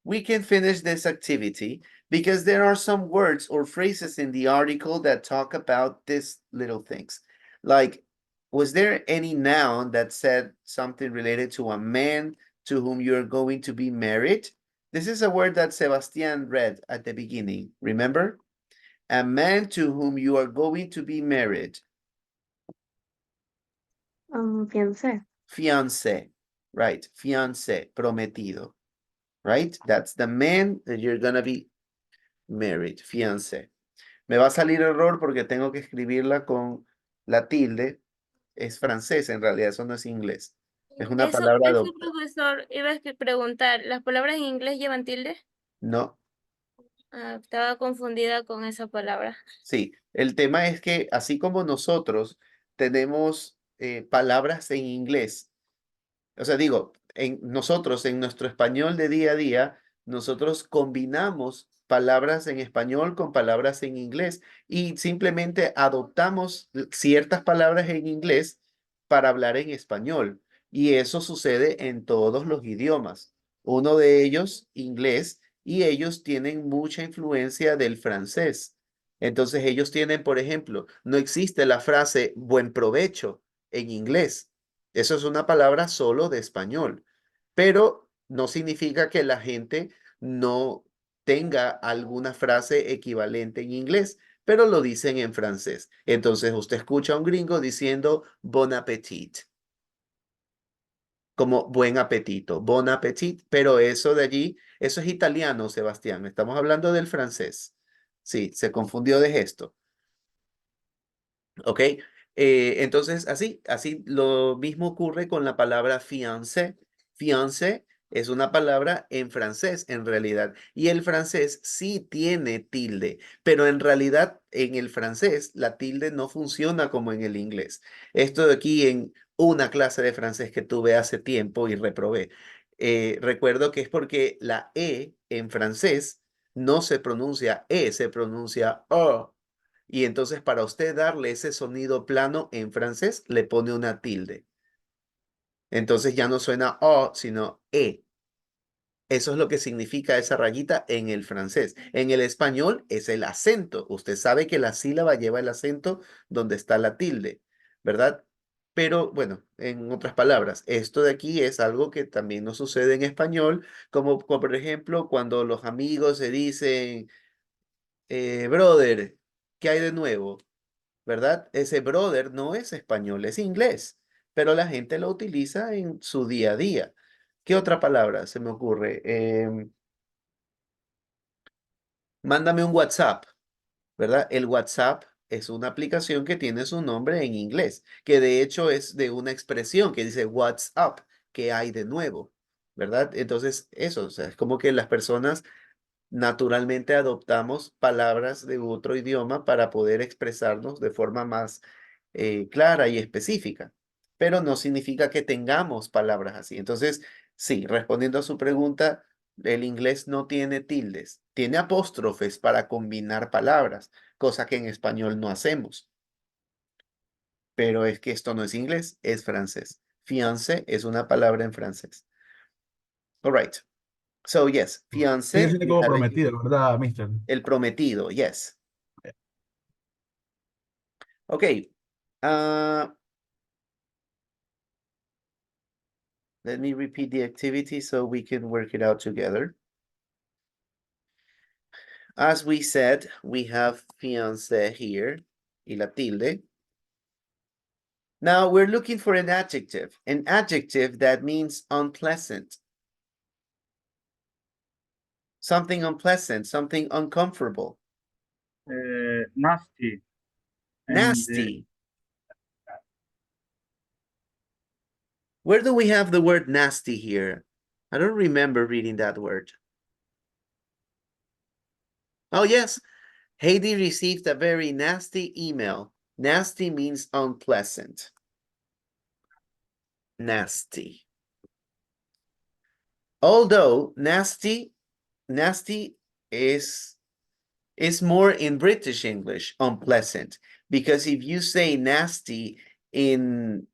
we can finish this activity because there are some words or phrases in the article that talk about these little things. Like, was there any noun that said something related to a man to whom you're going to be married? This is a word that Sebastian read at the beginning. Remember? A man to whom you are going to be married. Fiancé. Fiancé. Right. Fiancé. Prometido. Right? That's the man that you're going to be married. Fiancé. Me va a salir error porque tengo que escribirla con la tilde. Es francés, en realidad, eso no es inglés. Es una palabra Eso, doble. profesor, iba a preguntar, ¿las palabras en inglés llevan tilde? No. Estaba confundida con esa palabra. Sí, el tema es que así como nosotros tenemos palabras en inglés, o sea, digo, nosotros en nuestro español de día a día, nosotros combinamos palabras en español con palabras en inglés y simplemente adoptamos ciertas palabras en inglés para hablar en español. Y eso sucede en todos los idiomas. Uno de ellos, inglés, y ellos tienen mucha influencia del francés. Entonces ellos tienen, por ejemplo, no existe la frase buen provecho en inglés. Eso es una palabra solo de español, pero no significa que la gente no tenga alguna frase equivalente en inglés, pero lo dicen en francés. Entonces usted escucha a un gringo diciendo bon appetit. como buen apetito, bon appetit, pero eso de allí, eso es italiano, Sebastián. Estamos hablando del francés. Sí, se confundió de gesto. ¿Ok? Entonces, así lo mismo ocurre con la palabra fiancé. Fiancé es una palabra en francés, en realidad. Y el francés sí tiene tilde, pero en realidad en el francés la tilde no funciona como en el inglés. Esto de aquí en una clase de francés que tuve hace tiempo y reprobé. Recuerdo que es porque la E en francés no se pronuncia E, se pronuncia O. Y entonces para usted darle ese sonido plano en francés, le pone una tilde. Entonces ya no suena O, sino E. Eso es lo que significa esa rayita en el francés. En el español es el acento. Usted sabe que la sílaba lleva el acento donde está la tilde, ¿verdad? Pero bueno, en otras palabras, esto de aquí es algo que también nos sucede en español, como por ejemplo cuando los amigos se dicen, brother, ¿qué hay de nuevo? ¿Verdad? Ese brother no es español, es inglés, pero la gente lo utiliza en su día a día. ¿Qué otra palabra se me ocurre? Mándame un WhatsApp, ¿verdad? El WhatsApp es una aplicación que tiene su nombre en inglés, que de hecho es de una expresión que dice What's up, ¿qué hay de nuevo? ¿Verdad? Entonces, eso, o sea, es como que las personas naturalmente adoptamos palabras de otro idioma para poder expresarnos de forma más clara y específica, pero no significa que tengamos palabras así. Entonces, sí, respondiendo a su pregunta, el inglés no tiene tildes, tiene apóstrofes para combinar palabras, cosa que en español no hacemos. Pero es que esto no es inglés, es francés. Fiancé es una palabra en francés. All right. So, yes, Sigue fiancé, siendo you como have it. prometido, ¿verdad, mister? El prometido, yes. Okay. Let me repeat the activity so we can work it out together. As we said, we have fiancé here, y la tilde. Now we're looking for an adjective that means unpleasant. Something unpleasant, something uncomfortable. Nasty. Nasty. Where do we have the word nasty here? I don't remember reading that word. Oh, yes. Heidi received a very nasty email. Nasty means unpleasant. Nasty. Although nasty is more in British English, unpleasant. Because if you say nasty in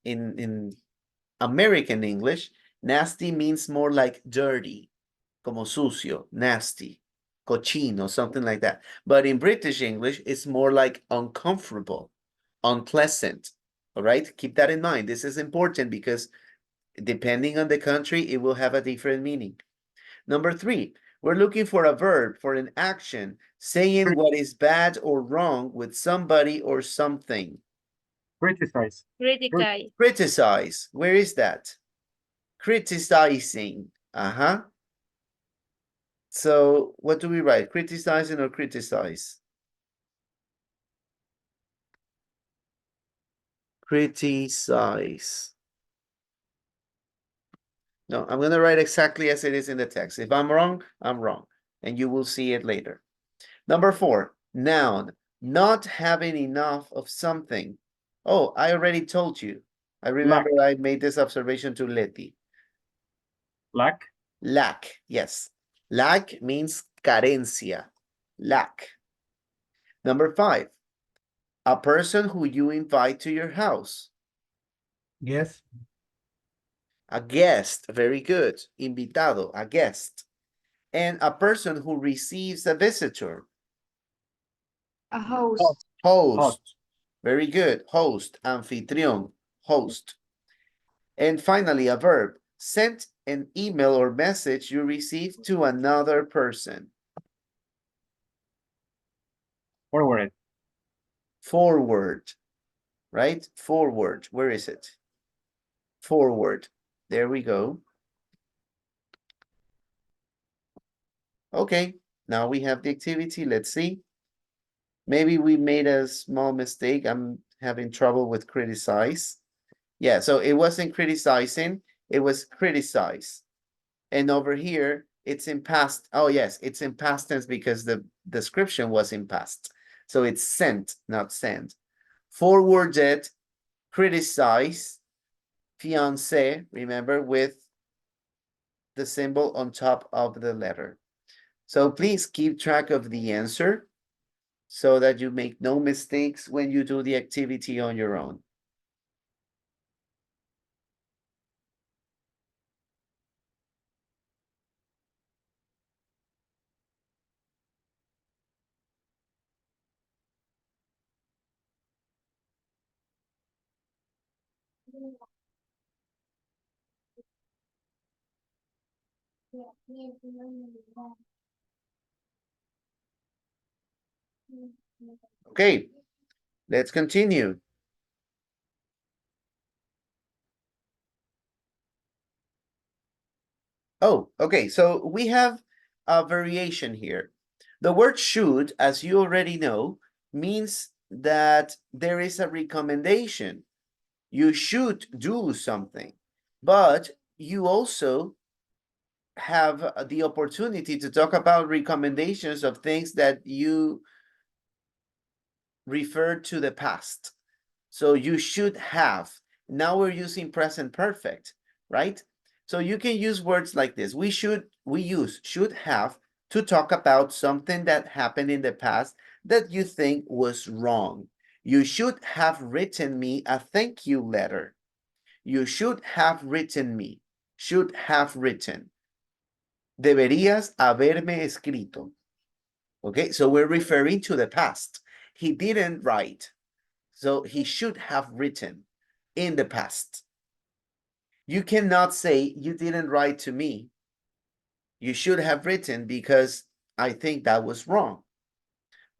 American English, nasty means more like dirty, como sucio, nasty, cochino, something like that. But in British English, it's more like uncomfortable, unpleasant. All right, keep that in mind. This is important because depending on the country, it will have a different meaning. Number 3, we're looking for a verb, for an action, saying what is bad or wrong with somebody or something. Criticize. Criticize. Criticize. Where is that? Criticizing. Uh-huh. So what do we write? Criticizing or criticize? Criticize. No, I'm going to write exactly as it is in the text. If I'm wrong, I'm wrong. And you will see it later. Number 4, noun. Not having enough of something. Oh, I already told you. I remember I made this observation to Letty. Lack. Lack, yes. Lack means carencia. Lack. Number 5, a person who you invite to your house. Yes. A guest, very good. Invitado, a guest. And a person who receives a visitor. A host. Host. Very good. Host, anfitrión, host. And finally, a verb. Send an email or message you received to another person. Forward. Forward, right? Forward. Where is it? Forward. There we go. Okay, now we have the activity. Let's see. Maybe we made a small mistake. I'm having trouble with criticize. Yeah, so it wasn't criticizing, it was criticize. And over here, it's in past. Oh, yes, it's in past tense because the description was in past. So it's sent, not sent. Forwarded, criticize, fiancé, remember, with the symbol on top of the letter. So please keep track of the answer so that you make no mistakes when you do the activity on your own. Okay, let's continue. Oh, okay, so we have a variation here. The word should, as you already know, means that there is a recommendation. You should do something, but you also have the opportunity to talk about recommendations of things that you refer to the past. So you should have. Now we're using present perfect, right? So you can use words like this. We use should have to talk about something that happened in the past that you think was wrong. You should have written me a thank you letter. You should have written me. Should have written. Deberías haberme escrito. Okay, so we're referring to the past. He didn't write. So he should have written in the past. You cannot say you didn't write to me. You should have written because I think that was wrong.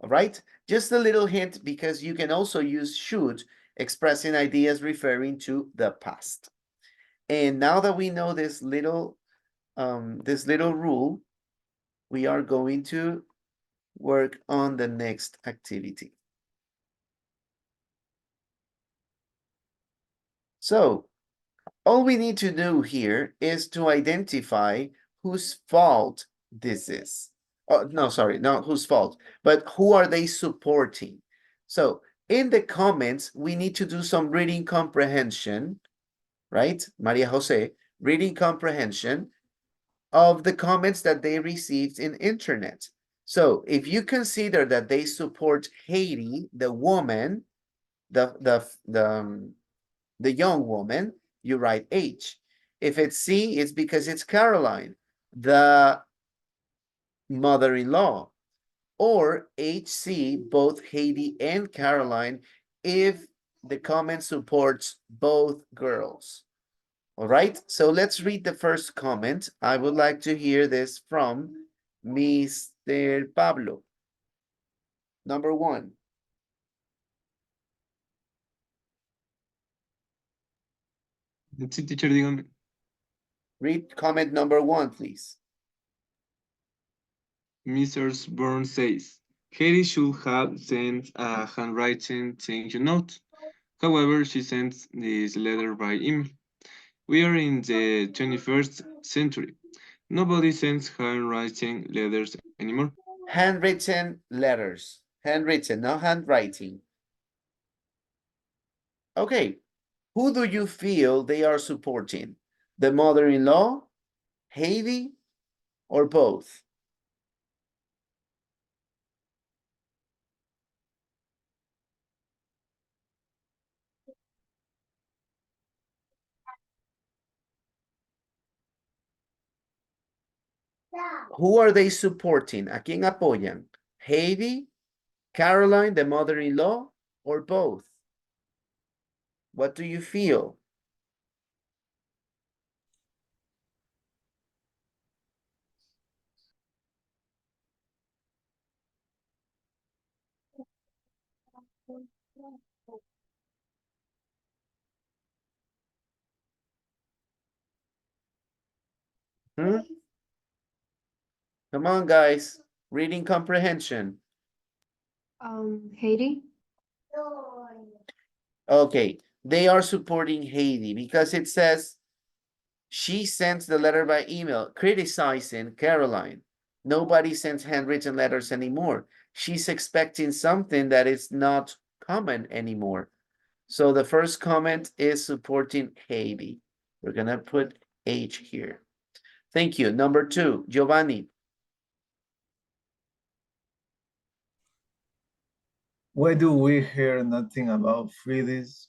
All right. Just a little hint because you can also use should expressing ideas referring to the past. And now that we know this little rule, we are going to work on the next activity. So all we need to do here is to identify whose fault this is. Oh, no, sorry, not whose fault, but who are they supporting? So in the comments, we need to do some reading comprehension, right? Maria Jose, reading comprehension of the comments that they received in internet. So if you consider that they support Haiti, the woman, the young woman, you write H. If it's C, it's because it's Caroline, the mother-in-law. Or HC, both Haiti and Caroline, if the comment supports both girls. All right, so let's read the first comment. I would like to hear this from Mr. Pablo. Number 1. Sí, teacher, dígame. Read comment number 1, please. Mrs. Burns says, Katie should have sent a handwritten thank you note. However, she sent this letter by email. We are in the 21st century. Nobody sends handwriting letters anymore. Handwritten letters. Handwritten, not handwriting. Okay, who do you feel they are supporting? The mother-in-law, Haiti, or both? Who are they supporting? ¿A quién apoyan? Haiti, Caroline, the mother-in-law, or both? What do you feel? Come on, guys. Reading comprehension. Haiti. Okay, they are supporting Haiti because it says she sends the letter by email criticizing Caroline. Nobody sends handwritten letters anymore. She's expecting something that is not common anymore. So the first comment is supporting Haiti. We're gonna put H here. Thank you. Number 2, Giovanni. Why do we hear nothing about Frida's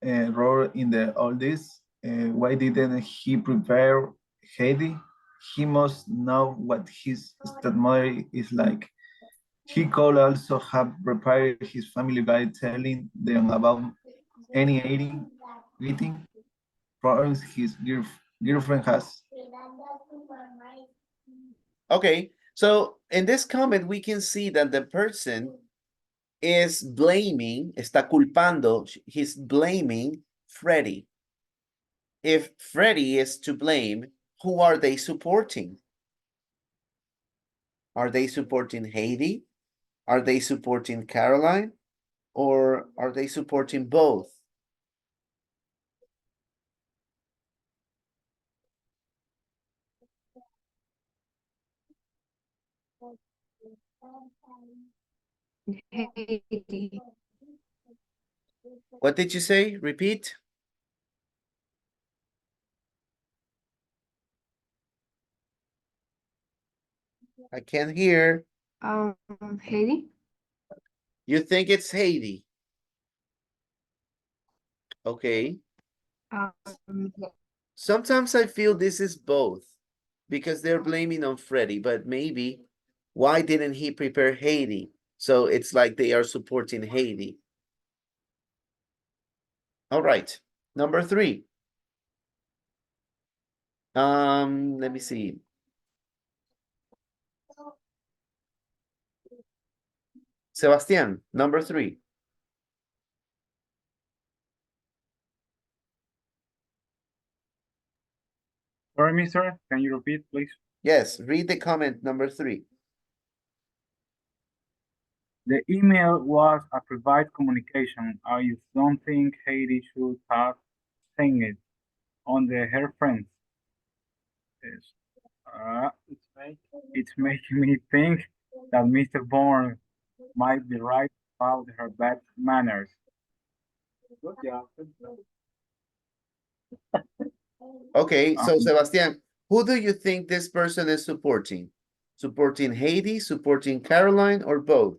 role in the all this? Why didn't he prepare Heidi? He must know what his stepmother is like. He could also have prepared his family by telling them about any eating problems his girlfriend has. Okay, so in this comment, we can see that the person is blaming, está culpando, he's blaming Freddie. If Freddie is to blame, who are they supporting? Are they supporting Haiti? Are they supporting Caroline? Or are they supporting both? Haiti. What did you say? Repeat. I can't hear. Haiti. You think it's Haiti? Okay. Yeah. Sometimes I feel this is both because they're blaming on Freddie, but maybe why didn't he prepare Haiti? So it's like they are supporting Haiti. All right. Number 3. Let me see. Sebastian, number 3. Sorry, mister, can you repeat, please? Yes, read the comment number 3. The email was a private communication. I don't think Heidi should have seen it on her friends. Yes. It's making me think that Mr. Bourne might be right about her bad manners. Good job. Okay, so Sebastian, who do you think this person is supporting? Supporting Haiti, supporting Caroline, or both?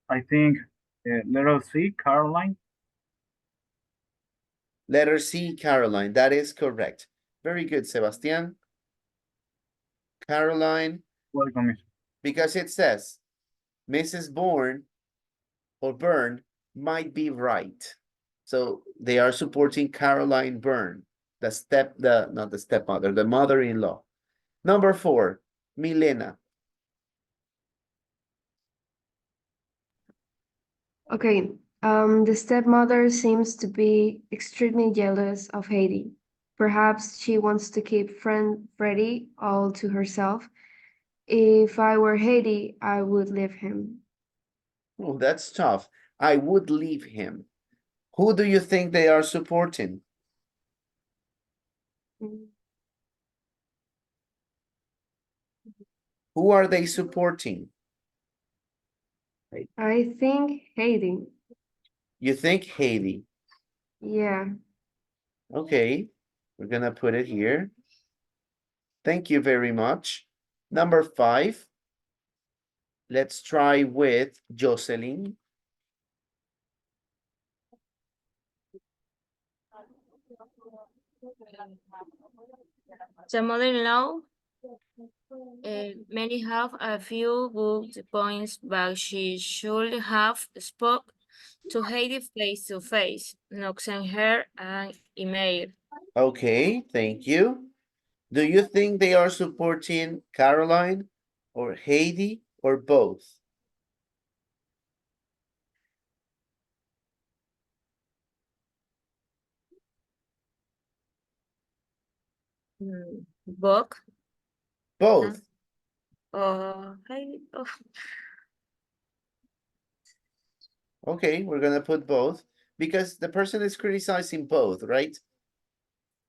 I think letter C, Caroline. Letter C, Caroline. That is correct. Very good, Sebastian. Caroline. Welcome, mister. Because it says Mrs. Bourne or Byrne might be right. So they are supporting Caroline Byrne, not the stepmother, the mother-in-law. Number 4, Milena. Okay. The stepmother seems to be extremely jealous of Haiti. Perhaps she wants to keep friend Freddie all to herself. If I were Haiti, I would leave him. Oh, that's tough. I would leave him. Who do you think they are supporting? Who are they supporting? I think Haiti. You think Haiti? Yeah. Okay, we're gonna put it here. Thank you very much. Number 5. Let's try with Jocelyn. The mother-in-law many have a few good points, but she should have spoke to Heidi face to face, not send her an email. Okay, thank you. Do you think they are supporting Caroline or Haiti or both? Book. Both. Heidi. Oh. Okay, we're gonna put both because the person is criticizing both, right?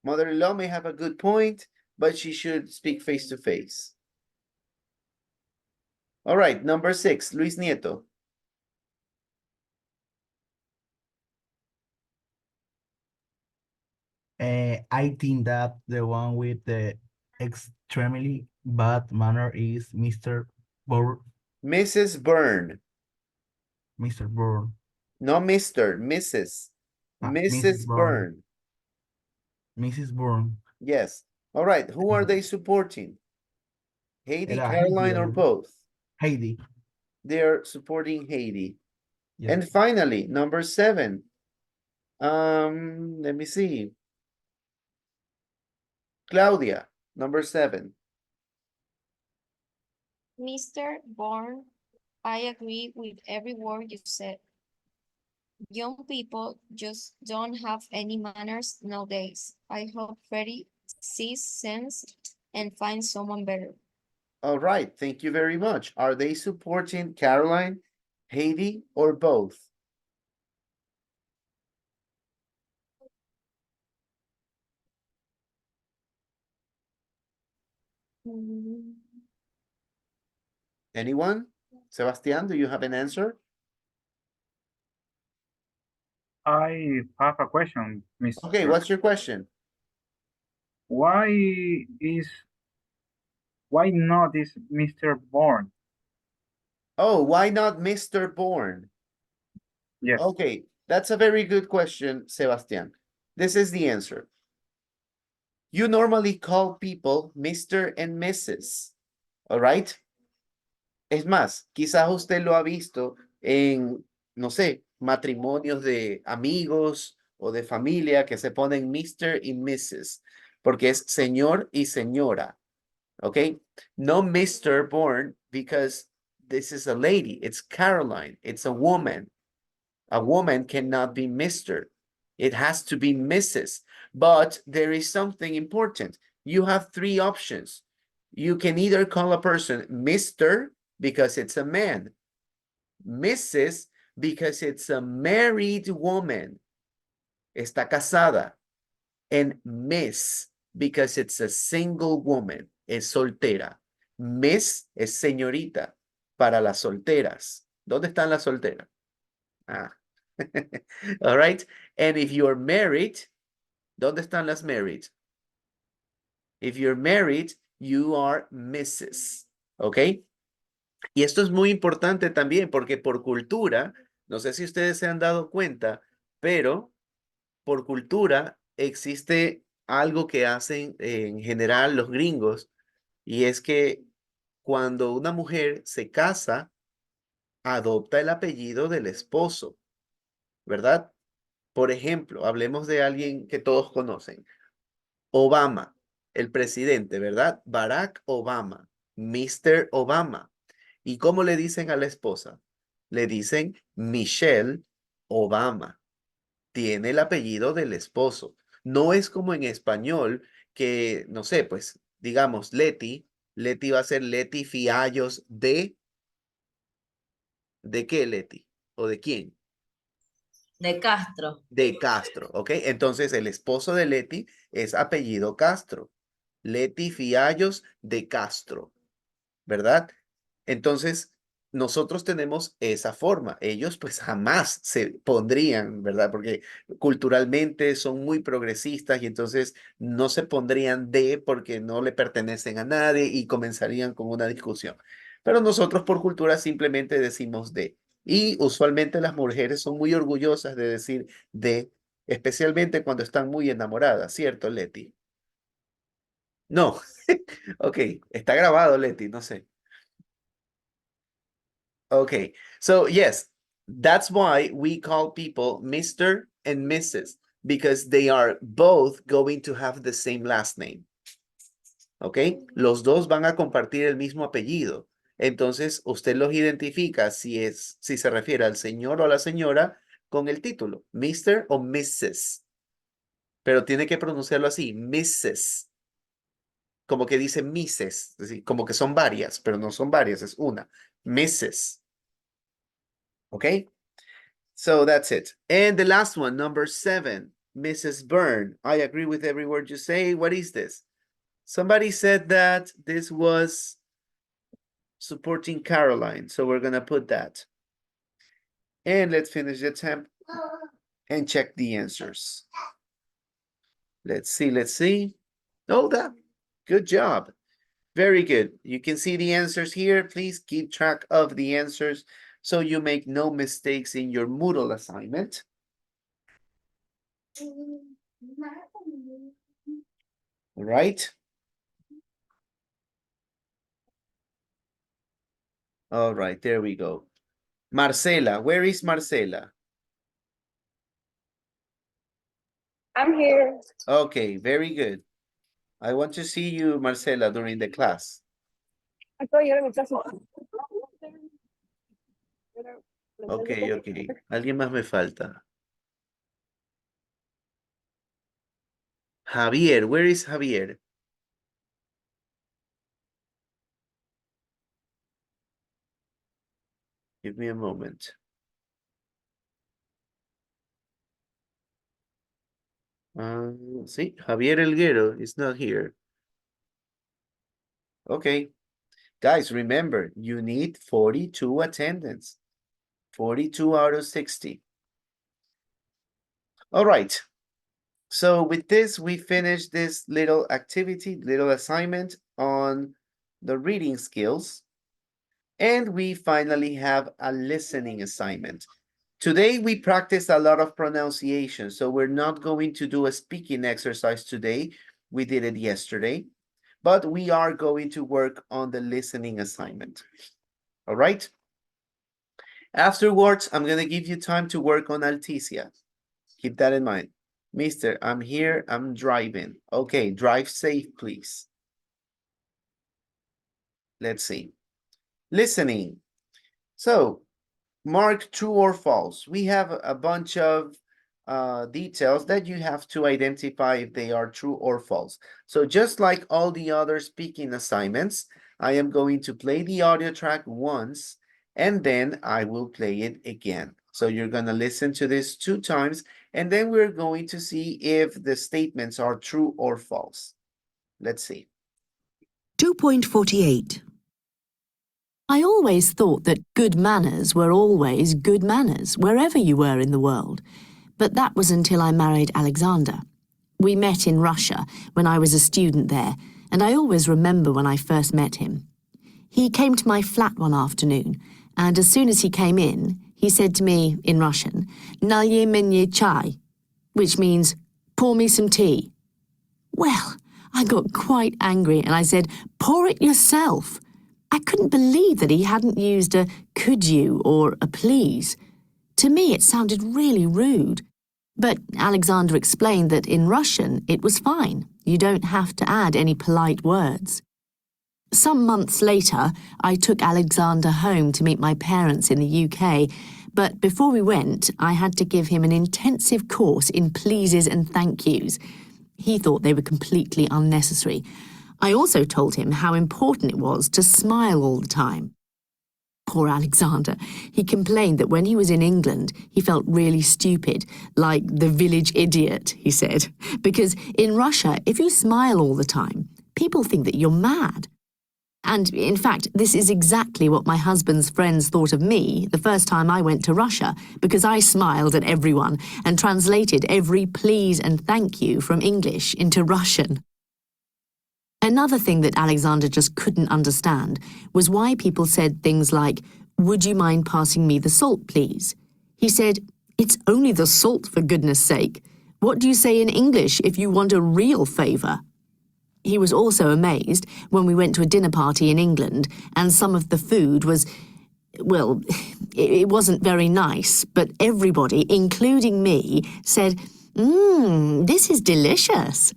Mother-in-law may have a good point, but she should speak face to face. All right, number 6, Luis Nieto. I think that the one with the extremely bad manner is Mrs. Byrne. Mr. Byrne. No, Mr. Mrs. Mrs. Mrs. Byrne. Byrne. Mrs. Byrne. Yes. All right, who are they supporting? Heidi, Era Heidi, Caroline, or both? Heidi. They're supporting Heidi. Yes. And finally, number 7. Let me see. Claudia, number 7. Mr. Bourne, I agree with every word you said. Young people just don't have any manners nowadays. I hope Freddie sees sense and finds someone better. All right, thank you very much. Are they supporting Caroline, Heidi, or both? Anyone? Sebastian, do you have an answer? I have a question, Mr. Okay, what's your question? Why not is Mr. Bourne? Oh, why not Mr. Bourne? Yes. Okay, that's a very good question, Sebastian. This is the answer. You normally call people Mr. and Mrs. All right? Es más, quizás usted lo ha visto en, no sé, matrimonios de amigos o de familia que se ponen Mr. y Mrs. porque es señor y señora. Okay? No Mr. Bourne because this is a lady. It's Caroline. It's a woman. A woman cannot be Mr. It has to be Mrs. But there is something important. You have 3 options. You can either call a person Mr. because it's a man, Mrs. because it's a married woman, está casada, and Miss because it's a single woman, es soltera. Miss es señorita para las solteras. ¿Dónde están las solteras? Ah. All right. And if you're married, ¿dónde están las married? If you're married, you are Mrs. ¿Ok? Y esto es muy importante también porque por cultura, no sé si ustedes se han dado cuenta, pero por cultura existe algo que hacen en general los gringos y es que cuando una mujer se casa, adopta el apellido del esposo, ¿verdad? Por ejemplo, hablemos de alguien que todos conocen. Obama, el presidente, ¿verdad? Barack Obama, Mr. Obama. ¿Y cómo le dicen a la esposa? Le dicen Michelle Obama. Tiene el apellido del esposo. No es como en español que, no sé, pues, digamos, Leti va a ser Leti Fiallos ¿de qué Leti? ¿O de quién? De Castro. De Castro, ¿ok? Entonces el esposo de Leti es apellido Castro. Leti Fiallos de Castro, ¿verdad? Entonces, nosotros tenemos esa forma. Ellos pues jamás se pondrían, ¿verdad? Porque culturalmente son muy progresistas y entonces no se pondrían de porque no le pertenecen a nadie y comenzarían con una discusión. Pero nosotros por cultura simplemente decimos de. Y usualmente las mujeres son muy orgullosas de decir de, especialmente cuando están muy enamoradas, ¿cierto, Leti? No. Ok, está grabado, Leti, no sé. Okay, so yes, that's why we call people Mr. and Mrs. because they are both going to have the same last name. Okay, los dos van a compartir el mismo apellido. Entonces, usted los identifica si se refiere al señor o a la señora con el título, Mr. o Mrs. Pero tiene que pronunciarlo así, Mrs. como que dice Mrs., es decir, como que son varias, pero no son varias, es una. Mrs. Okay? So that's it. And the last one, number 7, Mrs. Byrne. I agree with every word you say. What is this? Somebody said that this was supporting Caroline, so we're gonna put that. And let's finish the attempt and check the answers. Let's see. Oh, that, good job. Very good. You can see the answers here. Please keep track of the answers so you make no mistakes in your Moodle assignment. All right. All right, there we go. Marcela, where is Marcela? I'm here. Okay, very good. I want to see you, Marcela, during the class. Estoy en mi casa. Okay. Alguien más me falta. Javier, where is Javier? Give me a moment. See, Javier Elguero is not here. Okay. Guys, remember, you need 42 attendance. 42 out of 60. All right. So with this, we finish this little activity, little assignment on the reading skills. And we finally have a listening assignment. Today, we practiced a lot of pronunciation, so we're not going to do a speaking exercise today. We did it yesterday, but we are going to work on the listening assignment. All right? Afterwards, I'm going to give you time to work on Alticia. Keep that in mind. Mister, I'm here, I'm driving. Okay, drive safe, please. Let's see. Listening. So, mark true or false. We have a bunch of details that you have to identify if they are true or false. So just like all the other speaking assignments, I am going to play the audio track once, and then I will play it again. So you're going to listen to this 2 times, and then we're going to see if the statements are true or false. Let's see. 2.48. I always thought that good manners were always good manners, wherever you were in the world. But that was until I married Alexander. We met in Russia when I was a student there, and I always remember when I first met him. He came to my flat one afternoon, and as soon as he came in, he said to me in Russian, "Nalye menye chai," which means, "Pour me some tea." Well, I got quite angry and I said, "Pour it yourself." I couldn't believe that he hadn't used a "could you" or a "please." To me, it sounded really rude. But Alexander explained that in Russian, it was fine. You don't have to add any polite words. Some months later, I took Alexander home to meet my parents in the UK, but before we went, I had to give him an intensive course in pleases and thank yous. He thought they were completely unnecessary. I also told him how important it was to smile all the time. Poor Alexander. He complained that when he was in England, he felt really stupid, like the village idiot, he said. Because in Russia, if you smile all the time, people think that you're mad. And in fact, this is exactly what my husband's friends thought of me the first time I went to Russia, because I smiled at everyone and translated every please and thank you from English into Russian. Another thing that Alexander just couldn't understand was why people said things like, "Would you mind passing me the salt, please?" He said, "It's only the salt, for goodness sake. What do you say in English if you want a real favor?" He was also amazed when we went to a dinner party in England and some of the food was, well, it wasn't very nice, but everybody, including me, said, "This is delicious."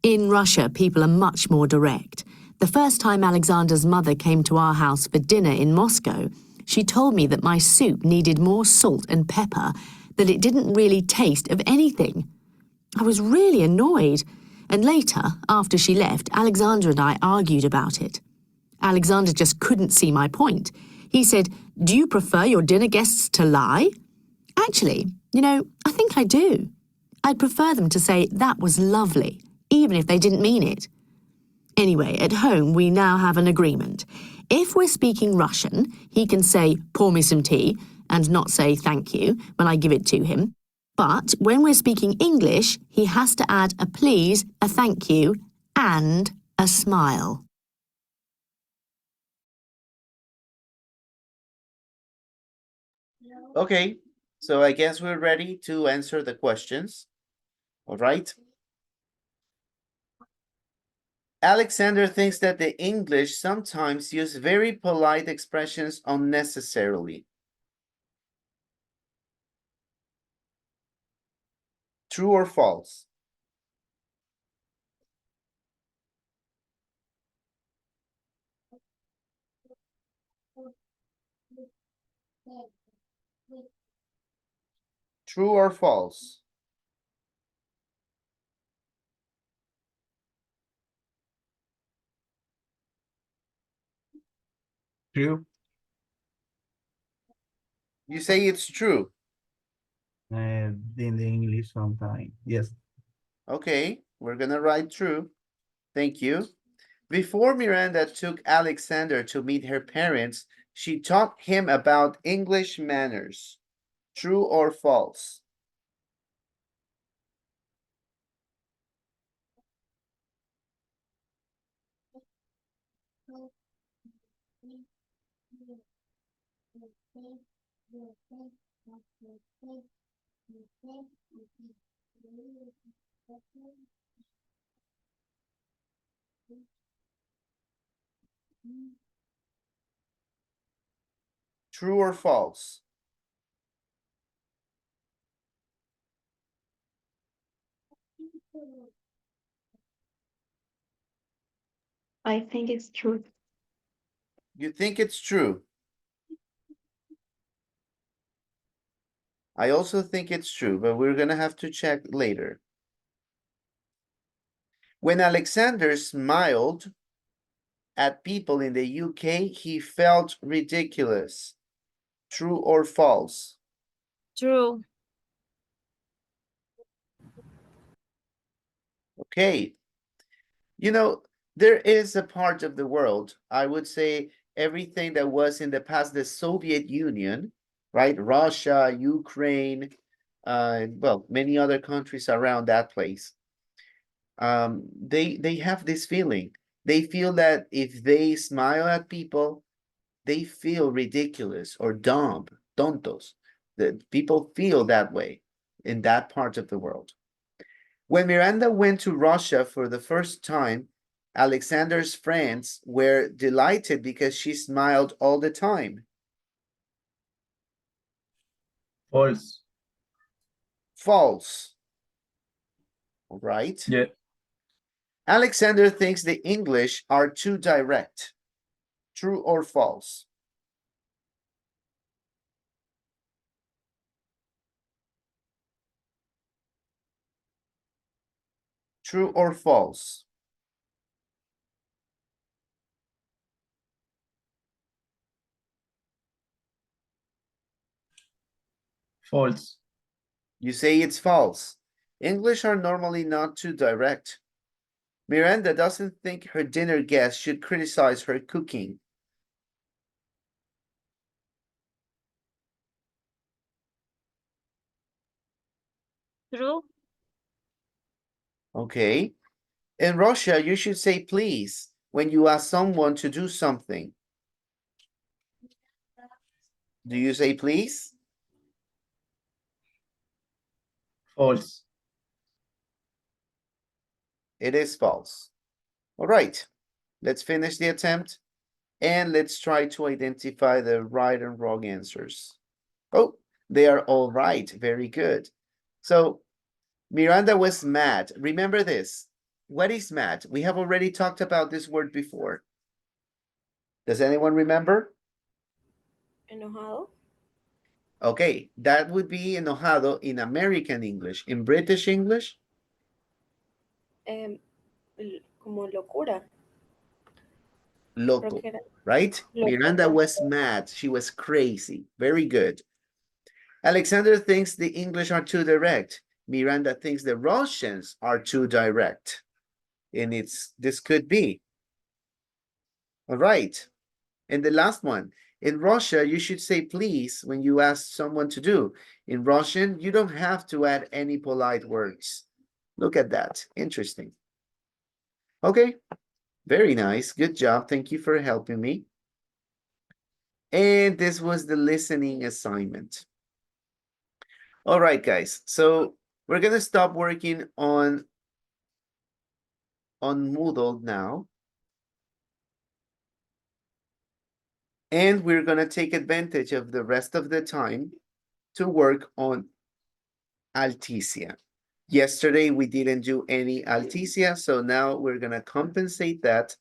In Russia, people are much more direct. The first time Alexander's mother came to our house for dinner in Moscow, she told me that my soup needed more salt and pepper, that it didn't really taste of anything. I was really annoyed. And later, after she left, Alexander and I argued about it. Alexander just couldn't see my point. He said, "Do you prefer your dinner guests to lie?" Actually, I think I do. I'd prefer them to say that was lovely, even if they didn't mean it. Anyway, at home we now have an agreement. If we're speaking Russian, he can say, "Pour me some tea," and not say thank you when I give it to him. But when we're speaking English, he has to add a please, a thank you, and a smile. Okay, so I guess we're ready to answer the questions. All right. Alexander thinks that the English sometimes use very polite expressions unnecessarily. True or false? True or false? True. You say it's true. In the English sometimes. Yes. Okay, we're gonna write true. Thank you. Before Miranda took Alexander to meet her parents, she taught him about English manners. True or false? True or false? I think it's true. You think it's true? I also think it's true, but we're gonna have to check later. When Alexander smiled at people in the UK, he felt ridiculous. True or false? True. Okay. There is a part of the world, I would say everything that was in the past the Soviet Union, right? Russia, Ukraine, well, many other countries around that place. They have this feeling. They feel that if they smile at people, they feel ridiculous or dumb, tontos. That people feel that way in that part of the world. When Miranda went to Russia for the first time, Alexander's friends were delighted because she smiled all the time. False. False. All right. Yeah. Alexander thinks the English are too direct. True or false? True or false? False. You say it's false. English are normally not too direct. Miranda doesn't think her dinner guests should criticize her cooking. True. Okay. In Russia, you should say please when you ask someone to do something. Do you say please? False. It is false. All right, let's finish the attempt and let's try to identify the right and wrong answers. Oh, they are all right. Very good. So Miranda was mad. Remember this. What is mad? We have already talked about this word before. Does anyone remember? Enojado. Okay, that would be enojado in American English. In British English? como locura. Loco, que era right? loco, Miranda ajá. was mad. She was crazy. Very good. Alexander thinks the English are too direct. Miranda thinks the Russians are too direct. And this could be. All right. And the last one. In Russia, you should say please when you ask someone to do. In Russian, you don't have to add any polite words. Look at that. Interesting. Okay. Very nice. Good job. Thank you for helping me. And this was the listening assignment. All right, guys. So we're going to stop working on Moodle now. And we're going to take advantage of the rest of the time to work on Alticia. Yesterday, we didn't do any Alticia, so now we're going to compensate that.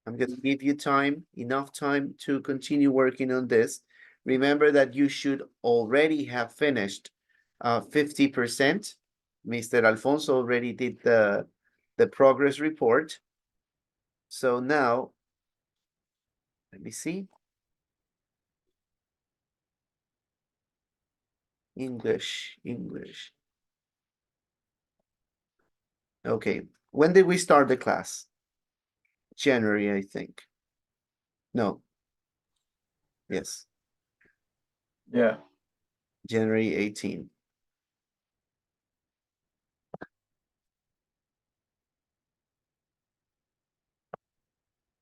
I'm going to give you time, enough time to continue working on this. Remember that you should already have finished 50%. Mr. Alfonso already did the progress report. So now, let me see. English. Okay, when did we start the class? January, I think. No. Yes. Yeah. January 18.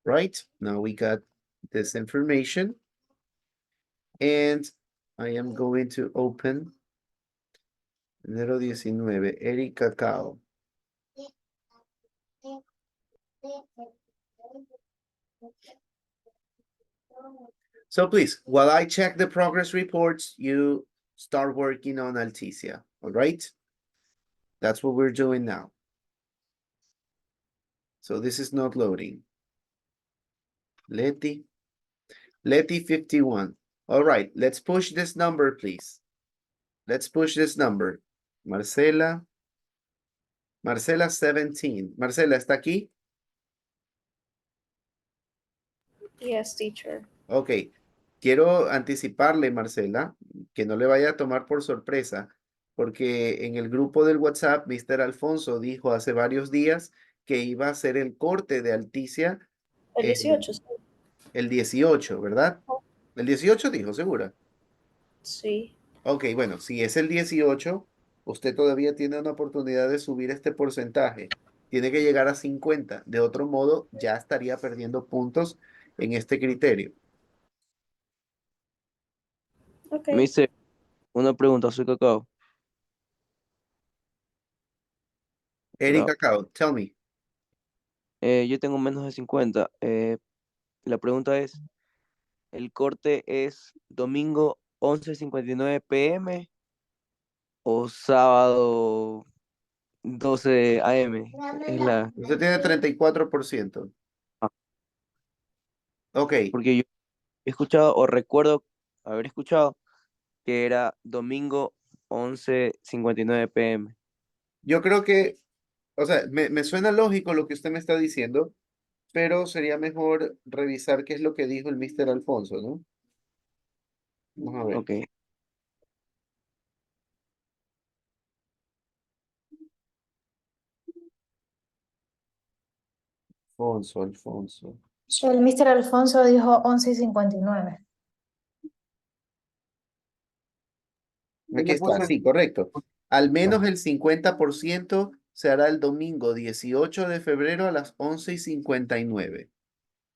Right, now we got this information. And I am going to open enero 19, Eric Cacao. So please, while I check the progress reports, you start working on Alticia, all right? That's what we're doing now. So this is not loading. Leti 51. All right, let's push this number, please. Let's push this number. Marcela 17. Marcela, ¿está aquí? Yes, teacher. Ok, quiero anticiparle, Marcela, que no le vaya a tomar por sorpresa, porque en el grupo del WhatsApp, Mr. Alfonso dijo hace varios días que iba a hacer el corte de Alticia. El 18, sí. El 18, ¿verdad? El 18 dijo, ¿segura? Sí. Ok, bueno, si es el 18, usted todavía tiene una oportunidad de subir este porcentaje. Tiene que llegar a 50. De otro modo, ya estaría perdiendo puntos en este criterio. Ok. Mister, una pregunta, soy Cacao. Eric No. Cacao, tell me. Yo tengo menos de 50. La pregunta es, ¿el corte es domingo 11:59 p.m. o sábado 12 a.m.? Es la... Usted tiene 34%. Ah, Ok, porque yo he escuchado o recuerdo haber escuchado que era domingo 11:59 p.m. yo creo que, o sea, me suena lógico lo que usted me está diciendo, pero sería mejor revisar qué es lo que dijo el Mr. Alfonso, ¿no? Vamos a ver. Ok. Alfonso. El Mr. Alfonso dijo 11:59. Aquí está, sí, correcto. Al menos el 50% se hará el domingo 18 de febrero a las 11:59.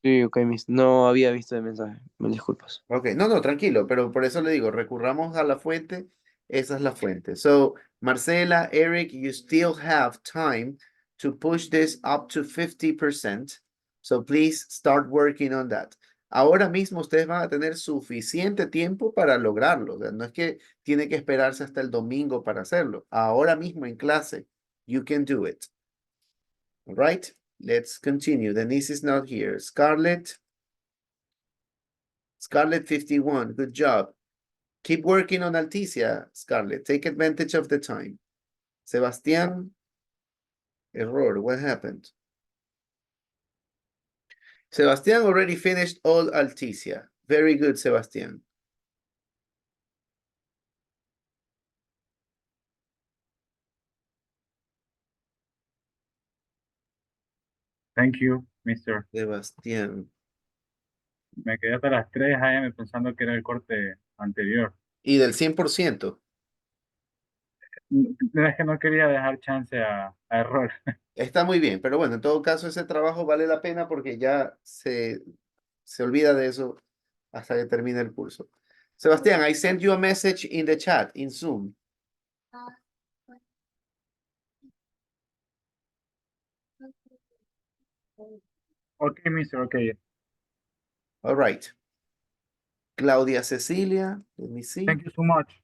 Sí, ok, no había visto el mensaje. Me disculpas. Ok, no, tranquilo, pero por eso le digo, recurramos a la fuente. Esa es la fuente. So, Marcela, Eric, you still have time to push this up to 50%. So please start working on that. Ahora mismo ustedes van a tener suficiente tiempo para lograrlo. O sea, no es que tiene que esperarse hasta el domingo para hacerlo. Ahora mismo en clase, you can do it. All right, let's continue. Denise is not here. Scarlett 51, good job. Keep working on Alticia, Scarlett. Take advantage of the time. Sebastián Error, what happened? Sebastian already finished all Alticia. Very good, Sebastian. Thank you, mister. Sebastián. Me quedé hasta las 3 AM pensando que era el corte anterior. Y del 100%. No, es que no quería dejar chance a error. Está muy bien, pero bueno, en todo caso ese trabajo vale la pena porque ya se olvida de eso hasta que termine el curso. Sebastián, I sent you a message in the chat, in Zoom. Okay, mister, okay. All right. Claudia Cecilia, let me see. Thank you so much.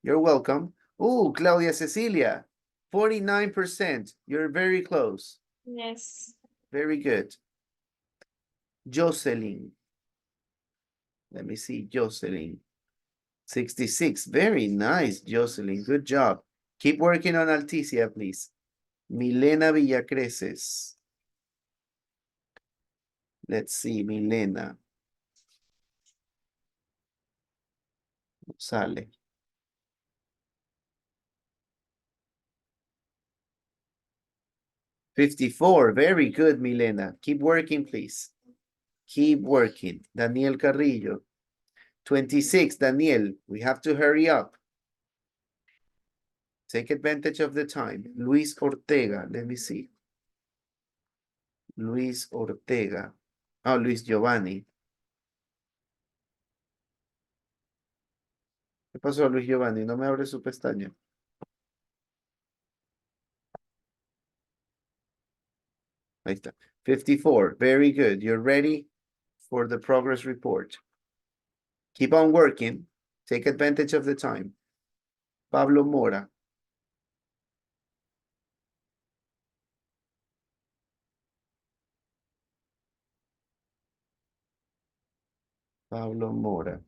You're welcome. Oh, Claudia Cecilia, 49%. You're very close. Yes. Very good. Jocelyn. Let me see, Jocelyn. 66. Very nice, Jocelyn. Good job. Keep working on Alticia, please. Milena Villacreces. Let's see, Milena. Sale. $54. Very good, Milena. Keep working, please. Keep working. Daniel Carrillo. 26. Daniel, we have to hurry up. Take advantage of the time. Luis Ortega. Let me see. Luis Ortega. Oh, Luis Giovanni. ¿Qué pasó, Luis Giovanni? No me abre su pestaña. Ahí está. 54. Very good. You're ready for the progress report. Keep on working. Take advantage of the time. Pablo Mora. Pablo Mora.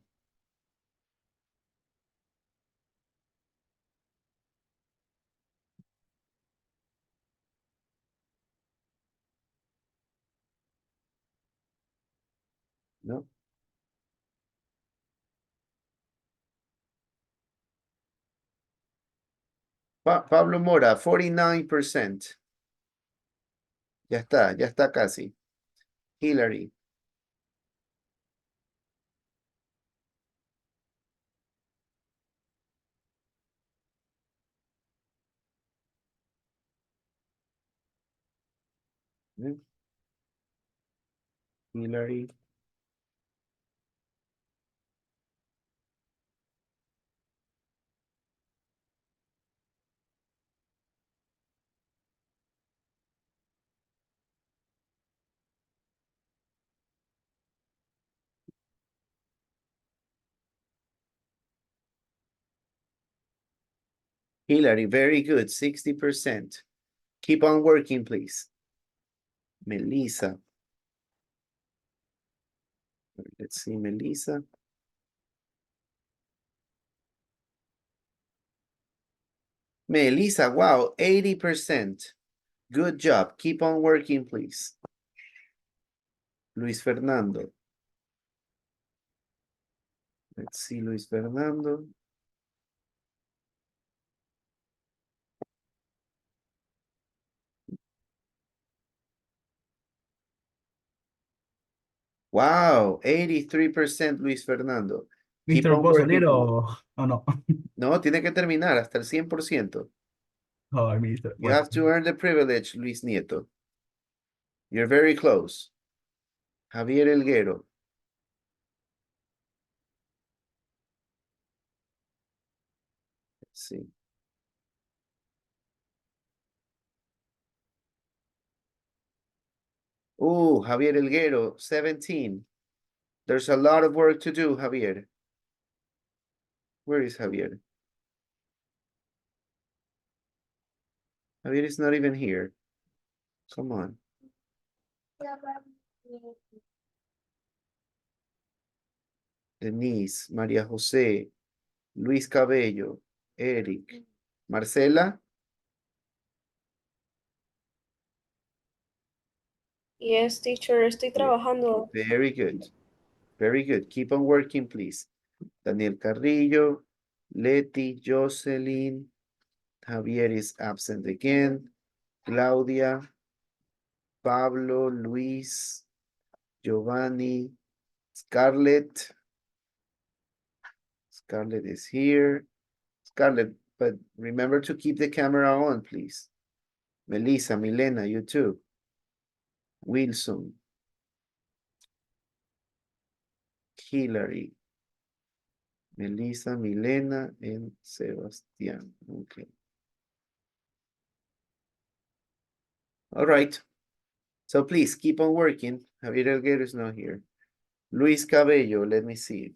No. Pablo Mora, 49%. Ya está casi. Hillary. Hillary. Hillary, very good, 60%. Keep on working, please. Melissa. Let's see, Melissa. Melissa, wow, 80%. Good job. Keep on working, please. Luis Fernando. Let's see, Luis Fernando. Wow, 83% Luis Fernando. Keep Mister, on ¿puedo working, salir please. o no? No, tiene que terminar hasta el 100%. Oh, mister. You Bueno. have to earn the privilege, Luis Nieto. You're very close. Javier Elguero. Let's see. Oh, Javier Elguero, 17. There's a lot of work to do, Javier. Where is Javier? Javier is not even here. Come on. Denise, María José, Luis Cabello, Eric, Marcela. Yes, teacher, estoy trabajando. Very good. Very good. Keep on working, please. Daniel Carrillo, Leti, Jocelyn, Javier is absent again. Claudia, Pablo, Luis, Giovanni, Scarlett. Scarlett is here. Scarlett, but remember to keep the camera on, please. Melissa, Milena, you too. Wilson. Hillary. Melissa, Milena, and Sebastián. Okay. All right. So please keep on working. Javier Elguero is not here. Luis Cabello, let me see.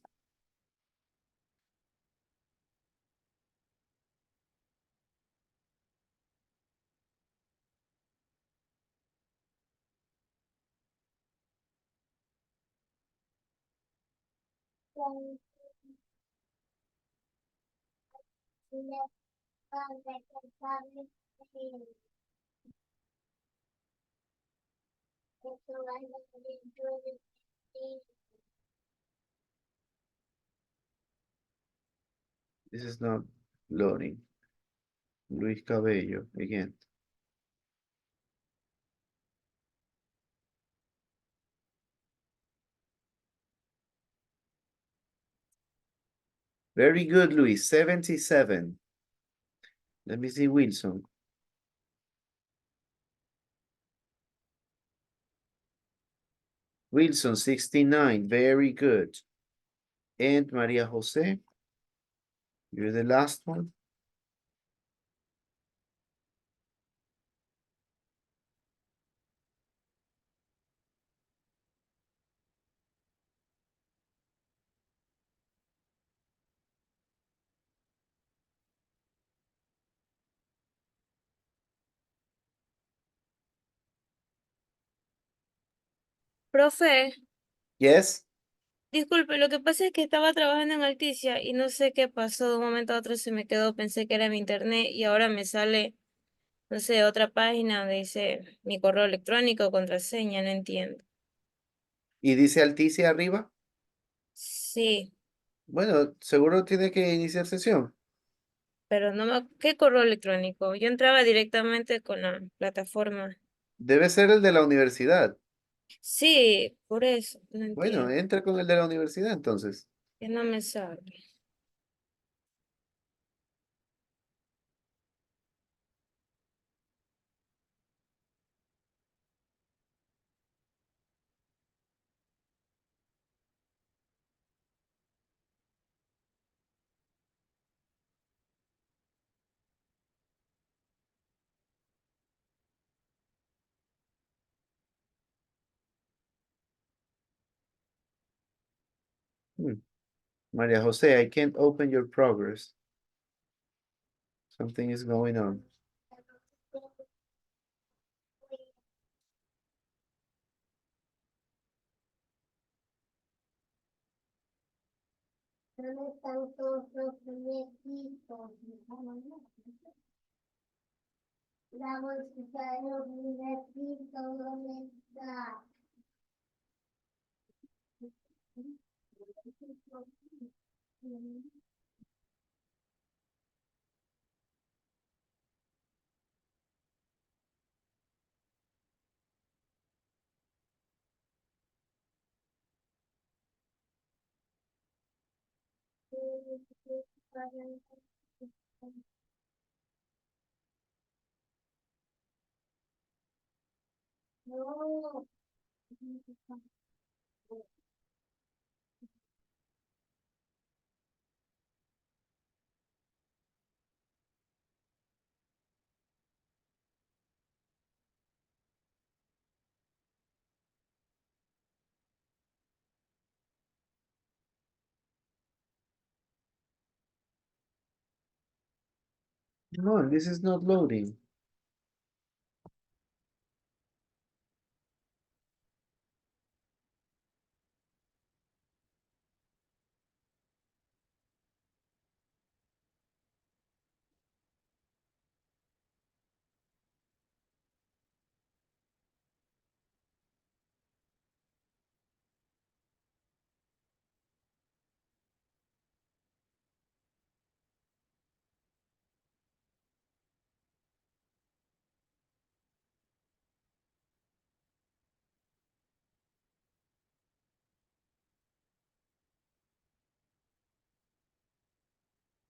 This is not loading. Luis Cabello again. Very good, Luis. 77. Let me see Wilson. Wilson, 69. Very good. And Maria Jose. You're the last one. Profe, Yes. disculpe, lo que pasa es que estaba trabajando en Alticia y no sé qué pasó, de un momento a otro se me quedó, pensé que era mi internet y ahora me sale, no sé, otra página donde dice mi correo electrónico, contraseña, no entiendo. ¿Y dice Alticia arriba? Sí, Bueno, seguro tiene que iniciar sesión. pero no me... ¿Qué correo electrónico? Yo entraba directamente con la plataforma. Debe ser el de la universidad. Sí, por eso, no Bueno, entiendo. entra con el de la universidad entonces. Que no me sale. Maria Jose, I can't open your progress. Something is going on. ¿Dónde están todos los juguetitos? La bolsita de los juguetitos, ¿dónde está? No. No, this is not loading.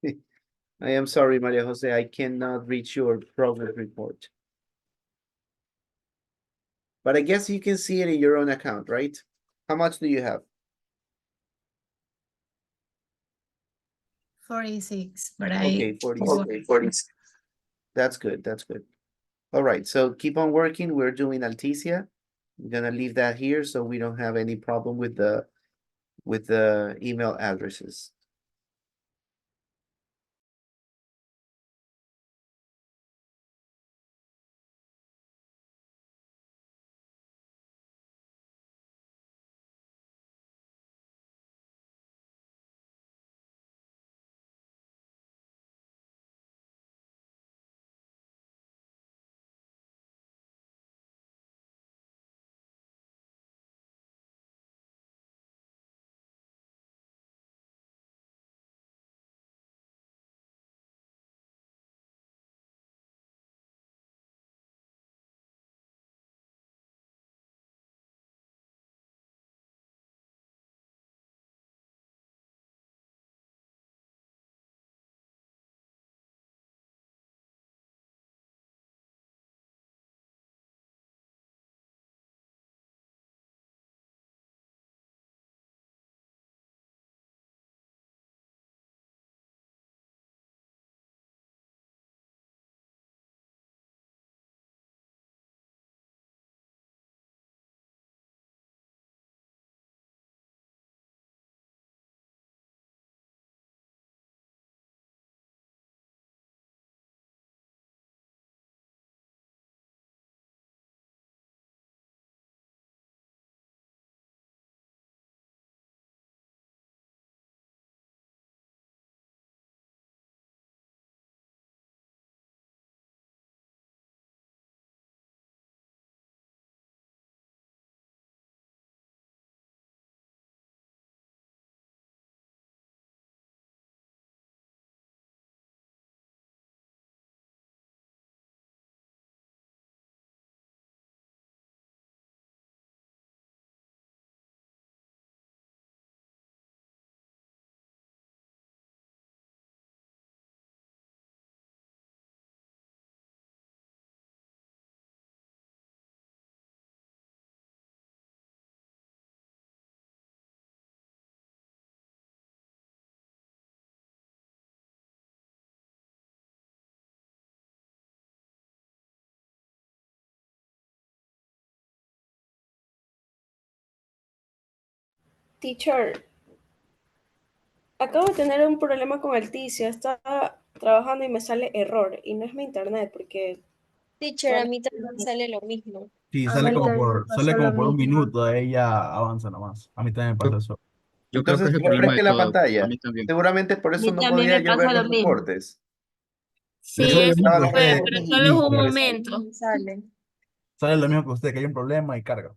I am sorry, Maria Jose, I cannot reach your progress report. But I guess you can see it in your own account, right? How much do you have? 46, but Okay, 46. That's good, that's good. All right, so keep on working. We're doing Alticia. I'm gonna leave that here so we don't have any problem with the email addresses. Teacher, acabo de tener un problema con Alticia. Estaba trabajando y me sale error. Y no es mi internet, porque Teacher, a sale... mí también me sale lo mismo. Sí, A mí también me sale pasó como lo por un mismo. minuto, ella avanza nomás. A mí también me pasa eso. Yo creo que Entonces es el problema de refresque la todos. A pantalla. mí también. Seguramente por A eso mí no también podía me yo ver pasa lo los mismo. reportes. Le Sí, sale lo eso mismo que a fue, usted pero y solo es un regresa. momento. Sale. Sale lo mismo que usted, que hay un problema y carga.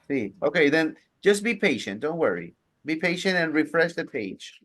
Sí, okay, then just be patient, don't worry. Be patient and refresh the page.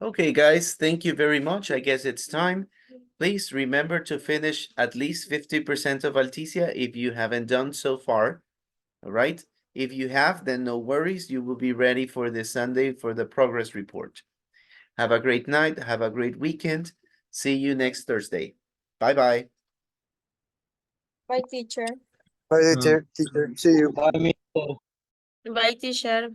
Okay, guys, thank you very much. I guess it's time. Please remember to finish at least 50% of Alticia if you haven't done so far. All right. If you have, then no worries. You will be ready for this Sunday for the progress report. Have a great night. Have a great weekend. See you next Thursday. Bye-bye. Bye, teacher. Bye, teacher. See you. Bye, teacher.